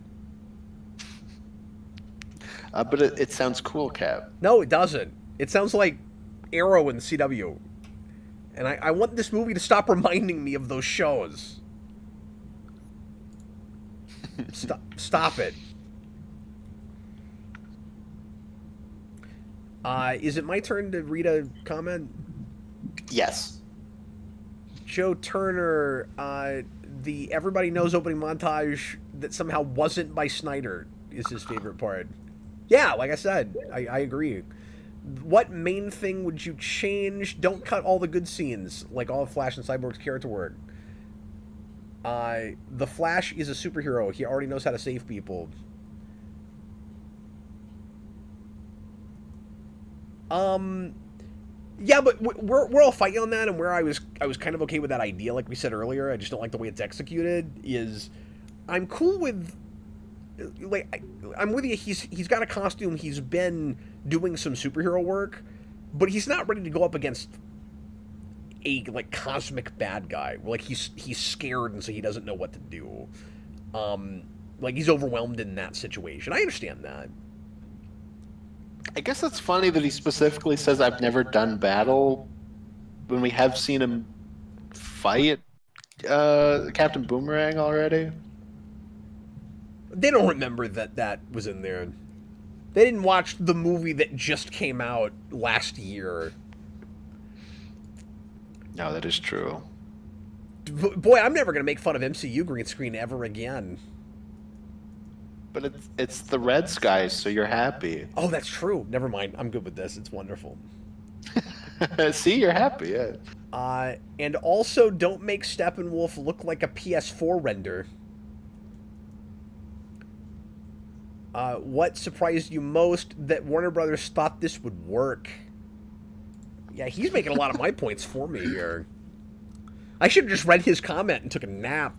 But it sounds cool, Cap. No, it doesn't. It sounds like Arrow in the CW. And I want this movie to stop reminding me of those shows. Stop it. Is it my turn to read a comment? Yes. Joe Turner, the everybody knows opening montage that somehow wasn't by Snyder is his favorite part. Yeah, like I said, I agree. What main thing would you change? Don't cut all the good scenes, like all of Flash and Cyborg's character work. The Flash is a superhero. He already knows how to save people. Yeah, but we're all fighting on that, and where I was kind of okay with that idea, like we said earlier. I just don't like the way it's executed. I'm cool with, like, I'm with you. He's got a costume. He's been doing some superhero work, but he's not ready to go up against a like cosmic bad guy. Like he's scared, and so he doesn't know what to do. Like he's overwhelmed in that situation. I understand that. I guess it's funny that he specifically says, I've never done battle, when we have seen him fight Captain Boomerang already. They don't remember that was in there. They didn't watch the movie that just came out last year. No, that is true. Boy, I'm never going to make fun of MCU green screen ever again. But it's the red skies, so you're happy. Oh, that's true. Never mind. I'm good with this. It's wonderful. See, you're happy, yeah. And also, don't make Steppenwolf look like a PS4 render. What surprised you most? That Warner Brothers thought this would work. Yeah, he's making a lot of my points for me here. I should have just read his comment and took a nap.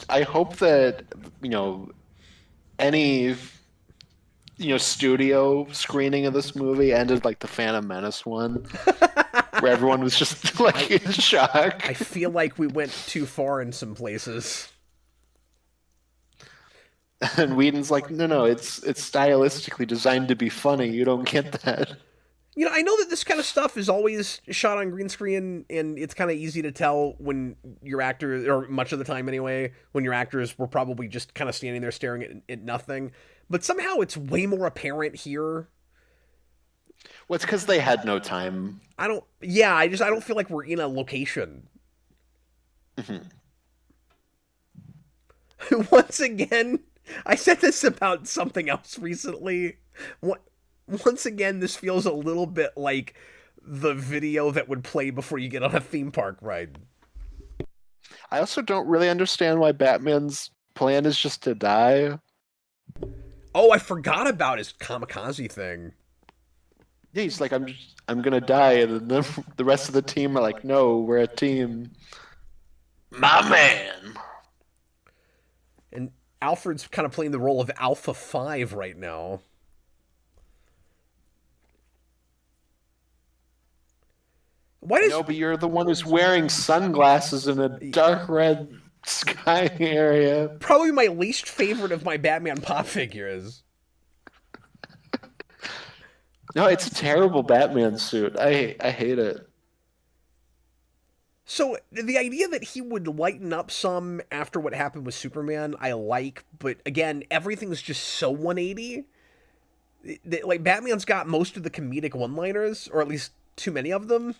I hope that, any, studio screening of this movie ended like the Phantom Menace one, where everyone was just like in shock. I feel like we went too far in some places. And Whedon's like, no, it's stylistically designed to be funny. You don't get that. I know that this kind of stuff is always shot on green screen, and it's kind of easy to tell when your actors, or much of the time anyway, when your actors were probably just kind of standing there staring at nothing. But somehow it's way more apparent here. Well, it's because they had no time. I don't feel like we're in a location. Mm-hmm. Once again, I said this about something else recently. Once again, this feels a little bit like the video that would play before you get on a theme park ride. I also don't really understand why Batman's plan is just to die. Oh, I forgot about his kamikaze thing. Yeah, he's like, I'm gonna die, and then the rest of the team are like, no, we're a team. My man. And Alfred's kind of playing the role of Alpha 5 right now. No, but you're the one who's wearing sunglasses in a dark red sky area. Probably my least favorite of my Batman pop figures. No, it's a terrible Batman suit. I hate it. So the idea that he would lighten up some after what happened with Superman, I like. But again, everything's just so 180. Like Batman's got most of the comedic one-liners, or at least too many of them,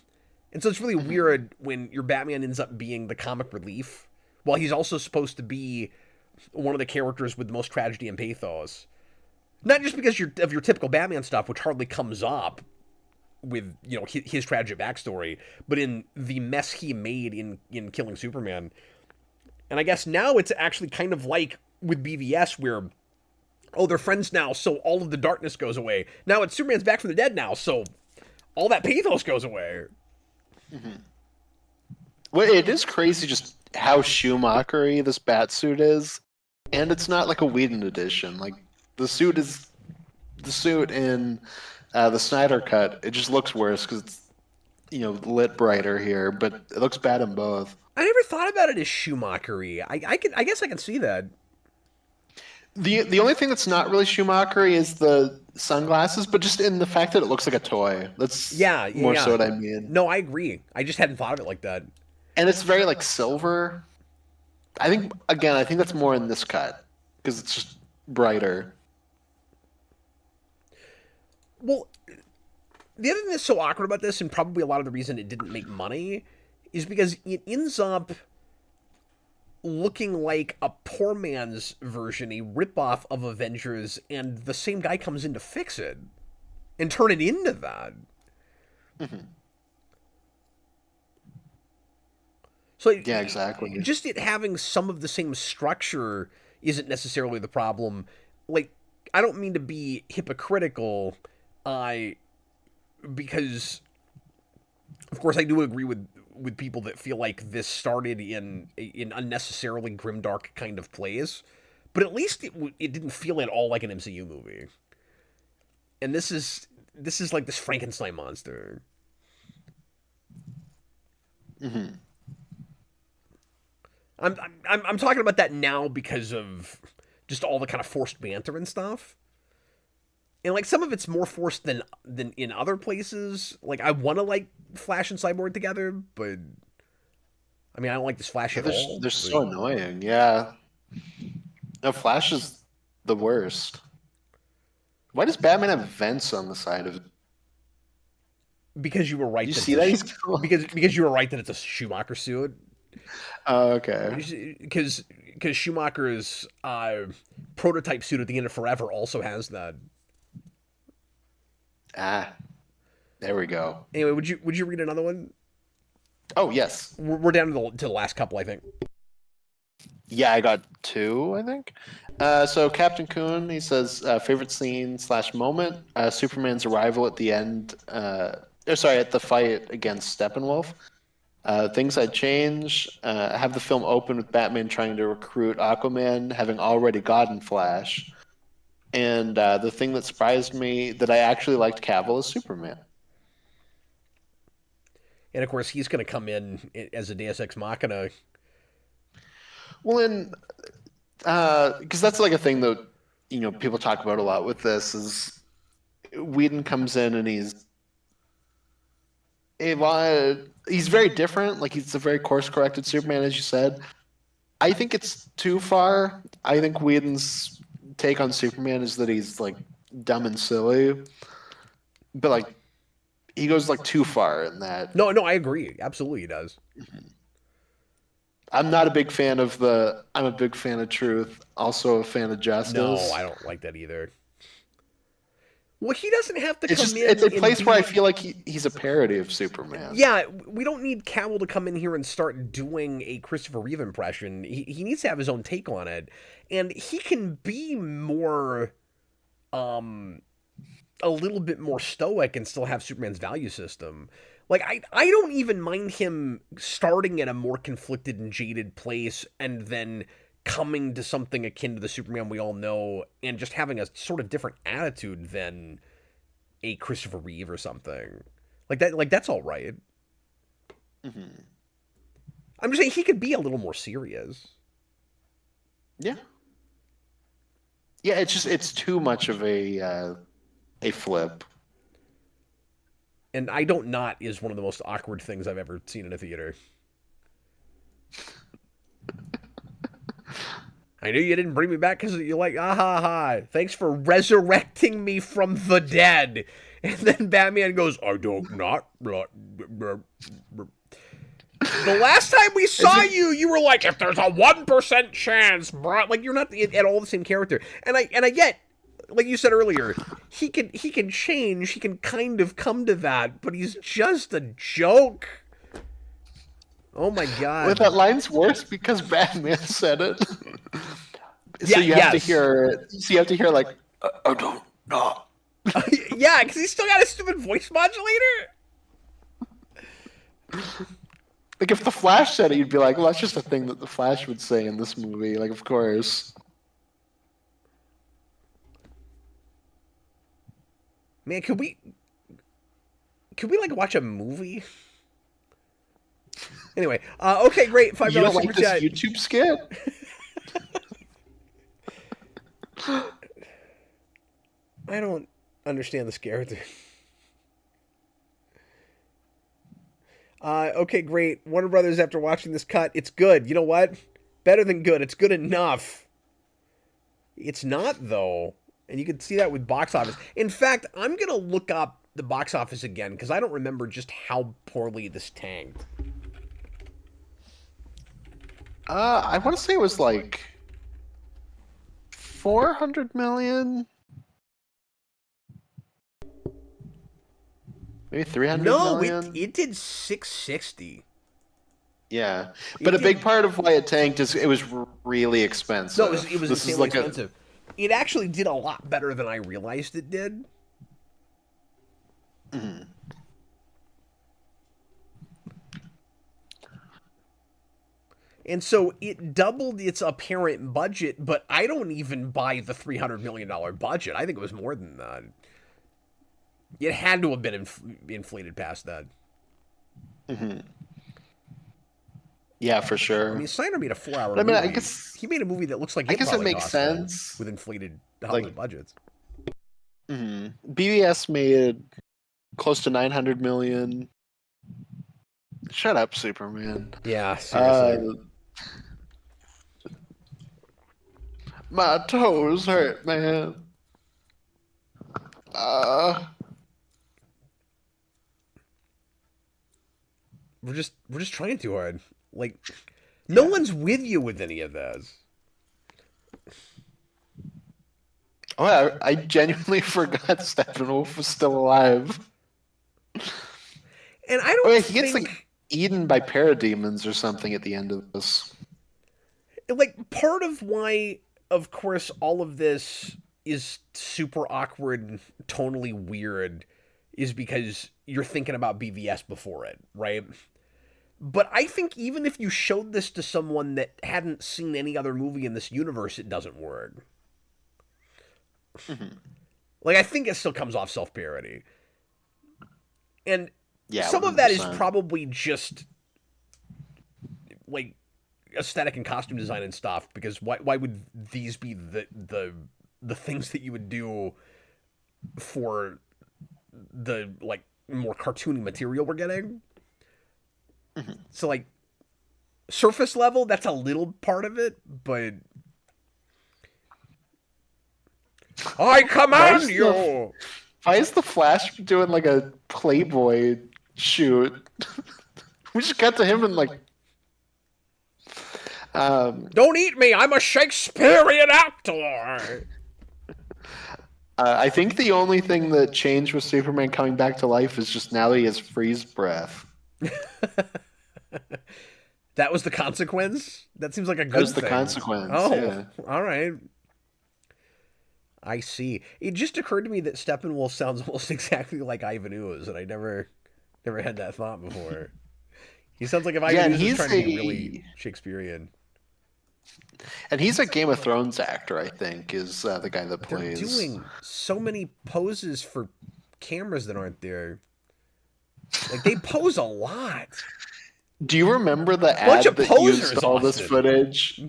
and so it's really weird when your Batman ends up being the comic relief, while he's also supposed to be one of the characters with the most tragedy and pathos. Not just because of your typical Batman stuff, which hardly comes up with his tragic backstory, but in the mess he made in killing Superman. And I guess now it's actually kind of like with BVS, where they're friends now, so all of the darkness goes away. Now it's Superman's back from the dead now, so all that pathos goes away. Well, it is crazy just how Schumacher-y this Batsuit is, and it's not like a Whedon edition. Like the suit in the Snyder cut. It just looks worse because it's lit brighter here, but it looks bad in both. I never thought about it as Schumacher-y. I guess I can see that. The only thing that's not really Schumacher is the sunglasses, but just in the fact that it looks like a toy. That's more so what I mean. No, I agree. I just hadn't thought of it like that. And it's very like silver. I think that's more in this cut because it's just brighter. Well, the other thing that's so awkward about this, and probably a lot of the reason it didn't make money, is because it ends up looking like a poor man's version, a ripoff of Avengers, and the same guy comes in to fix it and turn it into that. So yeah, exactly. Just it having some of the same structure isn't necessarily the problem. Like, I don't mean to be hypocritical, because of course I do agree with people that feel like this started in unnecessarily grimdark kind of plays, but at least it didn't feel at all like an MCU movie. And this is like this Frankenstein monster. I'm talking about that now because of just all the kind of forced banter and stuff. And like some of it's more forced than in other places. Like I want to like Flash and Cyborg together, but I mean I don't like this Flash at all. They're so annoying. Yeah. No, Flash is the worst. Why does Batman have vents on the side of it? Because you were right. You see that? Because you were right that it's a Schumacher suit. Oh, okay. Because Schumacher's prototype suit at the end of Forever also has that. Ah, there we go. Anyway, would you read another one? Oh yes. We're down to the last couple, I think. Yeah, I got two, I think. So Captain Coon, he says favorite scene / moment: Superman's arrival at the end. At the fight against Steppenwolf. Things I'd change: have the film open with Batman trying to recruit Aquaman, having already gotten Flash. And the thing that surprised me, that I actually liked Cavill as Superman. And of course, he's going to come in as a Deus Ex Machina. Well, and because that's like a thing that people talk about a lot with this is Whedon comes in and he's very different. Like he's a very course-corrected Superman, as you said. I think it's too far. I think Whedon's take on Superman is that he's like dumb and silly, but like he goes like too far in that. No, I agree. Absolutely, he does. I'm not a big fan of I'm a big fan of truth. Also a fan of justice. No, I don't like that either. Well, he doesn't have to come in. It's a place where I feel like he's a parody of Superman. Yeah, we don't need Cavill to come in here and start doing a Christopher Reeve impression. He needs to have his own take on it. And he can be more, a little bit more stoic and still have Superman's value system. Like, I don't even mind him starting at a more conflicted and jaded place and then coming to something akin to the Superman we all know and just having a sort of different attitude than a Christopher Reeve or something. Like that's all right. I'm just saying he could be a little more serious. Yeah. Yeah, it's too much of a flip. And I Don't Not is one of the most awkward things I've ever seen in a theater. I knew you didn't bring me back because you like, ah ha ha. Thanks for resurrecting me from the dead. And then Batman goes, I don't not. The last time we saw you, you were like, if there's a 1% chance, bro. Like, you're not at all the same character. And I get, like you said earlier, he can change, he can kind of come to that, but he's just a joke. Oh my god. Well, that line's worse because Batman said it. Yeah, so you have to hear. So you have to hear like, I don't know. Yeah, because he's still got a stupid voice modulator. Like if the Flash said it, you'd be like, well, that's just a thing that the Flash would say in this movie. Like, of course. Man, could we like watch a movie? Anyway, okay, great. $5 You don't super like this chat. YouTube skit? I don't understand this character. Okay, great. Warner Brothers, after watching this cut, it's good. You know what? Better than good. It's good enough. It's not, though. And you can see that with box office. In fact, I'm going to look up the box office again because I don't remember just how poorly this tanked. I want to say it was like 400 million. Maybe 300 million? No, it did 660. Yeah. But a big part of why it tanked is it was really expensive. No, it was insanely expensive. It actually did a lot better than I realized it did. Mm-hmm. And so it doubled its apparent budget, but I don't even buy the $300 million budget. I think it was more than that. It had to have been inflated past that. Mm-hmm. Yeah, for sure. I mean, Snyder made a 4-hour movie. I guess he made a movie that looks like I guess it makes sense with inflated Hollywood budgets. Mm-hmm. BVS made close to 900 million. Shut up, Superman. Yeah, seriously. My toes hurt, man. We're just trying too hard. Like, no one's with you with any of this. Oh, I genuinely forgot Steppenwolf was still alive. And I don't he gets like eaten by parademons or something at the end of this. Like, part of why, of course, all of this is super awkward and tonally weird is because you're thinking about BVS before it, right? But I think even if you showed this to someone that hadn't seen any other movie in this universe, it doesn't work. Mm-hmm. Like, I think it still comes off self-parody. And yeah, some 100%. of that is probably just, like, aesthetic and costume design and stuff, because why would these be the things that you would do for the, like, more cartoony material we're getting? Mm-hmm. So, like, surface level, that's a little part of it, but I command you! Why is the Flash doing, like, a Playboy shoot? We just got to him and, like... Don't eat me! I'm a Shakespearean actor! I think the only thing that changed with Superman coming back to life is just now that he has freeze breath. That was the consequence? That seems like a good thing. That was the consequence, Oh, yeah. All right. I see. It just occurred to me that Steppenwolf sounds almost exactly like Ivan Ooze, and I never had that thought before. He sounds like if Ivan Ooze was trying to be really Shakespearean. And he's a Game of Thrones actor, I think, is the guy that plays. They're doing so many poses for cameras that aren't there. Like, they pose a lot. Do you remember the ad that used all this footage?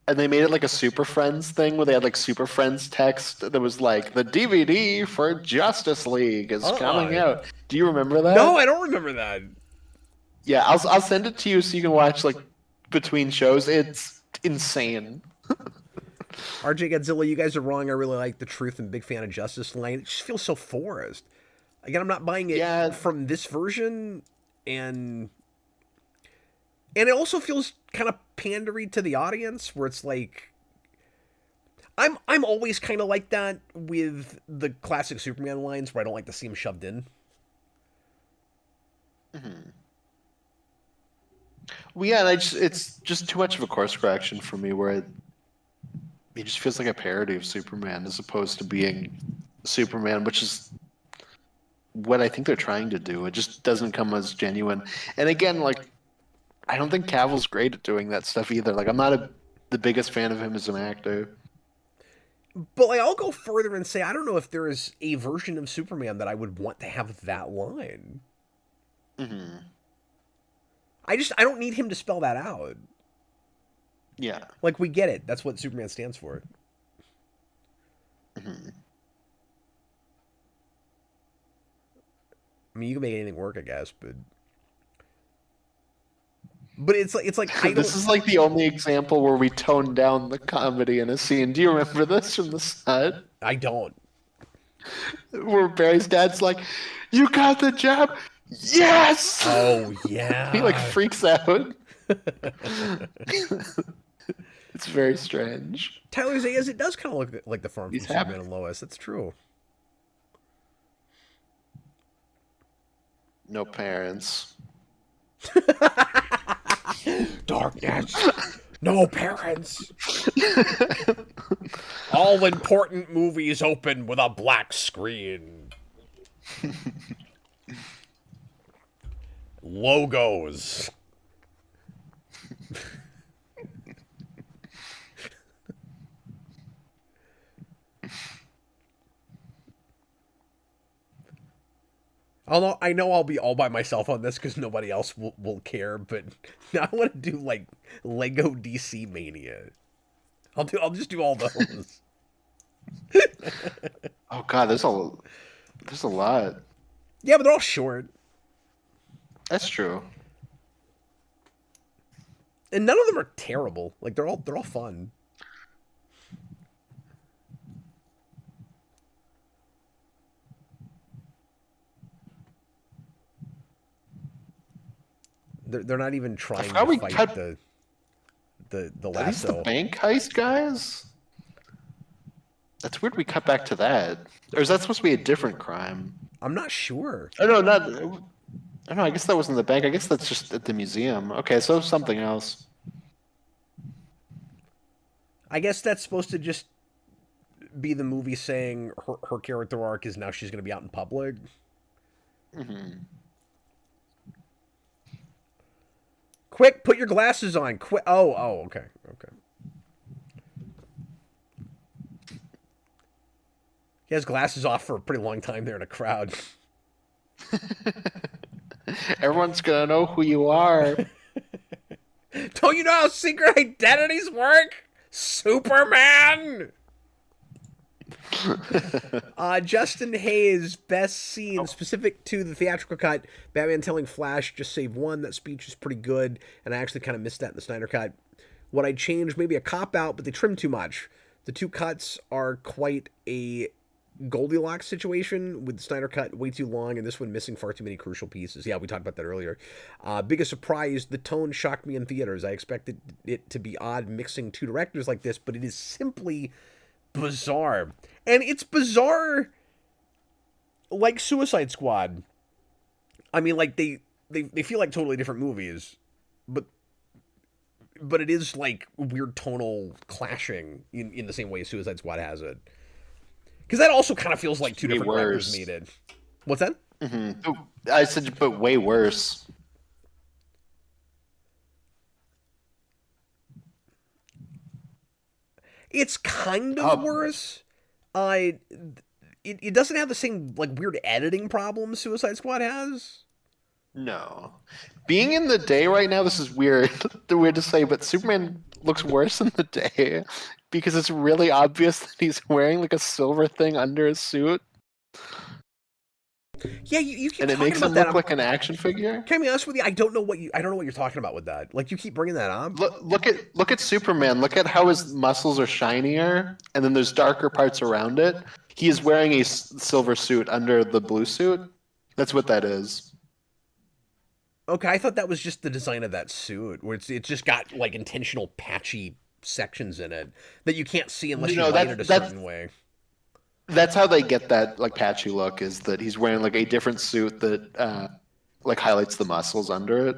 And they made it like a Super Friends thing where they had like Super Friends text that was like, the DVD for Justice League is coming out. Do you remember that? No, I don't remember that. Yeah, I'll send it to you so you can watch like between shows. It's insane. RJ Godzilla, you guys are wrong. I really like The Truth and big fan of Justice Line. It just feels so forced. Again, I'm not buying it Yeah. from this version, and it also feels kind of pandery to the audience, where it's like I'm always kind of like that with the classic Superman lines, where I don't like to see them shoved in. Well, yeah, and it's just too much of a course correction for me, where it just feels like a parody of Superman as opposed to being Superman, which is what I think they're trying to do. It just doesn't come as genuine. And again, like, I don't think Cavill's great at doing that stuff either. Like, I'm not the biggest fan of him as an actor. But like, I'll go further and say I don't know if there is a version of Superman that I would want to have that line. I don't need him to spell that out. Yeah. Like, we get it. That's what Superman stands for. I mean, you can make anything work, I guess, but it's like I This is like the only example where we toned down the comedy in a scene. Do you remember this from the set? I don't. Where Barry's dad's like, "You got the job." Yes! Oh yeah. He like freaks out. It's very strange. Tyler Zayas, it does kind of look like the farm He's from happy. Superman and Lois. That's true. No parents. Darkness. No parents. All important movies open with a black screen. Logos. I know I'll be all by myself on this because nobody else will care, but now I want to do like Lego DC Mania. I'll just do all those. Oh god, there's a lot. Yeah, but they're all short, That's true. and none of them are terrible. Like they're all fun. They're not even trying forgot we to fight cut- the Are these the lasso. bank heist guys? That's weird we cut back to that. Or is that supposed to be a different crime? I'm not sure. Oh no, not. Oh no, I guess that wasn't the bank. I guess that's just at the museum. Okay, so something else. I guess that's supposed to just be the movie saying her character arc is now she's going to be out in public. Quick, put your glasses on. Quick. Oh, okay. He has glasses off for a pretty long time there in a crowd. Everyone's gonna know who you are. Don't you know how secret identities work? Superman! Justin Hayes, best scene specific to the theatrical cut. Batman telling Flash, just save one. That speech is pretty good, and I actually kind of missed that in the Snyder cut. What I'd change, maybe a cop-out, but they trimmed too much. The two cuts are quite a Goldilocks situation, with the Snyder cut way too long and this one missing far too many crucial pieces. Yeah, we talked about that earlier. Biggest surprise, the tone shocked me in theaters. I expected it to be odd mixing two directors like this, but it is simply bizarre. And it's bizarre like Suicide Squad. I mean, like, they feel like totally different movies, but it is like weird tonal clashing in the same way Suicide Squad has it. Because that also kind of feels like two different directors made it. What's that? I said, but way worse. It's kind of worse. It doesn't have the same like weird editing problems Suicide Squad has. No. Being in the day right now, this is weird. Weird to say, but Superman looks worse in the day because it's really obvious that he's wearing like a silver thing under his suit. Yeah, you keep and it talking makes about him that. look like an action figure. Can I be honest with you? I don't know what you're talking about with that. Like you keep bringing that up. Look at Superman. Look at how his muscles are shinier, and then there's darker parts around it. He is wearing a silver suit under the blue suit. That's what that is. Okay, I thought that was just the design of that suit, where it's just got like intentional patchy sections in it that you can't see unless you No, light it a certain way. that's how they get that like patchy look. Is that he's wearing like a different suit that like highlights the muscles under it.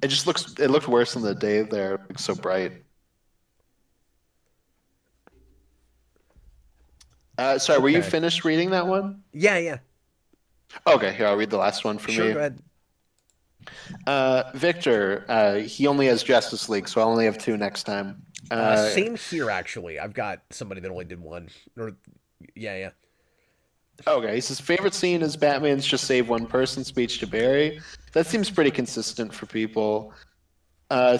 It looked worse in the day there. It looks so bright. Sorry, were you Okay. finished reading that one? Yeah, yeah. Okay, here I'll read the last one for Sure, me. go ahead. Victor, he only has Justice League, so I'll only have two next time. Same here, actually. I've got somebody that only did one. Or, yeah, yeah. Okay, he says favorite scene is Batman's just save one person speech to Barry. That seems pretty consistent for people.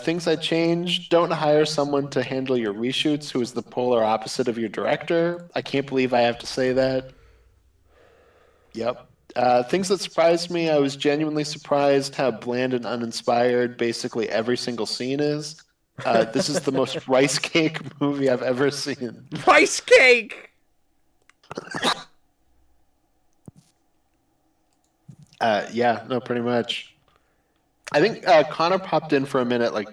Things I change: don't hire someone to handle your reshoots who is the polar opposite of your director. I can't believe I have to say that. Yep. Things that surprised me: I was genuinely surprised how bland and uninspired basically every single scene is. This is the most rice cake movie I've ever seen. Rice cake! Yeah, no, pretty much. I think Konnor popped in for a minute, like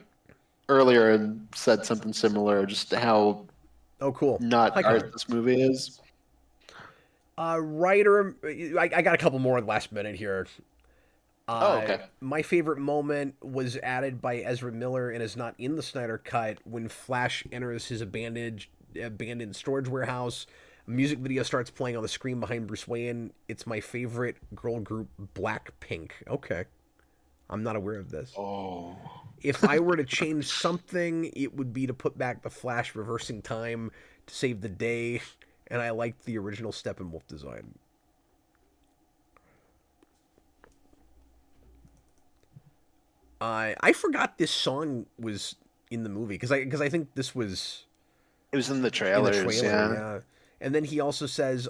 earlier, and said something similar. Just how Oh, cool. not Hi, art Connor. this movie is. Writer, I got a couple more last minute here. Oh, okay. My favorite moment was added by Ezra Miller and is not in the Snyder Cut when Flash enters his abandoned storage warehouse. A music video starts playing on the screen behind Bruce Wayne. It's my favorite girl group, Blackpink. Okay. I'm not aware of this. Oh. If I were to change something, it would be to put back the Flash reversing time to save the day, and I liked the original Steppenwolf design. I forgot this song was in the movie because I think this was It was in the in the trailers, trailer. yeah. Yeah, and then he also says,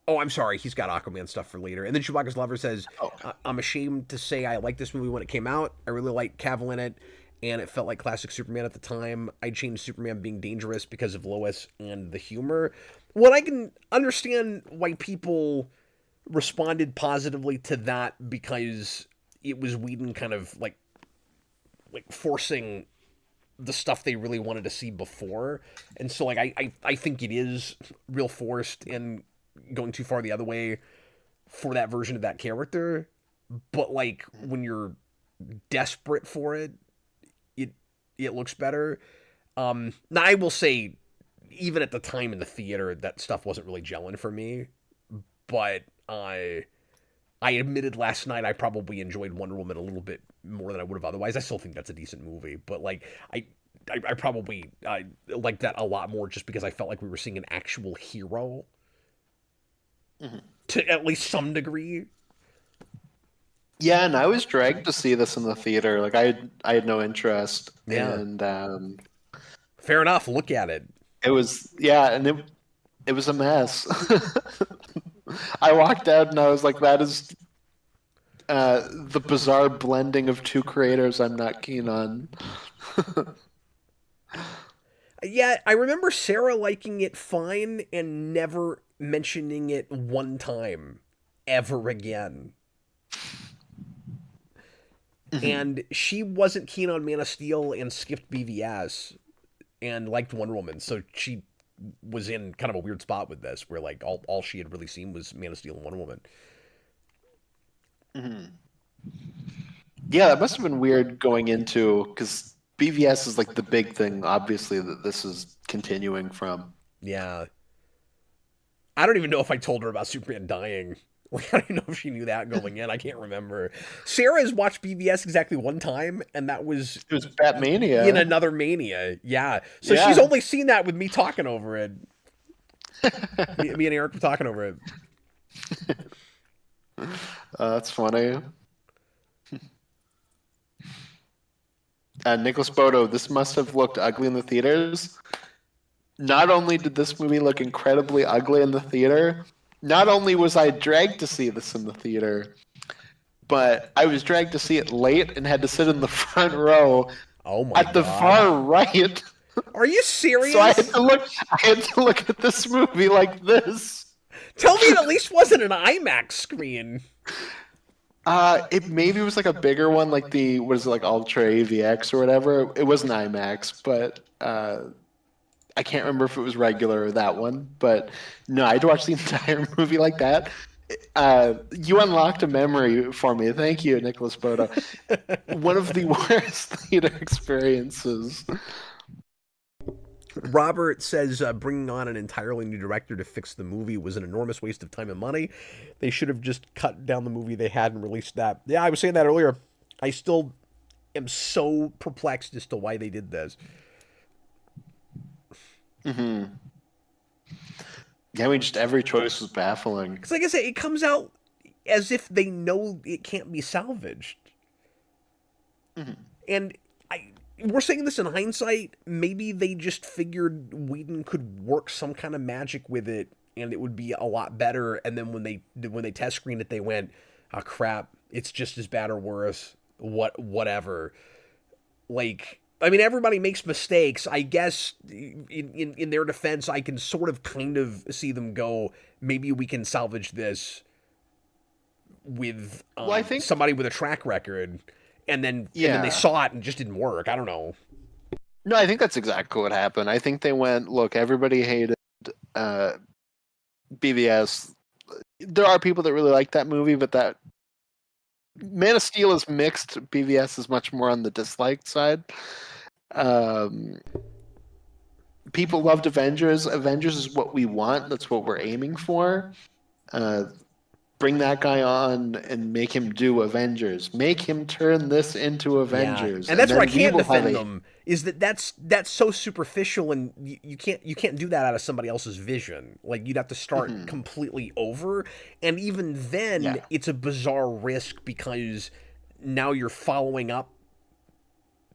"Oh, I'm sorry, he's got Aquaman stuff for later." And then Chewbacca's lover says, Oh. "I'm ashamed to say I liked this movie when it came out. I really liked Cavill in it, and it felt like classic Superman at the time. I changed Superman being dangerous because of Lois and the humor." Well, I can understand why people responded positively to that because it was Whedon kind of like forcing the stuff they really wanted to see before. And so like I think it is real forced and going too far the other way for that version of that character. But like when you're desperate for it, it looks better. Now I will say even at the time in the theater that stuff wasn't really gelling for me. But I admitted last night I probably enjoyed Wonder Woman a little bit more than I would have otherwise. I still think that's a decent movie, but like I probably liked that a lot more just because I felt like we were seeing an actual hero to at least some degree. Yeah, and I was dragged to see this in the theater. Like I had no interest, Yeah. and Fair enough. Look at it. it was and it was a mess. I walked out and I was like, that is the bizarre blending of two creators I'm not keen on. Yeah, I remember Sarah liking it fine and never mentioning it one time ever again. And she wasn't keen on Man of Steel and skipped BVS and liked Wonder Woman. So she was in kind of a weird spot with this where like all she had really seen was Man of Steel and Wonder Woman. Yeah, that must have been weird going into, because BVS is like the big thing, obviously, that this is continuing from. Yeah. I don't even know if I told her about Superman dying. Like, I don't even know if she knew that going in. I can't remember. Sarah has watched BVS exactly one time, and that was It was Batmania. in another Mania. Yeah. So Yeah. she's only seen that with me talking over it. Me and Eric were talking over it. That's funny. Nicholas Bodo, this must have looked ugly in the theaters. Not only did this movie look incredibly ugly in the theater, not only was I dragged to see this in the theater, but I was dragged to see it late and had to sit in the front row Oh my at the god. far right. Are you So I had serious? to look. I had to look at this movie like this. Tell me it at least wasn't an IMAX screen. It maybe was like a bigger one, like the what is it, like Ultra AVX or whatever. It wasn't IMAX, but I can't remember if it was regular or that one. But no, I had to watch the entire movie like that. You unlocked a memory for me. Thank you, Nicholas Bodo. One of the worst theater experiences. Robert says bringing on an entirely new director to fix the movie was an enormous waste of time and money. They should have just cut down the movie they had and released that. Yeah, I was saying that earlier. I still am so perplexed as to why they did this. Yeah, I mean, just every choice was baffling. Because, like I said, it comes out as if they know it can't be salvaged. And we're saying this in hindsight. Maybe they just figured Whedon could work some kind of magic with it, and it would be a lot better. And then when they test screened it, they went, "Oh crap! It's just as bad or worse. Whatever." Like, I mean, everybody makes mistakes. I guess in their defense, I can sort of kind of see them go, maybe we can salvage this with Well, I think somebody with a track record, and then yeah. they saw it and it just didn't work. I don't know. No, I think that's exactly what happened. I think they went, look, everybody hated BVS. There are people that really like that movie, but that Man of Steel is mixed. BVS is much more on the disliked side. People loved Avengers. Avengers is what we want. That's what we're aiming for. Bring that guy on and make him do Avengers. Make him turn this into Avengers. Yeah. And that's where I then we can't will have defend them. Is that's so superficial, and you can't do that out of somebody else's vision. Like, you'd have to start completely over, and even then, it's a bizarre risk because now you're following up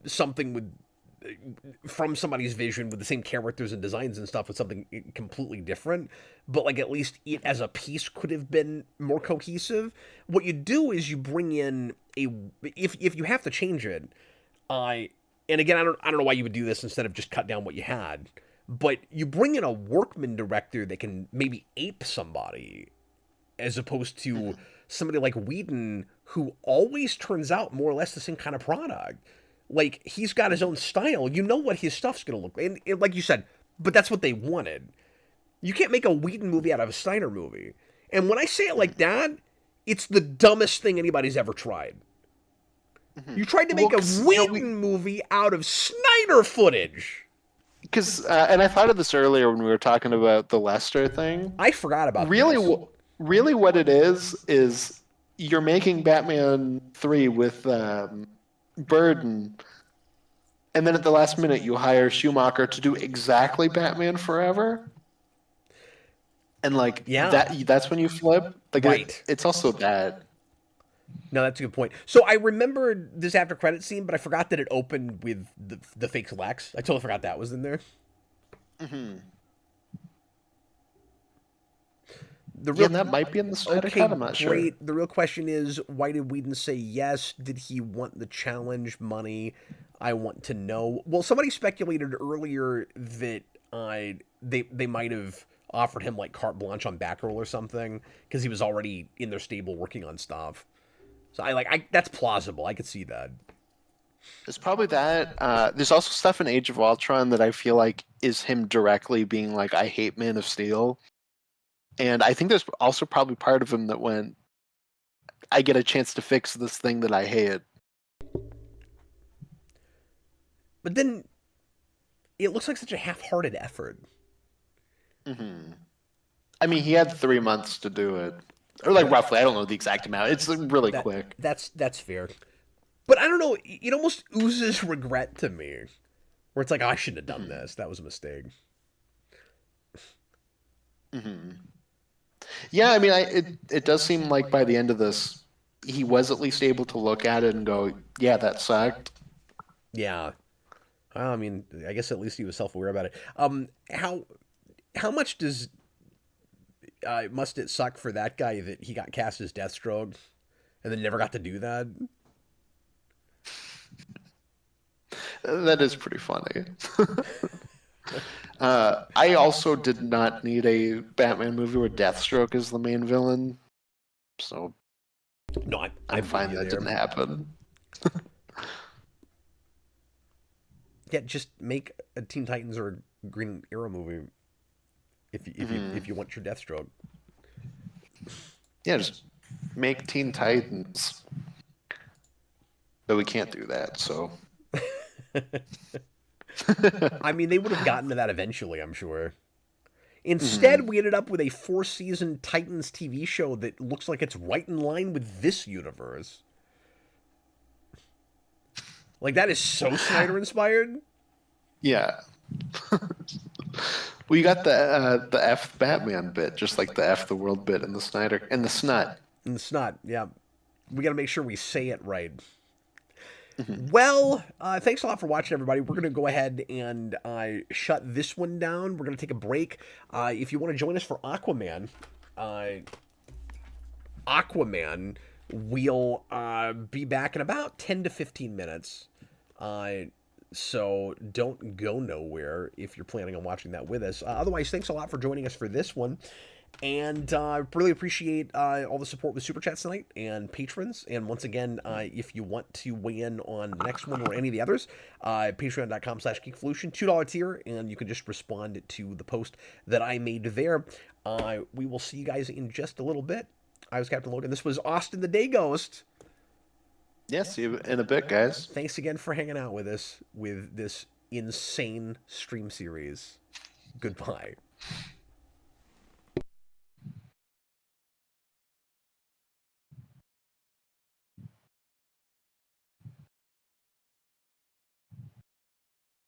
something with from somebody's vision with the same characters and designs and stuff with something completely different, but like at least it as a piece could have been more cohesive. What you do is you bring in a if you have to change it, and again, I don't know why you would do this instead of just cut down what you had, but you bring in a workman director that can maybe ape somebody as opposed to somebody like Whedon, who always turns out more or less the same kind of product. Like, he's got his own style. You know what his stuff's going to look like. And like you said, but that's what they wanted. You can't make a Whedon movie out of a Snyder movie. And when I say it like that, it's the dumbest thing anybody's ever tried. You tried to make a Whedon movie out of Snyder footage. Because, and I thought of this earlier when we were talking about the Lester thing. I forgot about this. Really what it is you're making Batman 3 with Burden, and then at the last minute you hire Schumacher to do exactly Batman Forever, and like that's when you flip. Like, right. It's also that. No, that's a good point. So I remembered this after credit scene, but I forgot that it opened with the fake Lex. I totally forgot that was in there. That might be in the Snyder Cut. I'm not sure. The real question is, why did Whedon say yes? Did he want the challenge money? I want to know. Well, somebody speculated earlier that they might have offered him like carte blanche on Batgirl or something because he was already in their stable working on stuff. So that's plausible. I could see that. It's probably that. There's also stuff in Age of Ultron that I feel like is him directly being like, I hate Man of Steel. And I think there's also probably part of him that went, I get a chance to fix this thing that I hate. But then it looks like such a half-hearted effort. I mean, he had 3 months to do it. Or like roughly, I don't know the exact amount. It's really quick. That's fair. But I don't know, it almost oozes regret to me. Where it's like, oh, I shouldn't have done this. That was a mistake. Yeah, I mean, it does seem like by the end of this, he was at least able to look at it and go, yeah, that sucked. Yeah. I mean, I guess at least he was self-aware about it. How much does Must it suck for that guy that he got cast as Deathstroke and then never got to do that? That is pretty funny. I also did not need a Batman movie where Deathstroke is the main villain, so No, I'm fine that didn't happen. Yeah, just make a Teen Titans or a Green Arrow movie if you want your Deathstroke. Yeah, just make Teen Titans. But we can't do that, so. I mean, they would have gotten to that eventually, I'm sure. Instead, we ended up with a 4-season Titans TV show that looks like it's right in line with this universe. Like, that is so Snyder inspired. Yeah. Well, you got the F Batman bit, just like the F the world bit in the Snyder and the Snot. And the Snot, yeah. We got to make sure we say it right. Well, thanks a lot for watching, everybody. We're going to go ahead and shut this one down. We're going to take a break. If you want to join us for Aquaman, we'll be back in about 10 to 15 minutes. So don't go nowhere if you're planning on watching that with us. Otherwise, thanks a lot for joining us for this one. And really appreciate all the support with Super Chats tonight and patrons. And once again, if you want to weigh in on the next one or any of the others, patreon.com/geekvolution, $2 tier, and you can just respond to the post that I made there. We will see you guys in just a little bit. I was Captain Logan. This was Austin the Day Ghost. Yes, see you in a bit, guys. Thanks again for hanging out with us with this insane stream series. Goodbye.